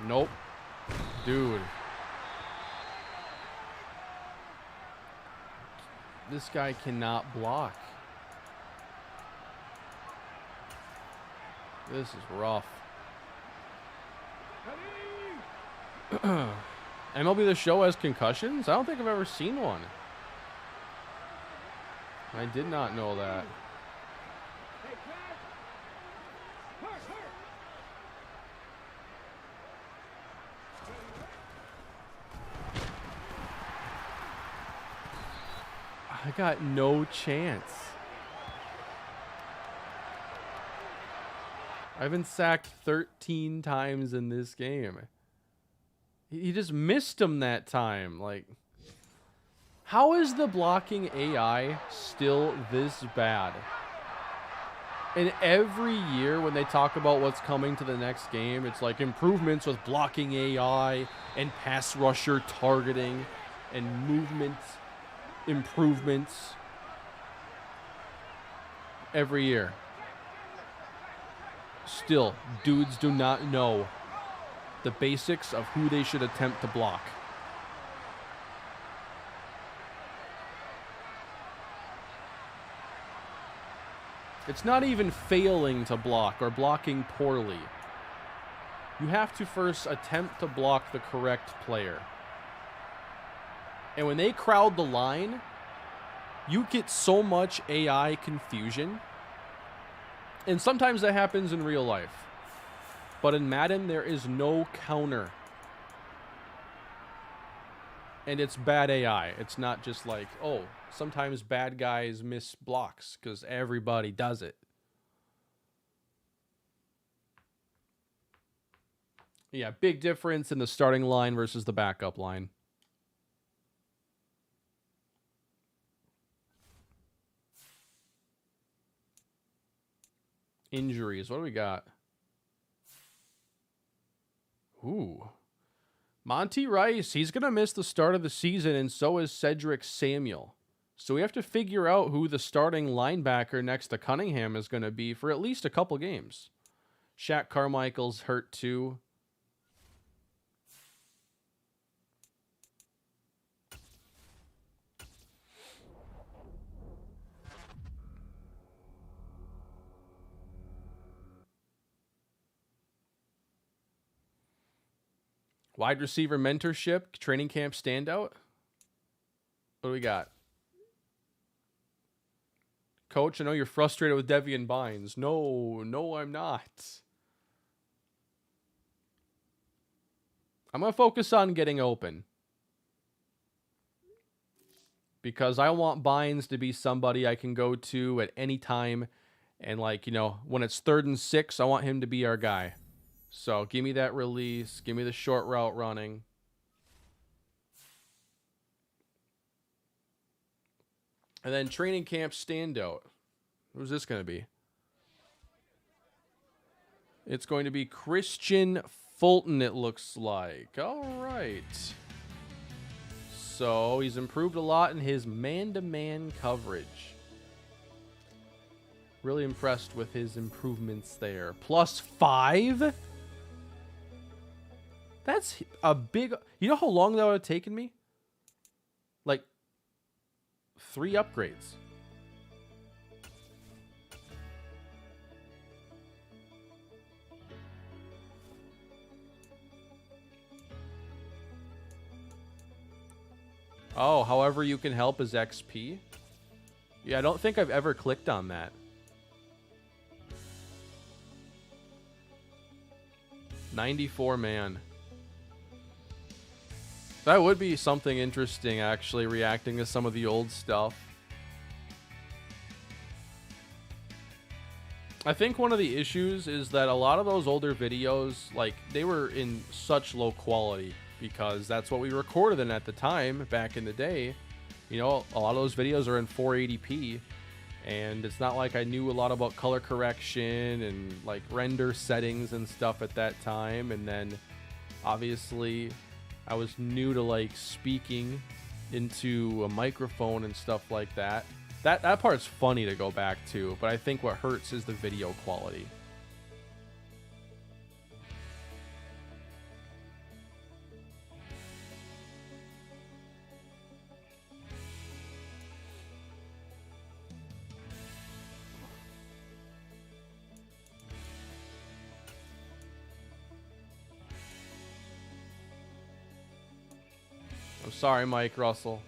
Nope. Dude. This guy cannot block. This is rough. MLB The Show has concussions? I don't think I've ever seen one. I did not know that. I got no chance. I've been sacked 13 times in this game. He just missed him that time. Like, how is the blocking AI still this bad? And every year when they talk about what's coming to the next game, it's like improvements with blocking AI and pass rusher targeting and movement improvements every year. Still, dudes do not know the basics of who they should attempt to block. It's not even failing to block or blocking poorly. You have to first attempt to block the correct player. And when they crowd the line, you get so much AI confusion. And sometimes that happens in real life. But in Madden, there is no counter. And it's bad AI. It's not just like, oh, sometimes bad guys miss blocks because everybody does it. Yeah, big difference in the starting line versus the backup line. Injuries. What do we got? Ooh. Monty Rice. He's going to miss the start of the season, and so is Cedric Samuel. So we have to figure out who the starting linebacker next to Cunningham is going to be for at least a couple games. Shaq Carmichael's hurt too. Wide receiver mentorship, training camp standout. What do we got? Coach, I know you're frustrated with Deveon Bynes. No, I'm not. I'm going to focus on getting open. Because I want Bynes to be somebody I can go to at any time. And, like, you know, when it's 3rd and 6, I want him to be our guy. So give me that release. Give me the short route running. And then training camp standout. Who's this going to be? It's going to be Christian Fulton, it looks like. All right. So he's improved a lot in his man-to-man coverage. Really impressed with his improvements there. +5? That's a big... You know how long that would have taken me? Like 3 upgrades. Oh, however you can help is XP. Yeah, I don't think I've ever clicked on that. 94 man. That would be something interesting, actually, reacting to some of the old stuff. I think one of the issues is that a lot of those older videos, like, they were in such low quality because that's what we recorded in at the time, back in the day. You know, a lot of those videos are in 480p, and it's not like I knew a lot about color correction and, like, render settings and stuff at that time. And then, obviously, I was new to, like, speaking into a microphone and stuff like that. That part's funny to go back to, but I think what hurts is the video quality. I'm sorry, Mike Russell.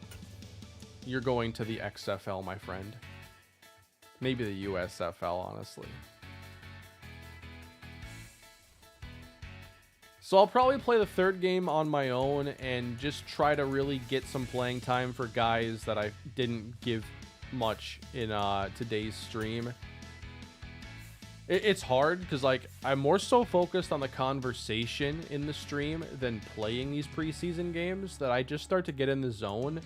You're going to the XFL, my friend. Maybe the USFL, honestly. So I'll probably play the 3rd game on my own and just try to really get some playing time for guys that I didn't give much in today's stream. It's hard because, like, I'm more so focused on the conversation in the stream than playing these preseason games that I just start to get in the zone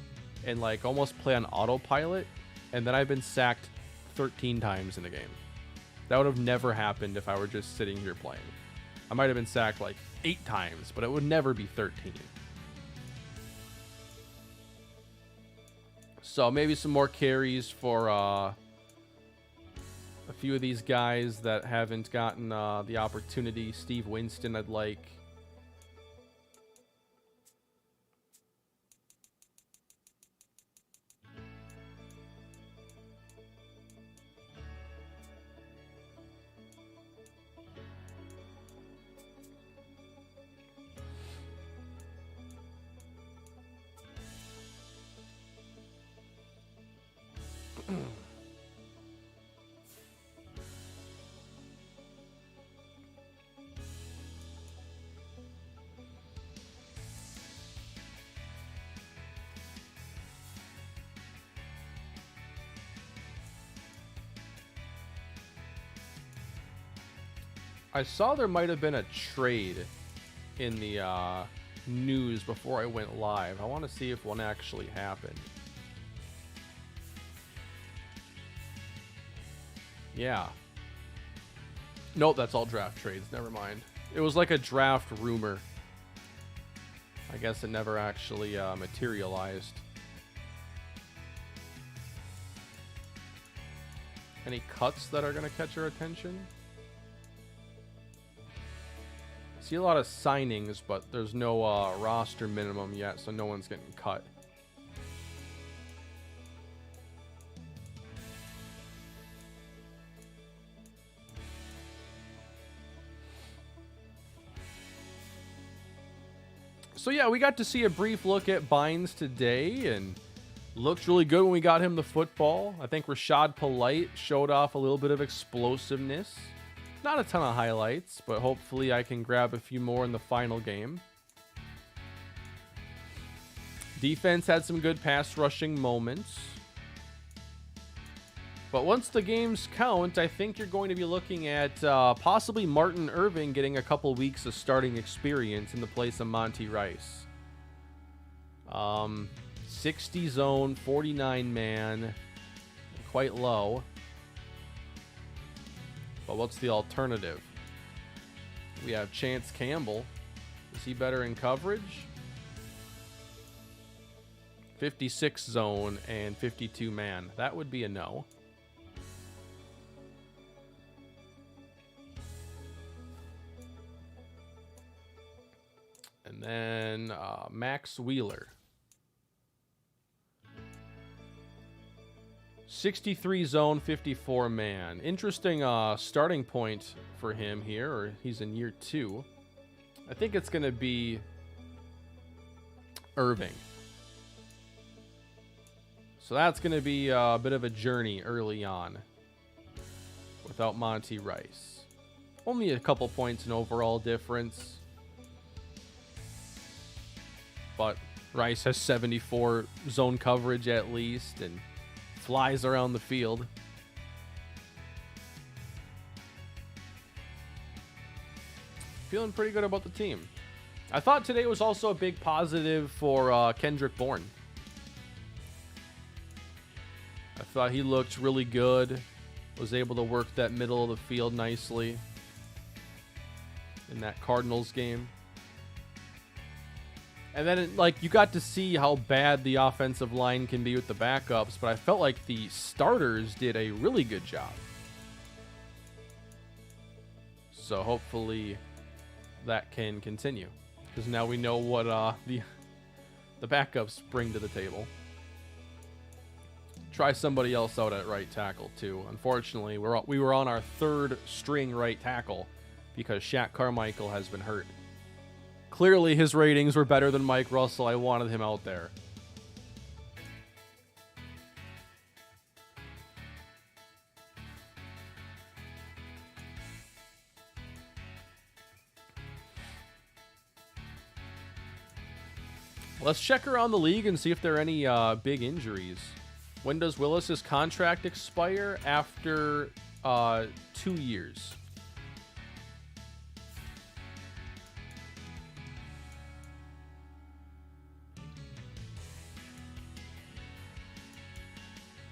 and, like, almost play on autopilot. And then I've been sacked 13 times in the game. That would have never happened if I were just sitting here playing. I might have been sacked, like, 8 times, but it would never be 13. So maybe some more carries for a few of these guys that haven't gotten the opportunity. Steve Winston, I'd like. I saw there might have been a trade in the news before I went live. I want to see if one actually happened. Yeah. Nope, that's all draft trades. Never mind. It was like a draft rumor. I guess it never actually materialized. Any cuts that are going to catch your attention? See a lot of signings, but there's no roster minimum yet, so no one's getting cut. So yeah, we got to see a brief look at Bynes today, and looked really good when we got him the football. I think Rashad Polite showed off a little bit of explosiveness. Not a ton of highlights, but hopefully I can grab a few more in the final game. Defense had some good pass rushing moments. But once the games count, I think you're going to be looking at possibly Martin Irving getting a couple weeks of starting experience in the place of Monty Rice. 60 zone, 49 man, quite low. But what's the alternative? We have Chance Campbell. Is he better in coverage? 56 zone and 52 man. That would be a no. And then Max Wheeler. 63 zone, 54 man. Interesting starting point for him here, or he's in year 2. I think it's going to be Irving. So that's going to be a bit of a journey early on without Monty Rice. Only a couple points in overall difference. But Rice has 74 zone coverage at least, and flies around the field. Feeling pretty good about the team. I thought today was also a big positive for Kendrick Bourne. I thought he looked really good. Was able to work that middle of the field nicely in that Cardinals game. And then, like, you got to see how bad the offensive line can be with the backups, but I felt like the starters did a really good job. So hopefully that can continue, because now we know what the backups bring to the table. Try somebody else out at right tackle too. Unfortunately, we were on our third string right tackle because Shaq Carmichael has been hurt. Clearly, his ratings were better than Mike Russell. I wanted him out there. Let's check around the league and see if there are any big injuries. When does Willis's contract expire? After 2 years.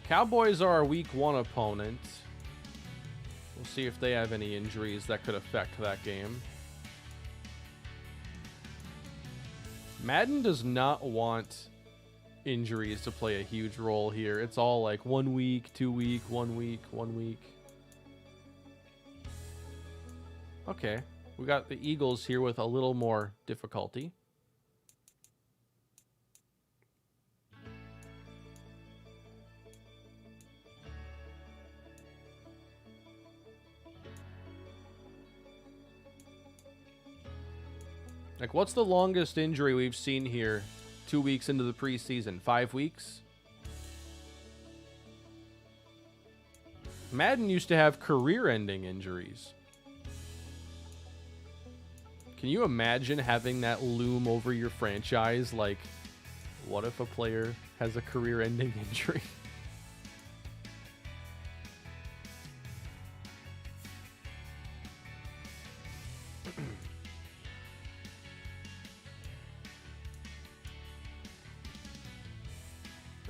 Cowboys are our week 1 opponent. We'll see if they have any injuries that could affect that game. Madden does not want injuries to play a huge role here. It's all like 1 week, 2 week, 1 week, 1 week. Okay, we got the Eagles here with a little more difficulty. Like, what's the longest injury we've seen here 2 weeks into the preseason? 5 weeks? Madden used to have career-ending injuries. Can you imagine having that loom over your franchise? Like, what if a player has a career-ending injury?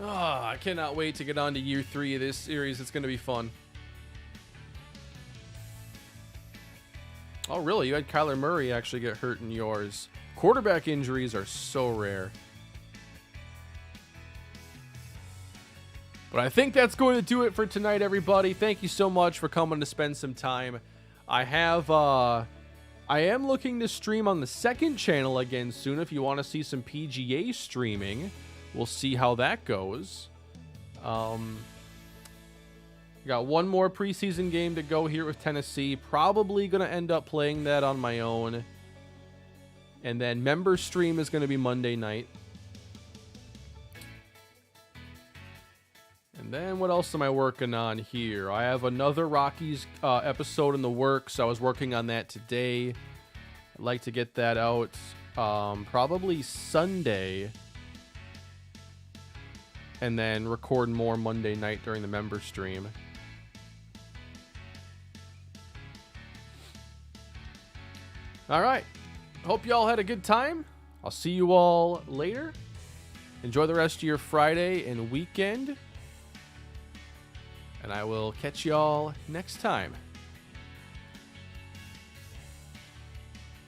I cannot wait to get on to year 3 of this series. It's going to be fun. Oh, really? You had Kyler Murray actually get hurt in yours. Quarterback injuries are so rare. But I think that's going to do it for tonight, everybody. Thank you so much for coming to spend some time. I am looking to stream on the second channel again soon. If you want to see some PGA streaming, we'll see how that goes. Got one more preseason game to go here with Tennessee. Probably going to end up playing that on my own. And then member stream is going to be Monday night. And then what else am I working on here? I have another Rockies episode in the works. I was working on that today. I'd like to get that out probably Sunday. And then record more Monday night during the member stream. All right. Hope y'all had a good time. I'll see you all later. Enjoy the rest of your Friday and weekend. And I will catch y'all next time.